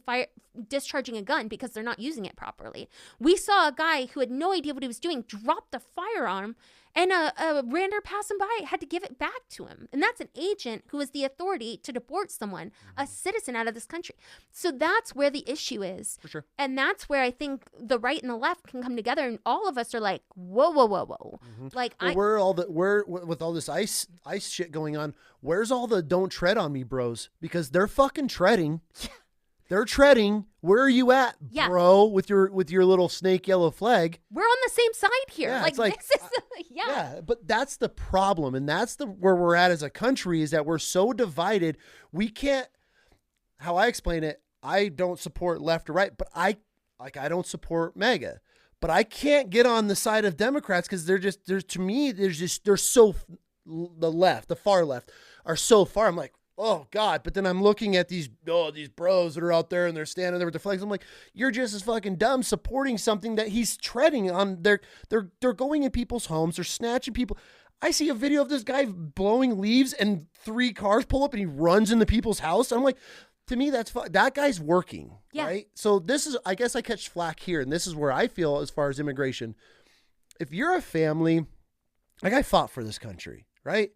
discharging a gun because they're not using it properly. We saw a guy who had no idea what he was doing, drop the firearm, and a random passing by had to give it back to him. And that's an agent who has the authority to deport someone, a citizen, out of this country. So that's where the issue is. For sure. And that's where I think the right and the left can come together, and all of us are like, whoa, whoa, whoa, whoa. Like, Well, with all this ice shit going on, where's all the don't tread on me bros? Because they're fucking treading. They're treading. Where are you at, Yeah. bro? With your little snake yellow flag. we're on the same side here. Yeah, like, it's like, this is, yeah. Yeah, but that's the problem, and that's where we're at as a country, is that we're so divided. We can't. How I explain it, I don't support left or right, but I don't support MAGA, but I can't get on the side of Democrats because they're so the far left are so far. I'm like, oh God. But then I'm looking at these bros that are out there and they're standing there with their flags. I'm like, you're just as fucking dumb supporting something that he's treading on. They're going in people's homes. They're snatching people. I see a video of this guy blowing leaves and 3 cars pull up and he runs into people's house. I'm like, to me, that guy's working, Yeah. right? So this is, I guess I catch flack here. And this is where I feel as far as immigration, if you're a family, like I fought for this country, right?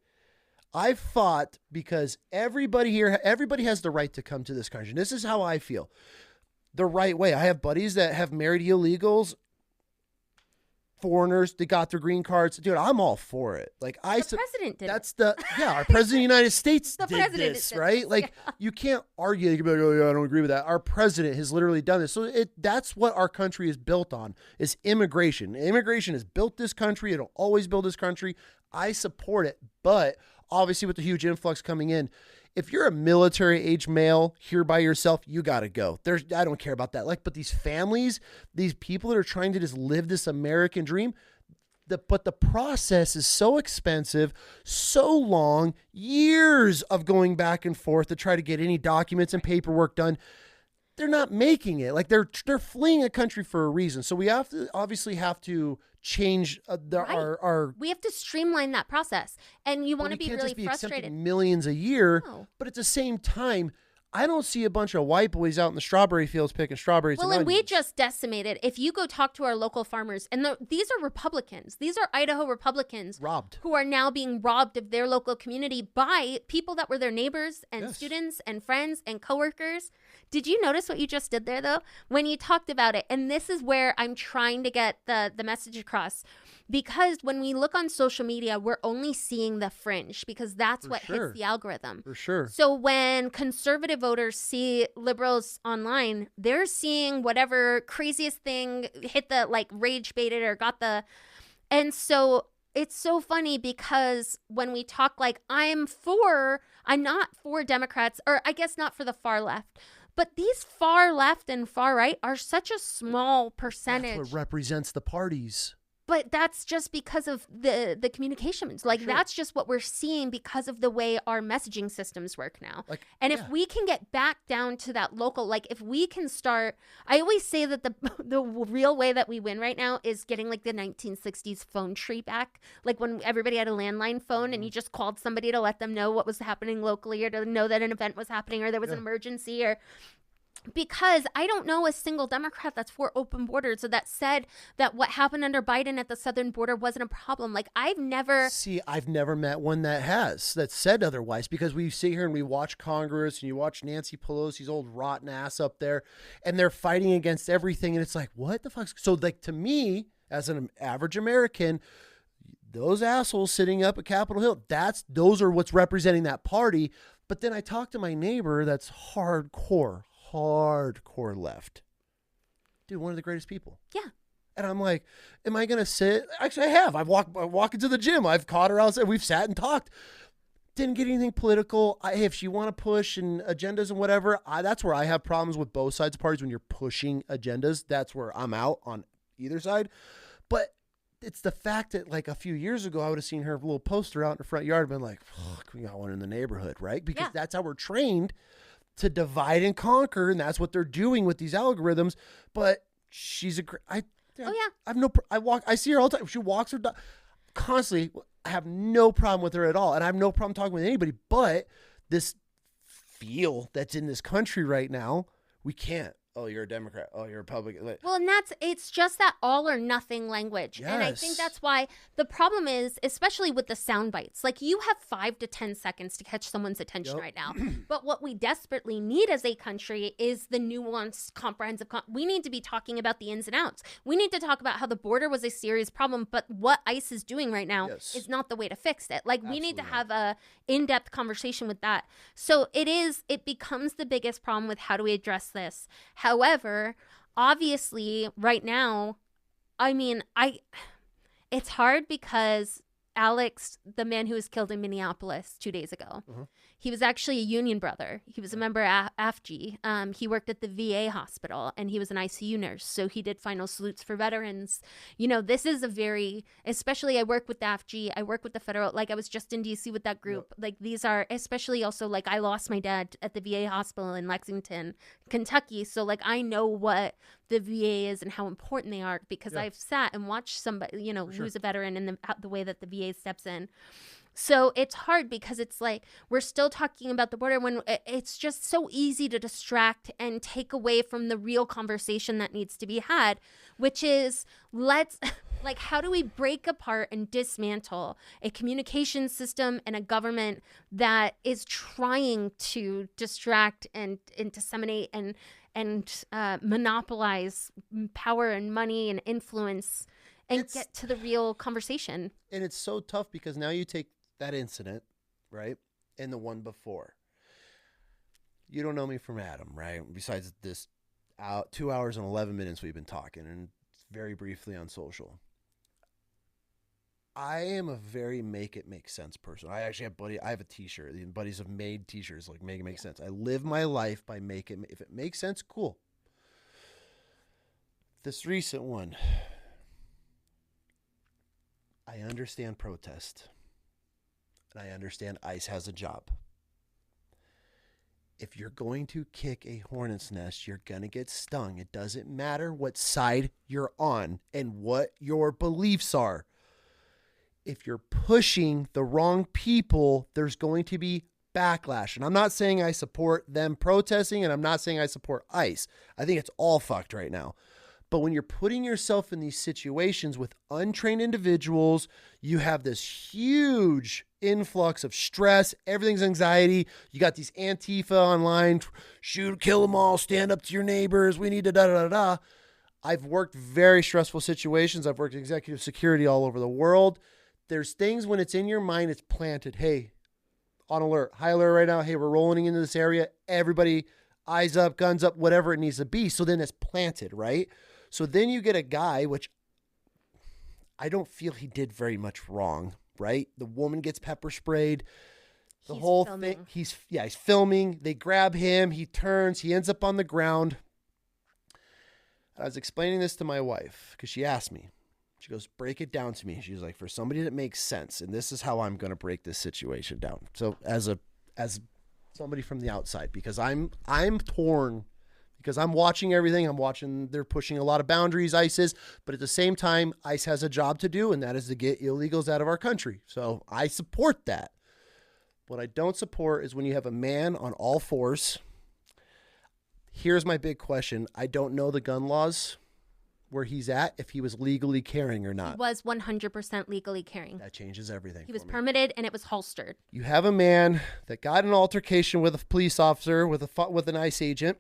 I fought because everybody has the right to come to this country. And this is how I feel. The right way. I have buddies that have married illegals, foreigners, they got their green cards. Dude, I'm all for it. Like The president did that's our president of the United States The did president this, did right? this, Like you can't argue. You can be like, oh yeah, I don't agree with that. Our president has literally done this. So that's what our country is built on, is immigration. Immigration has built this country. It'll always build this country. I support it. But obviously with the huge influx coming in, if you're a military age male here by yourself, you got to go. I don't care about that. But these families, these people that are trying to just live this American dream, but the process is so expensive, so long, years of going back and forth to try to get any documents and paperwork done. They're not making it. They're fleeing a country for a reason. So we obviously have to change our. We have to streamline that process, and you want to be really frustrated. Accepting millions a year, No. but at the same time, I don't see a bunch of white boys out in the strawberry fields picking strawberries. Well, and and we onions. just decimated. If you go talk to our local farmers, and these are Republicans, these are Idaho Republicans robbed. who are now being robbed of their local community by people that were their neighbors and Yes. students and friends and coworkers. Did you notice what you just did there, though, when you talked about it? And this is where I'm trying to get the message across. Because when we look on social media, we're only seeing the fringe, because that's For what sure. hits the algorithm. For sure. So when conservative voters see liberals online, they're seeing whatever craziest thing hit the rage baited or got the. And so it's so funny because when we talk I'm not for Democrats, or I guess not for the far left. But these far left and far right are such a small percentage. That's what represents the parties. But that's just because of the communications. Sure. That's just what we're seeing because of the way our messaging systems work now. And yeah. if we can get back down to that local, if we can start, I always say that the real way that we win right now is getting the 1960s phone tree back. When everybody had a landline phone and you just called somebody to let them know what was happening locally, or to know that an event was happening, or there was an emergency, or... Because I don't know a single Democrat that's for open borders, or that said that what happened under Biden at the southern border wasn't a problem. I've never met one that said otherwise, because we sit here and we watch Congress and you watch Nancy Pelosi's old rotten ass up there and they're fighting against everything. And it's like, what the fuck? So to me, as an average American, those assholes sitting up at Capitol Hill, those are what's representing that party. But then I talk to my neighbor that's hardcore left. Dude, one of the greatest people. Yeah. And I'm like, am I going to sit? Actually, I have. I walk into the gym. I've caught her outside. We've sat and talked. Didn't get anything political. If she want to push and agendas and whatever, that's where I have problems with both sides of parties. When you're pushing agendas, that's where I'm out on either side. But it's the fact that like a few years ago, I would have seen her little poster out in the front yard and been like, fuck, we got one in the neighborhood, right? Because that's how we're trained to divide and conquer. And that's what they're doing with these algorithms. But she's I have no, I see her all the time. She walks her dog constantly. I have no problem with her at all. And I have no problem talking with anybody, but this feel that's in this country right now, we can't. Oh, you're a Democrat. Oh, you're a Republican. Well, and it's just that all or nothing language. Yes. And I think that's why the problem is, especially with the sound bites, like you have 5 to 10 seconds to catch someone's attention right now. But what we desperately need as a country is the nuanced, comprehensive. We need to be talking about the ins and outs. We need to talk about how the border was a serious problem, but what ICE is doing right now is not the way to fix it. Like we need to have a in-depth conversation with that. So it becomes the biggest problem with how do we address this. However, obviously, right now, I mean, it's hard because Alex, the man who was killed in Minneapolis 2 days ago, he was actually a union brother. He was a member of AFG. He worked at the VA hospital, and he was an ICU nurse. So he did final salutes for veterans. You know, this is especially I work with the AFG. I work with the federal, like I was just in DC with that group. Yep. Like these are, especially also like I lost my dad at the VA hospital in Lexington, Kentucky. So like I know what the VA is and how important they are because I've sat and watched somebody, you know, who's a veteran and the way that the VA steps in. So it's hard because it's like we're still talking about the border when it's just so easy to distract and take away from the real conversation that needs to be had, which is how do we break apart and dismantle a communication system and a government that is trying to distract and disseminate and monopolize power and money and influence and get to the real conversation. And it's so tough because now you take that incident, right, and the one before. You don't know me from Adam, right? Besides this 2 hours and 11 minutes we've been talking and very briefly on social. I am a very make it make sense person. I actually have a t-shirt. The buddies have made t-shirts like make it make sense. I live my life by if it makes sense, cool. This recent one, I understand protest. And I understand ICE has a job. If you're going to kick a hornet's nest, you're going to get stung. It doesn't matter what side you're on and what your beliefs are. If you're pushing the wrong people, there's going to be backlash. And I'm not saying I support them protesting, and I'm not saying I support ICE. I think it's all fucked right now. But when you're putting yourself in these situations with untrained individuals, you have this huge influx of stress. Everything's anxiety. You got these Antifa online, shoot, kill them all, stand up to your neighbors. We need to da-da-da-da. I've worked very stressful situations. I've worked executive security all over the world. There's things when it's in your mind, it's planted. Hey, on alert, high alert right now. Hey, we're rolling into this area. Everybody, eyes up, guns up, whatever it needs to be. So then it's planted, right? So then you get a guy, which I don't feel he did very much wrong, right? The woman gets pepper sprayed. He's whole filming. Thing. He's filming. They grab him. He turns. He ends up on the ground. I was explaining this to my wife because she asked me. She goes, break it down to me. She was like, for somebody that makes sense, and this is how I'm going to break this situation down. So as somebody from the outside, because I'm torn. Because I'm watching everything. I'm watching they're pushing a lot of boundaries, ICE is. But at the same time, ICE has a job to do, and that is to get illegals out of our country. So I support that. What I don't support is when you have a man on all fours. Here's my big question. I don't know the gun laws where he's at, if he was legally carrying or not. He was 100% legally carrying. That changes everything. He was permitted, and it was holstered. You have a man that got in an altercation with a police officer, with an ICE agent.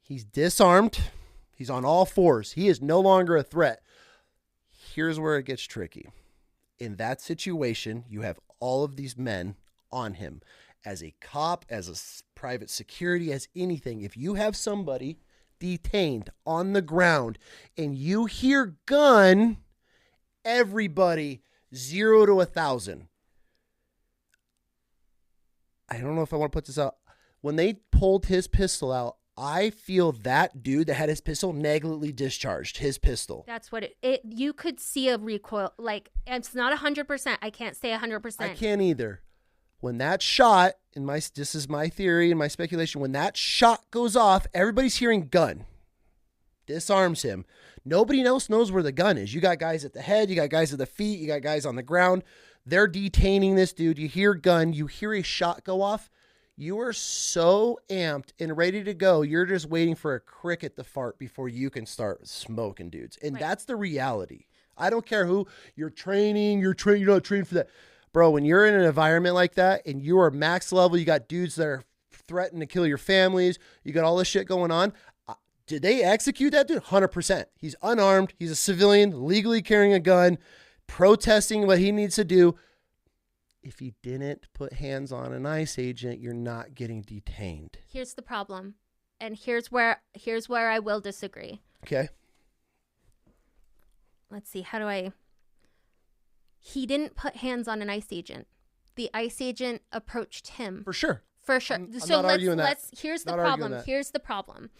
He's disarmed. He's on all fours. He is no longer a threat. Here's where it gets tricky. In that situation, you have all of these men on him. As a cop, as a private security, as anything, if you have somebody detained on the ground and you hear gun, everybody 0 to 1,000. I don't know if I want to put this out. When they pulled his pistol out, I feel that dude that had his pistol negligently discharged his pistol. That's what it you could see a recoil. Like, it's not 100%. I can't say 100%. I can't either. When that shot, this is my theory and my speculation, when that shot goes off, everybody's hearing gun. Disarms him. Nobody else knows where the gun is. You got guys at the head, you got guys at the feet, you got guys on the ground. They're detaining this dude. You hear gun, you hear a shot go off. You are so amped and ready to go. You're just waiting for a cricket to fart before you can start smoking dudes. And that's the reality. I don't care who you're training. You're not trained for that. Bro, when you're in an environment like that and you are max level, you got dudes that are threatening to kill your families. You got all this shit going on. Did they execute that dude? 100%. He's unarmed. He's a civilian, legally carrying a gun, protesting what he needs to do. If he didn't put hands on an ICE agent, you're not getting detained. Here's the problem. And here's where I will disagree. Okay. Let's see. He didn't put hands on an ICE agent. The ICE agent approached him. For sure. I'm so not arguing that. Here's the problem. Here's the problem.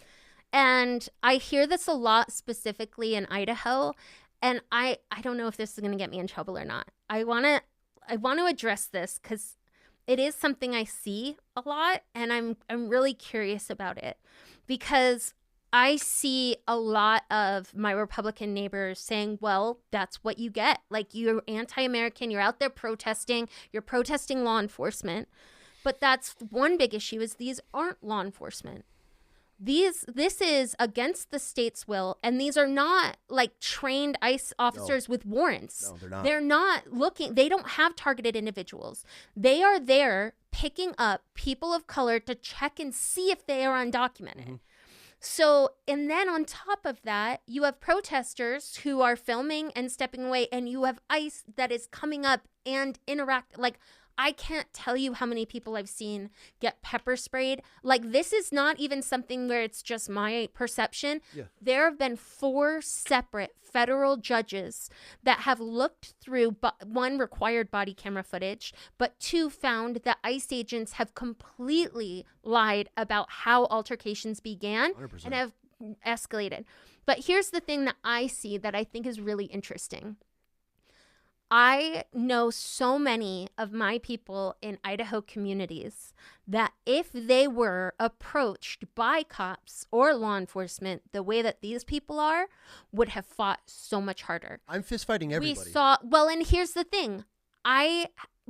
And I hear this a lot specifically in Idaho. And I don't know if this is going to get me in trouble or not. I want to address this because it is something I see a lot, and I'm really curious about it because I see a lot of my Republican neighbors saying, well, that's what you get. Like, you're anti-American, you're out there protesting, you're protesting law enforcement. But that's one big issue is these aren't law enforcement. This is against the state's will, and these are not like trained ICE officers with warrants. No, they're not. They're not looking. They don't have targeted individuals. They are there picking up people of color to check and see if they are undocumented. Mm-hmm. So, and then on top of that, you have protesters who are filming and stepping away, and you have ICE that is coming up and interact. Like, I can't tell you how many people I've seen get pepper sprayed. Like, this is not even something where it's just my perception. Yeah. There have been 4 separate federal judges that have looked through, one, required body camera footage, but 2, found that ICE agents have completely lied about how altercations began 100%. And have escalated. But here's the thing that I see that I think is really interesting. I know so many of my people in Idaho communities that if they were approached by cops or law enforcement the way that these people are, would have fought so much harder. I'm fist fighting everybody. And here's the thing.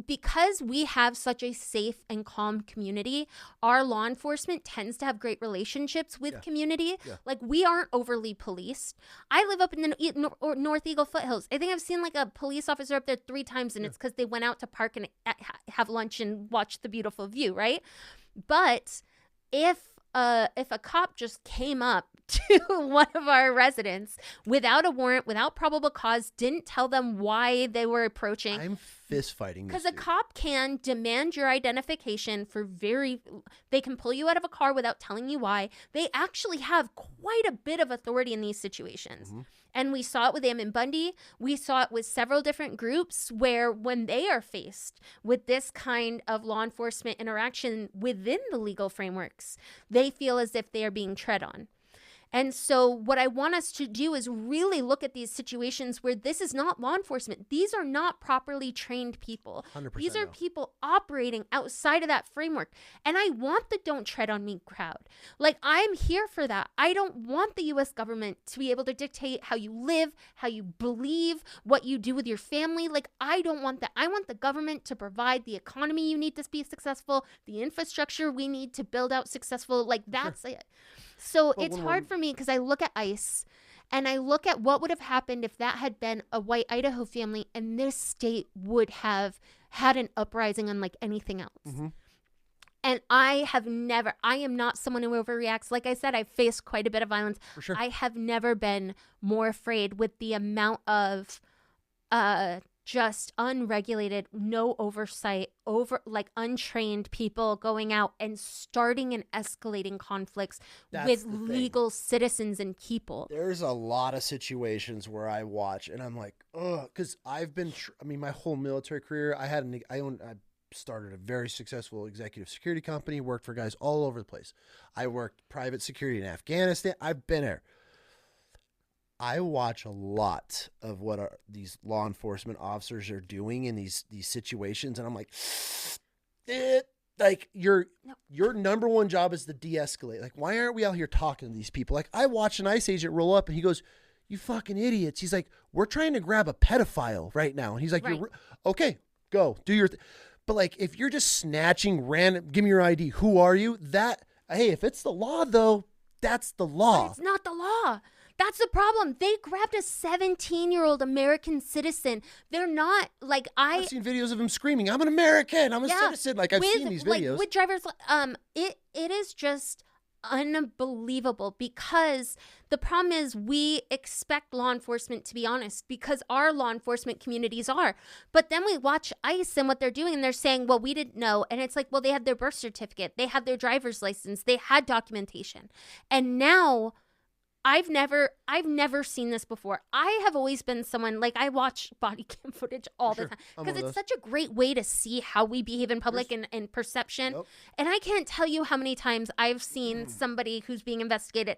Because we have such a safe and calm community, our law enforcement tends to have great relationships with community. Yeah. Like, we aren't overly policed. I live up in the North Eagle foothills. I think I've seen like a police officer up there 3 times, and it's because they went out to park and have lunch and watch the beautiful view, right? But if a cop just came up to one of our residents without a warrant, without probable cause, didn't tell them why they were approaching. I'm fist fighting this. Because a cop can demand your identification they can pull you out of a car without telling you why. They actually have quite a bit of authority in these situations. Mm-hmm. And we saw it with Ammon Bundy. We saw it with several different groups where when they are faced with this kind of law enforcement interaction within the legal frameworks, they feel as if they are being tread on. And so what I want us to do is really look at these situations where this is not law enforcement. These are not properly trained people. 100% These are people operating outside of that framework. And I want the don't tread on me crowd. Like, I'm here for that. I don't want the U.S. government to be able to dictate how you live, how you believe, what you do with your family. Like, I don't want that. I want the government to provide the economy you need to be successful, the infrastructure we need to build out successful. Like, that's it. So it's hard for me because I look at ICE and I look at what would have happened if that had been a white Idaho family and this state would have had an uprising unlike anything else. Mm-hmm. And I am not someone who overreacts. Like I said, I've faced quite a bit of violence. For sure. I have never been more afraid with the amount of just unregulated, no oversight, untrained people going out and starting and escalating conflicts with legal citizens and people. There's a lot of situations where I watch and I'm like, ugh, because I've been, my whole military career, I started a very successful executive security company, worked for guys all over the place. I worked private security in Afghanistan. I've been there. I watch a lot of what these law enforcement officers are doing in these situations, and I'm like, like your number one job is to de-escalate. Like, why aren't we out here talking to these people? Like, I watched an ICE agent roll up, and he goes, "You fucking idiots!" He's like, "We're trying to grab a pedophile right now," and he's like, right. "Okay, go do your." But like, if you're just snatching random, give me your ID. Who are you? Hey, if it's the law though, that's the law. But it's not the law. That's the problem. They grabbed a 17-year-old American citizen. They're not like I've seen videos of him screaming, "I'm an American. I'm a citizen." Like I've seen these videos. Like, with drivers. It is just unbelievable because the problem is we expect law enforcement to be honest because our law enforcement communities are. But then we watch ICE and what they're doing and they're saying, well, we didn't know. And it's like, well, they had their birth certificate. They had their driver's license. They had documentation. And now I've never seen this before. I have always been someone, like, I watch body cam footage all the time because it's such a great way to see how we behave in public and perception. Yep. And I can't tell you how many times I've seen somebody who's being investigated.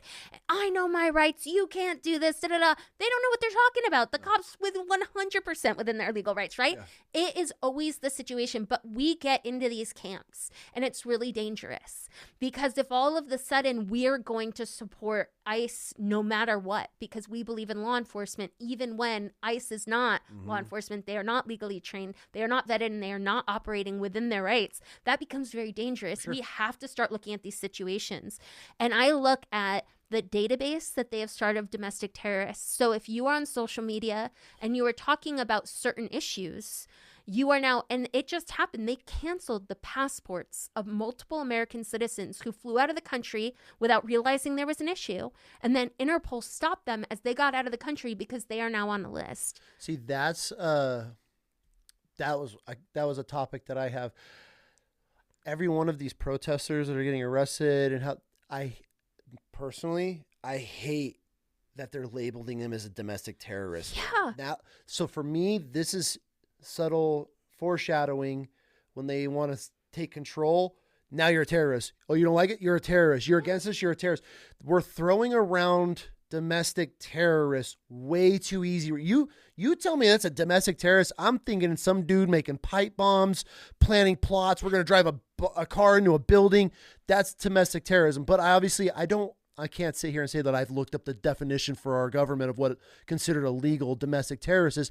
I know my rights. You can't do this. Da, da, da. They don't know what they're talking about. The cops with 100% within their legal rights, right? Yeah. It is always the situation. But we get into these camps and it's really dangerous because if all of a sudden we're going to support ICE no matter what, because we believe in law enforcement, even when ICE is not law enforcement, they are not legally trained, they are not vetted, and they are not operating within their rights, that becomes very dangerous. Sure. We have to start looking at these situations. And I look at the database that they have started of domestic terrorists. So if you are on social media and you are talking about certain issues, you are now, and it just happened, they canceled the passports of multiple American citizens who flew out of the country without realizing there was an issue. And then Interpol stopped them as they got out of the country because they are now on the list. See, that was a topic that I have. Every one of these protesters that are getting arrested and how I hate that they're labeling them as a domestic terrorist. Yeah. Now, so for me, this is subtle foreshadowing when they want to take control. Now you're a terrorist. Oh, you don't like it? You're a terrorist. You're against us? You're a terrorist. We're throwing around domestic terrorists way too easy. You tell me that's a domestic terrorist. I'm thinking some dude making pipe bombs, planning plots. We're going to drive a car into a building. That's domestic terrorism. But I can't sit here and say that I've looked up the definition for our government of what considered a legal domestic terrorist is.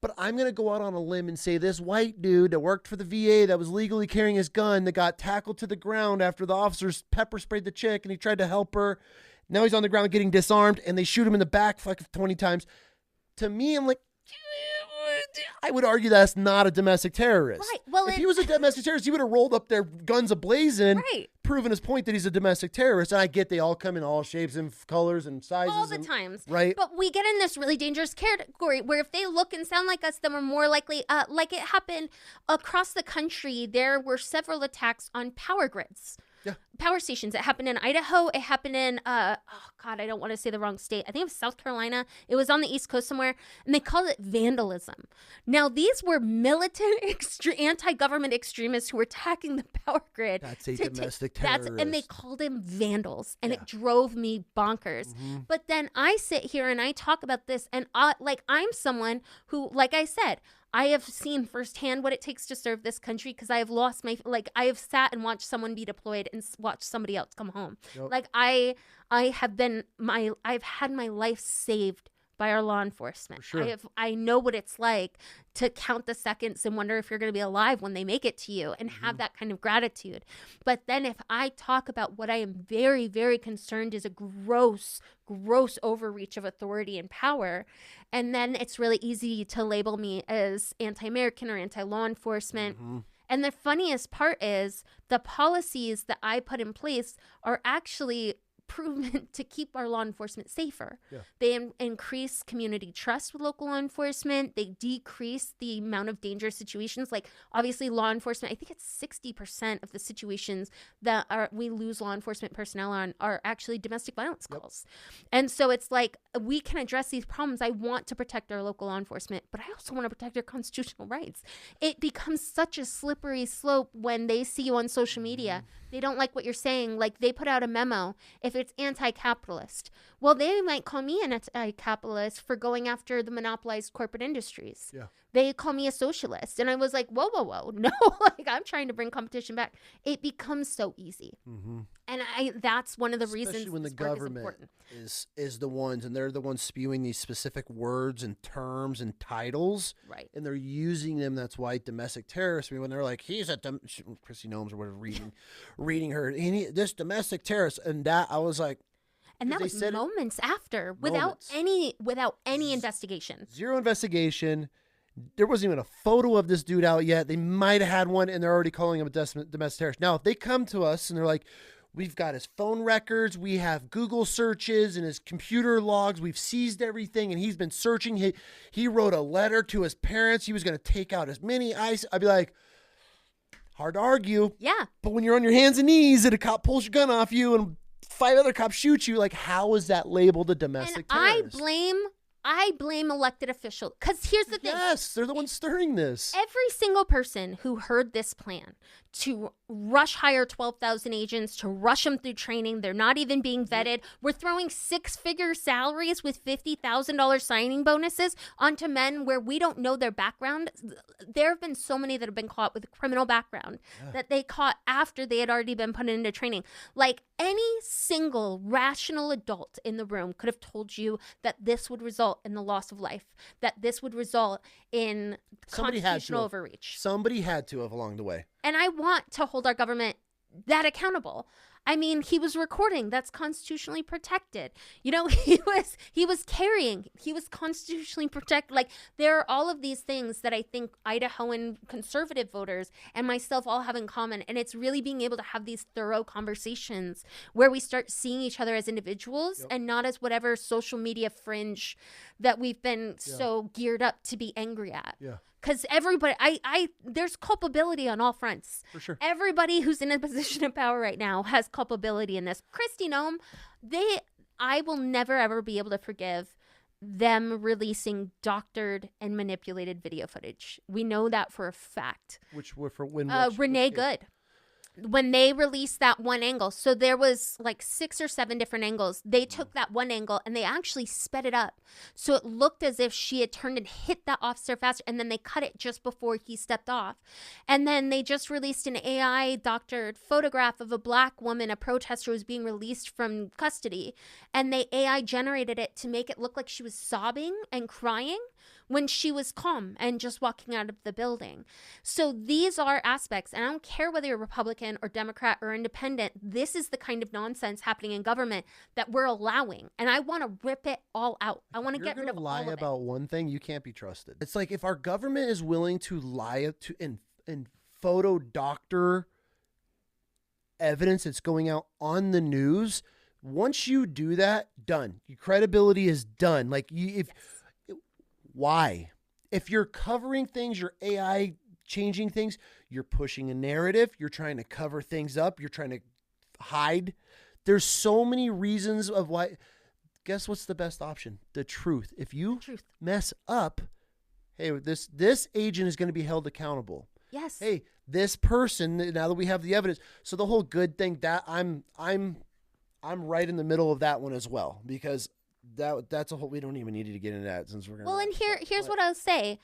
But I'm going to go out on a limb and say this white dude that worked for the VA that was legally carrying his gun that got tackled to the ground after the officers pepper sprayed the chick and he tried to help her. Now he's on the ground getting disarmed and they shoot him in the back like 20 times. To me, I'm like, I would argue that's not a domestic terrorist. Right. Well, if he was a domestic terrorist, he would have rolled up their guns ablazing, right, proven his point that he's a domestic terrorist. And I get they all come in all shapes and colors and sizes. All the times. Right. But we get in this really dangerous category where if they look and sound like us, then we're more likely, like it happened across the country, there were several attacks on power grids. Yeah. Power stations. It happened in Idaho. It happened in, I don't want to say the wrong state. I think it was South Carolina. It was on the East Coast somewhere. And they called it vandalism. Now, these were militant, anti-government extremists who were attacking the power grid. That's a domestic terrorist. And they called them vandals. And it drove me bonkers. Mm-hmm. But then I sit here and I talk about this. And I'm someone who, like I said, I have seen firsthand what it takes to serve this country because I have lost I have sat and watched someone be deployed and watched somebody else come home. Yep. Like I've had my life saved by our law enforcement. For sure. I know what it's like to count the seconds and wonder if you're going to be alive when they make it to you and have that kind of gratitude. But then if I talk about what I am very, very concerned is a gross overreach of authority and power, and then it's really easy to label me as anti-American or anti-law enforcement. Mm-hmm. And the funniest part is the policies that I put in place are actually proven to keep our law enforcement safer. Yeah. They increase community trust with local law enforcement. They decrease the amount of dangerous situations. Like, obviously, law enforcement, I think it's 60% of the situations that we lose law enforcement personnel on are actually domestic violence calls. And so it's like, we can address these problems. I want to protect our local law enforcement, but I also want to protect our constitutional rights. It becomes such a slippery slope when they see you on social media. They don't like what you're saying. Like, they put out a memo if it's anti-capitalist. Well, they might call me an anti-capitalist for going after the monopolized corporate industries. Yeah. They call me a socialist. And I was like, whoa. No, like, I'm trying to bring competition back. It becomes so easy. Mm-hmm. And that's one of the reasons when the government is the ones, and they're the ones spewing these specific words and terms and titles. Right. And they're using them. That's why domestic terrorists, when they're like, he's a Chrissy Gnomes or whatever, reading her, this domestic terrorist. And that, I was like, and that was moments after, without any investigation. Zero investigation. There wasn't even a photo of this dude out yet. They might have had one, and they're already calling him a domestic terrorist. Now, if they come to us and they're like, we've got his phone records, we have Google searches and his computer logs, we've seized everything, and he's been searching. He wrote a letter to his parents. He was going to take out as many ICE. I'd be like, hard to argue. Yeah. But when you're on your hands and knees and a cop pulls your gun off you and 5 other cops shoot you, like, how is that labeled a domestic terrorist? I blame elected officials, because here's the thing. Yes, they're the ones stirring this. Every single person who heard this plan to rush hire 12,000 agents, to rush them through training, they're not even being vetted. We're throwing 6-figure salaries with $50,000 signing bonuses onto men where we don't know their background. There have been so many that have been caught with a criminal background that they caught after they had already been put into training. Like, any single rational adult in the room could have told you that this would result in the loss of life, that this would result in constitutional overreach. Somebody had to have along the way. And I want to hold our government that accountable. I mean, he was recording. That's constitutionally protected. You know, he was carrying. He was constitutionally protected. Like, there are all of these things that I think Idahoan conservative voters and myself all have in common. And it's really being able to have these thorough conversations where we start seeing each other as individuals and not as whatever social media fringe that we've been so geared up to be angry at. Yeah. Because everybody, there's culpability on all fronts. For sure. Everybody who's in a position of power right now has culpability in this. Christy Nome, I will never, ever be able to forgive them releasing doctored and manipulated video footage. We know that for a fact. Which were for when? Renee Good. When they released that one angle, so there was like 6 or 7 different angles. They took that one angle and they actually sped it up. So it looked as if she had turned and hit that officer faster, and then they cut it just before he stepped off. And then they just released an AI doctored photograph of a black woman, a protester who was being released from custody. And they AI generated it to make it look like she was sobbing and crying when she was calm and just walking out of the building. So these are aspects, and I don't care whether you're Republican or Democrat or independent, this is the kind of nonsense happening in government that we're allowing. And I want to rip it all out. I want to get rid of all of it. Lie about one thing, you can't be trusted. It's like, if our government is willing to lie and photo doctor evidence that's going out on the news, once you do that, done. Your credibility is done. Like, why? If you're covering things, you're AI changing things, you're pushing a narrative, you're trying to cover things up, you're trying to hide. There's so many reasons of why. Guess what's the best option? The truth. If you mess up, hey, this agent is going to be held accountable. Yes. Hey, this person, now that we have the evidence. So the whole good thing, that I'm right in the middle of that one as well, because that's a whole, we don't even need to get into that, since we're going to. Well, and here's what I'll say.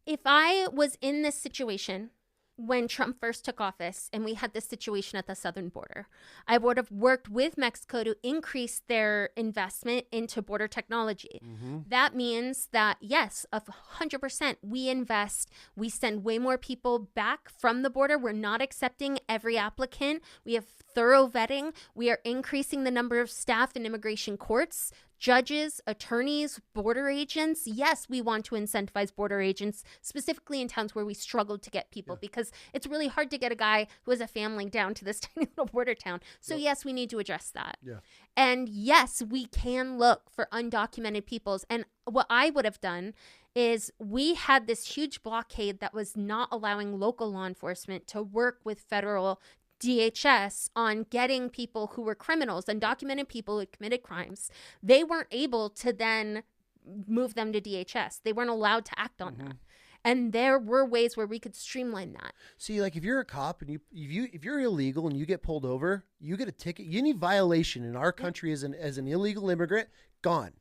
If I was in this situation when Trump first took office and we had this situation at the southern border, I would have worked with Mexico to increase their investment into border technology. Mm-hmm. That means that, yes, 100%, we invest, we send way more people back from the border. We're not accepting every applicant. We have thorough vetting. We are increasing the number of staff in immigration courts judges, attorneys, border agents. Yes, we want to incentivize border agents, specifically in towns where we struggled to get people because it's really hard to get a guy who has a family down to this tiny little border town. So yes, we need to address that. Yeah. And yes, we can look for undocumented peoples. And what I would have done is we had this huge blockade that was not allowing local law enforcement to work with federal DHS on getting people who were criminals, undocumented people who committed crimes. They weren't able to then move them to DHS. They weren't allowed to act on that. And there were ways where we could streamline that. See, like if you're a cop and if you're illegal and you get pulled over, you get a ticket. Any violation in our country as an illegal immigrant, gone.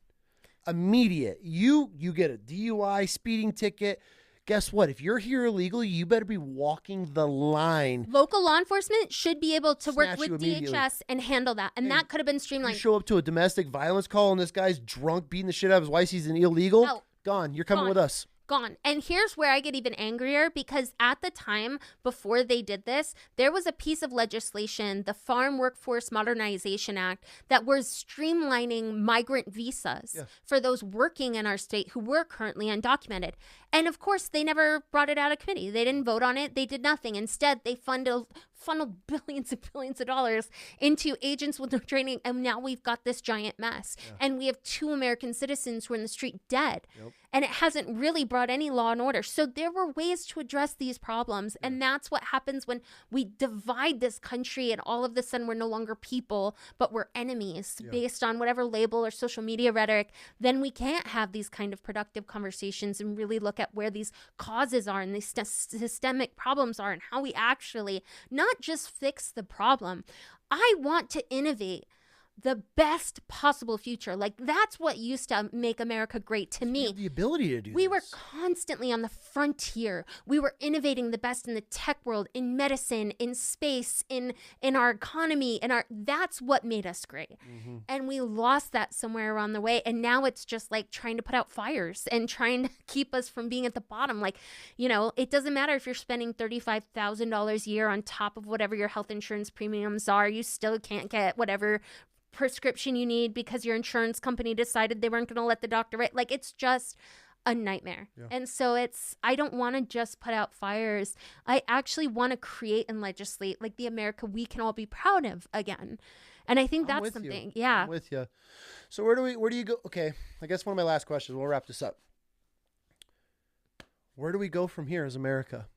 Immediate. You get a DUI, speeding ticket. Guess what? If you're here illegally, you better be walking the line. Local law enforcement should be able to work with DHS and handle that. And that could have been streamlined. You show up to a domestic violence call and this guy's drunk, beating the shit out of his wife. He's an illegal. Gone. You're coming with us. Gone. And here's where I get even angrier, because at the time before they did this, there was a piece of legislation, the Farm Workforce Modernization Act, that was streamlining migrant visas for those working in our state who were currently undocumented. And of course, they never brought it out of committee. They didn't vote on it. They did nothing. Instead, they funneled billions and billions of dollars into agents with no training. And now we've got this giant mess. And we have 2 American citizens who are in the street dead. And it hasn't really brought any law and order. So there were ways to address these problems. And that's what happens when we divide this country and all of a sudden we're no longer people, but we're enemies based on whatever label or social media rhetoric. Then we can't have these kind of productive conversations and really look at where these causes are and these systemic problems are and how we actually not just fix the problem. I want to innovate the best possible future. Like, that's what used to make America great to me. The ability to do We were constantly on the frontier. We were innovating the best in the tech world, in medicine, in space, in our economy, that's what made us great. And we lost that somewhere around the way. And now it's just like trying to put out fires and trying to keep us from being at the bottom. Like, you know, it doesn't matter if you're spending $35,000 a year on top of whatever your health insurance premiums are. You still can't get whatever prescription you need because your insurance company decided they weren't going to let the doctor write. Like, it's just a nightmare. And so I don't want to just put out fires. I actually want to create and legislate like the America we can all be proud of again. And I think that's something. I'm with you. So where do you go? Okay, I guess one of my last questions, we'll wrap this up. Where do we go from here as America?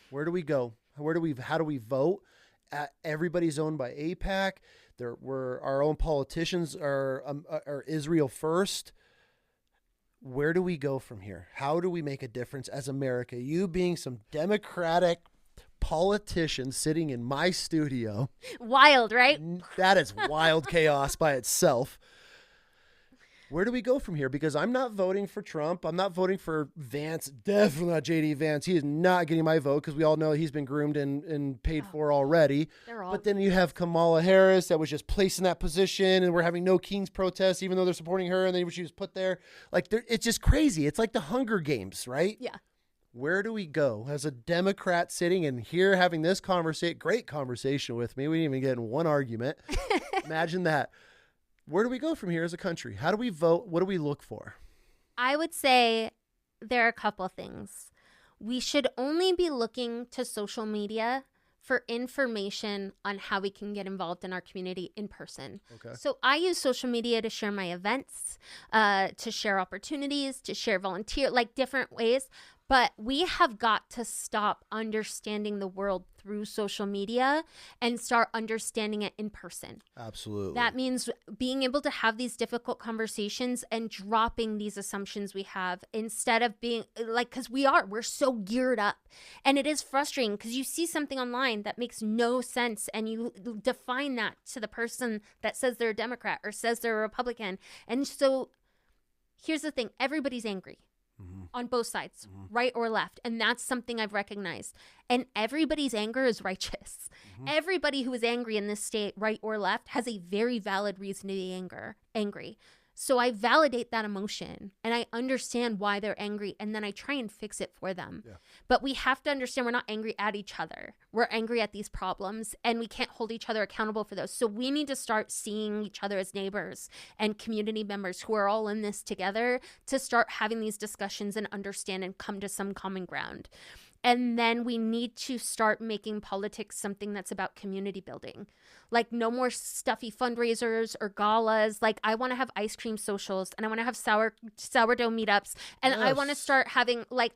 Where do we go? How do we vote? Everybody's owned by APAC. Our own politicians are Israel first. Where do we go from here? How do we make a difference as America? You being some Democratic politician sitting in my studio. Wild, right? That is wild chaos by itself. Where do we go from here? Because I'm not voting for Trump. I'm not voting for Vance. Definitely not J.D. Vance. He is not getting my vote because we all know he's been groomed and paid for already. But then you have Kamala Harris that was just placed in that position, and we're having no King's protests, even though they're supporting her, and then she was put there. Like, it's just crazy. It's like the Hunger Games, right? Yeah. Where do we go as a Democrat sitting in here having this great conversation with me? We didn't even get in one argument. Imagine that. Where do we go from here as a country? How do we vote? What do we look for? I would say there are a couple of things. We should only be looking to social media for information on how we can get involved in our community in person. Okay. So I use social media to share my events, to share opportunities, to share volunteer, like different ways. But we have got to stop understanding the world through social media and start understanding it in person. Absolutely. That means being able to have these difficult conversations and dropping these assumptions we have instead of being like, because we're so geared up. And it is frustrating because you see something online that makes no sense and you define that to the person that says they're a Democrat or says they're a Republican. And so here's the thing, everybody's angry. On both sides, right or left. And that's something I've recognized. And everybody's anger is righteous. Everybody who is angry in this state, right or left, has a very valid reason to be angry. So I validate that emotion and I understand why they're angry, and then I try and fix it for them. Yeah. But we have to understand we're not angry at each other. We're angry at these problems, and we can't hold each other accountable for those. So we need to start seeing each other as neighbors and community members who are all in this together to start having these discussions and understand and come to some common ground. And then we need to start making politics something that's about community building. Like, no more stuffy fundraisers or galas. Like, I want to have ice cream socials, and I want to have sourdough meetups. And I want to start having, like,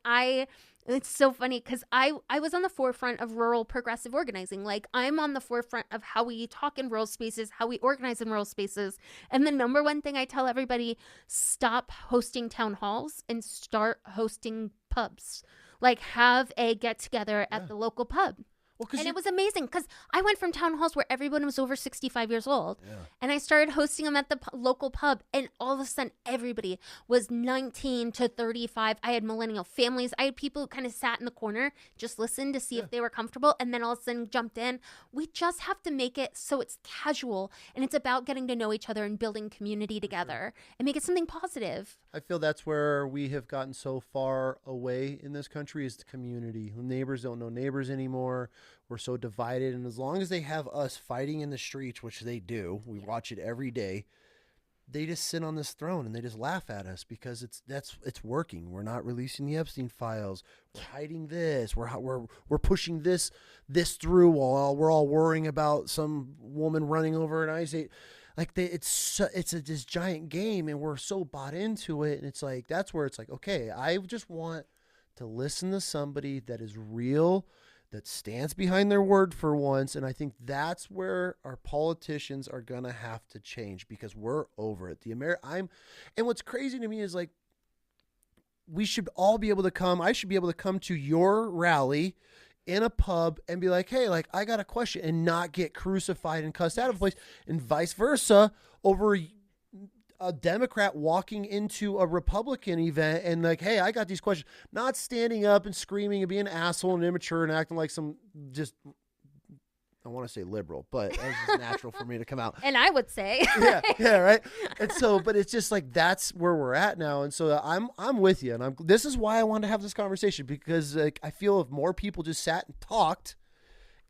it's so funny because I was on the forefront of rural progressive organizing. Like, I'm on the forefront of how we talk in rural spaces, how we organize in rural spaces. And the number one thing I tell everybody, stop hosting town halls and start hosting pubs. Like, have a get together at the local pub. Well, and it was amazing because I went from town halls where everyone was over 65 years old, and I started hosting them at the local pub, and all of a sudden everybody was 19 to 35. I had millennial families. I had people who kind of sat in the corner, just listened to see if they were comfortable, and then all of a sudden jumped in. We just have to make it so it's casual, and it's about getting to know each other and building community together and make it something positive. I feel that's where we have gotten so far away in this country, is the community. Neighbors don't know neighbors anymore. We're so divided, and as long as they have us fighting in the streets, which they do, we watch it every day, they just sit on this throne and they just laugh at us because it's working. We're not releasing the Epstein files. We're hiding this. We're pushing this through while we're all worrying about some woman running over an ice age. Like, it's this giant game, and we're so bought into it, and it's like, that's where it's like, okay, I just want to listen to somebody that is real, that stands behind their word for once. And I think that's where our politicians are going to have to change, because we're over it. And what's crazy to me is, like, we should all be able to come. I should be able to come to your rally in a pub and be like, hey, like, I got a question, and not get crucified and cussed out of a place, and vice versa over a Democrat walking into a Republican event and like, hey, I got these questions, not standing up and screaming and being an asshole and immature and acting like some just, I want to say liberal, but that was just natural for me to come out. And I would say. yeah, right. And so, but it's just like, that's where we're at now. And so I'm with you. And this is why I wanted to have this conversation, because like, I feel if more people just sat and talked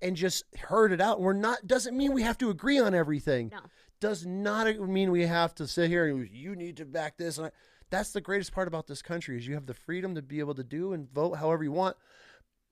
and just heard it out, doesn't mean we have to agree on everything. No. Does not mean we have to sit here and you need to back this. And that's the greatest part about this country, is you have the freedom to be able to do and vote however you want.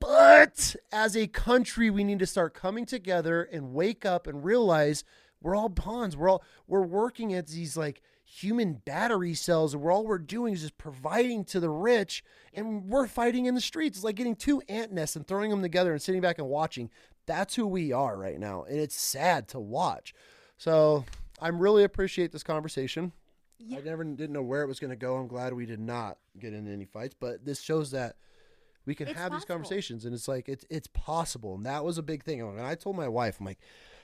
But as a country, we need to start coming together and wake up and realize we're all pawns. We're working at these like human battery cells, and all we're doing is just providing to the rich, and we're fighting in the streets. It's like getting two ant nests and throwing them together and sitting back and watching. That's who we are right now, and it's sad to watch. So I really appreciate this conversation. Yeah. I didn't know where it was going to go. I'm glad we did not get into any fights, but this shows that we can have these conversations, and it's like, it's possible. And that was a big thing. And I told my wife, I'm like,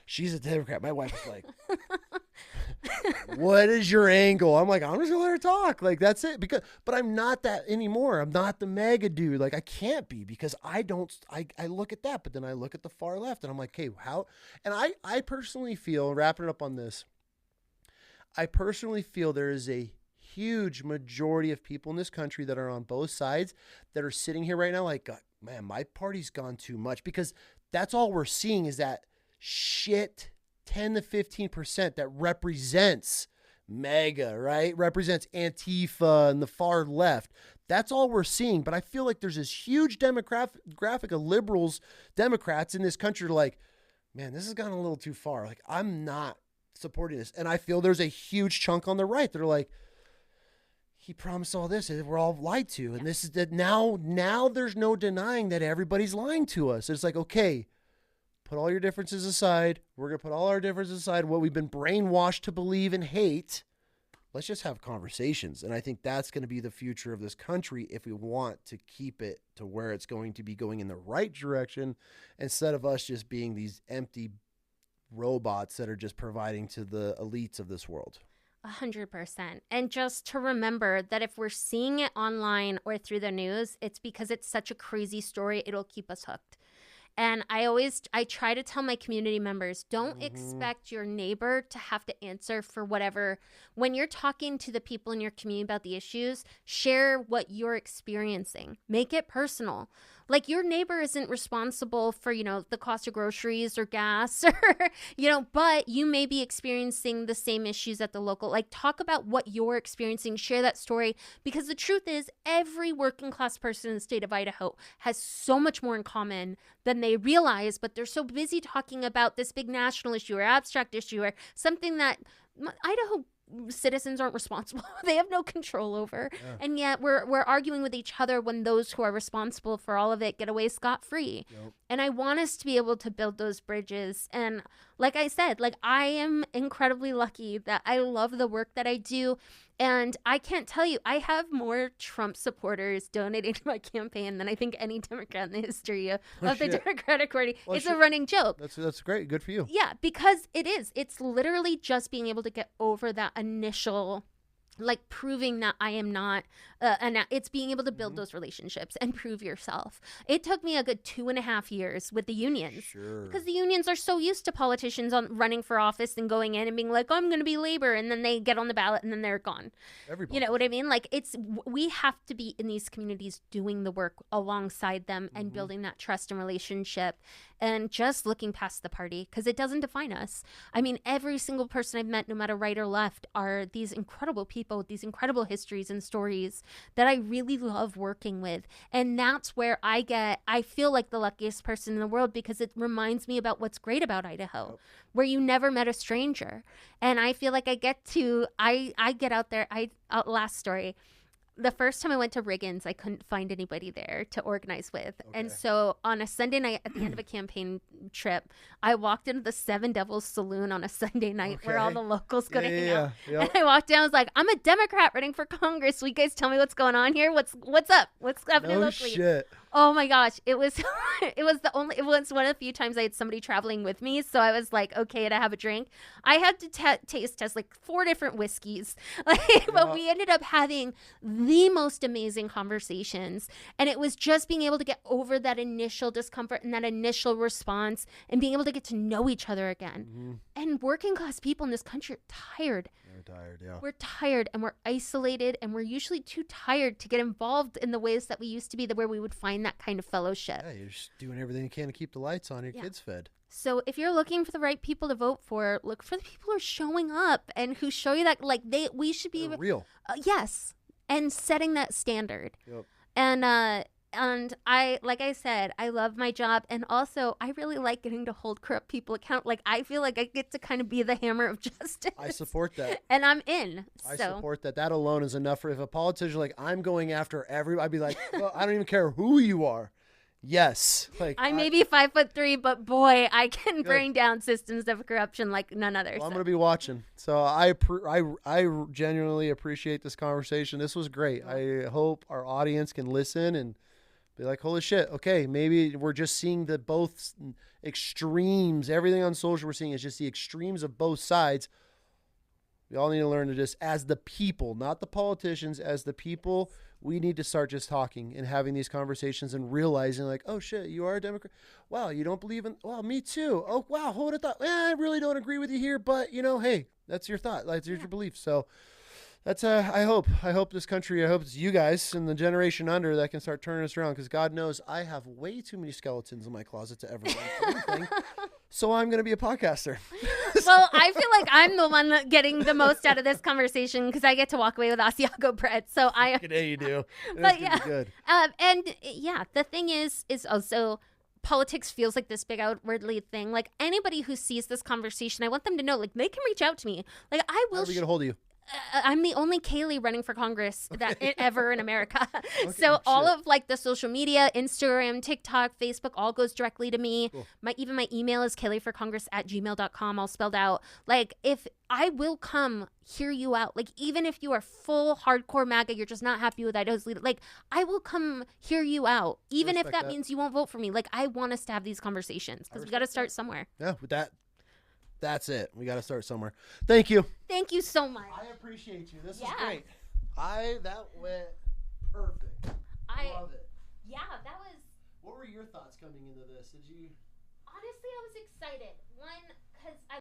she's a Democrat. My wife was like, what is your angle? I'm like, I'm just gonna let her talk. Like, that's it. But I'm not that anymore. I'm not the MAGA dude. Like, I can't be, because I look at that, but then I look at the far left, and I'm like, hey, how? And I personally feel, wrapping it up on this, I personally feel there is a huge majority of people in this country that are on both sides that are sitting here right now like, man, my party's gone too much, because that's all we're seeing is that shit 10 to 15% that represents MAGA, right? Represents Antifa and the far left. That's all we're seeing. But I feel like there's this huge demographic of liberals, Democrats in this country, like, man, this has gone a little too far. Like, I'm not supporting this. And I feel there's a huge chunk on the right that are like, he promised all this, and we're all lied to. And this is that now there's no denying that everybody's lying to us. It's like, okay, put all your differences aside. We're going to put all our differences aside, what we've been brainwashed to believe and hate. Let's just have conversations. And I think that's going to be the future of this country if we want to keep it to where it's going to be going in the right direction, instead of us just being these empty robots that are just providing to the elites of this world. 100%. And just to remember that if we're seeing it online or through the news, it's because it's such a crazy story. It'll keep us hooked. And I try to tell my community members, don't expect your neighbor to have to answer for whatever. When you're talking to the people in your community about the issues, share what you're experiencing. Make it personal. Like, your neighbor isn't responsible for, the cost of groceries or gas or, but you may be experiencing the same issues at the local. Like, talk about what you're experiencing, share that story, because the truth is every working class person in the state of Idaho has so much more in common than they realize, but they're so busy talking about this big national issue or abstract issue or something that Idaho citizens aren't responsible. They have no control over. Yeah. And yet we're arguing with each other when those who are responsible for all of it get away scot-free. Yep. And I want us to be able to build those bridges. And like I said, I am incredibly lucky that I love the work that I do. And I can't tell you, I have more Trump supporters donating to my campaign than I think any Democrat in the history of the Democratic Party. Well, it's a running joke. That's great. Good for you. Yeah, because it is. It's literally just being able to get over that initial, proving that I am not, and it's being able to build those relationships and prove yourself. It took me a good 2.5 years with the unions. Sure. Because the unions are so used to politicians running for office and going in and being like, I'm going to be labor, and then they get on the ballot and then they're gone. Everybody. You know what I mean? We have to be in these communities doing the work alongside them and building that trust and relationship and just looking past the party, because it doesn't define us. I mean, every single person I've met, no matter right or left, are these incredible people with these incredible histories and stories that I really love working with. And that's where I feel like the luckiest person in the world, because it reminds me about what's great about Idaho, where you never met a stranger. And I feel like I get out there. Last story. The first time I went to Riggins, I couldn't find anybody there to organize with. Okay. And so on a Sunday night at the end of a campaign trip, I walked into the Seven Devils Saloon on a Sunday night where all the locals go to hang out. Yep. And I walked down, I was like, I'm a Democrat running for Congress. Will you guys tell me what's going on here? What's up? What's happening locally? Shit. Oh my gosh. It was one of the few times I had somebody traveling with me. So I was like, okay to have a drink. I had to taste test 4 different whiskeys. But we ended up having the most amazing conversations. And it was just being able to get over that initial discomfort and that initial response and being able to get to know each other again. Mm-hmm. And working class people in this country are tired. We're tired and we're isolated, and we're usually too tired to get involved in the ways that we used to be, where we would find that kind of fellowship. Yeah, you're just doing everything you can to keep the lights on, your kids fed. So if you're looking for the right people to vote for, look for the people who are showing up and who show you that we should be real. Yes, and setting that standard. Yep. And I, like I said, I love my job. And also, I really like getting to hold corrupt people account. I feel like I get to kind of be the hammer of justice. I support that. And I'm in. I support that. That alone is enough for, if a politician I'm going after everybody, I'd be like, well, I don't even care who you are. Yes. I may be 5'3", but boy, I can bring down systems of corruption like none other. Well, I'm going to be watching. So I genuinely appreciate this conversation. This was great. I hope our audience can listen and be like, holy shit, okay, maybe we're just seeing the both extremes. Everything on social we're seeing is just the extremes of both sides. We all need to learn to just, as the people, not the politicians, as the people, we need to start just talking and having these conversations and realizing oh shit, you are a Democrat. Wow, you don't believe in, well, me too. Oh, wow, hold a thought. I really don't agree with you here, but hey, that's your thought. That's your belief. So that's I hope this country, I hope it's you guys and the generation under that can start turning us around, because God knows I have way too many skeletons in my closet to ever run for anything. So I'm going to be a podcaster. Well, I feel like I'm the one getting the most out of this conversation, because I get to walk away with Asiago bread. So Today you do. But yeah, good. The thing is also, politics feels like this big outwardly thing. Anybody who sees this conversation, I want them to know, they can reach out to me. I will. How do we get a hold of you? I'm the only Kaylee running for Congress ever in America. So all of the social media, Instagram, TikTok, Facebook, all goes directly to me. Cool. Even my email is kayleeforcongress@gmail.com, all spelled out. If I will come hear you out, even if you are full hardcore MAGA, you're just not happy with Idaho's leader, I will come hear you out, even if that means you won't vote for me. I want us to have these conversations, because we got to start somewhere. Yeah, with that. That's it. We got to start somewhere. Thank you. Thank you so much. I appreciate you. This is great. That went perfect. I love it. Yeah, that was. What were your thoughts coming into this? Did you? Honestly, I was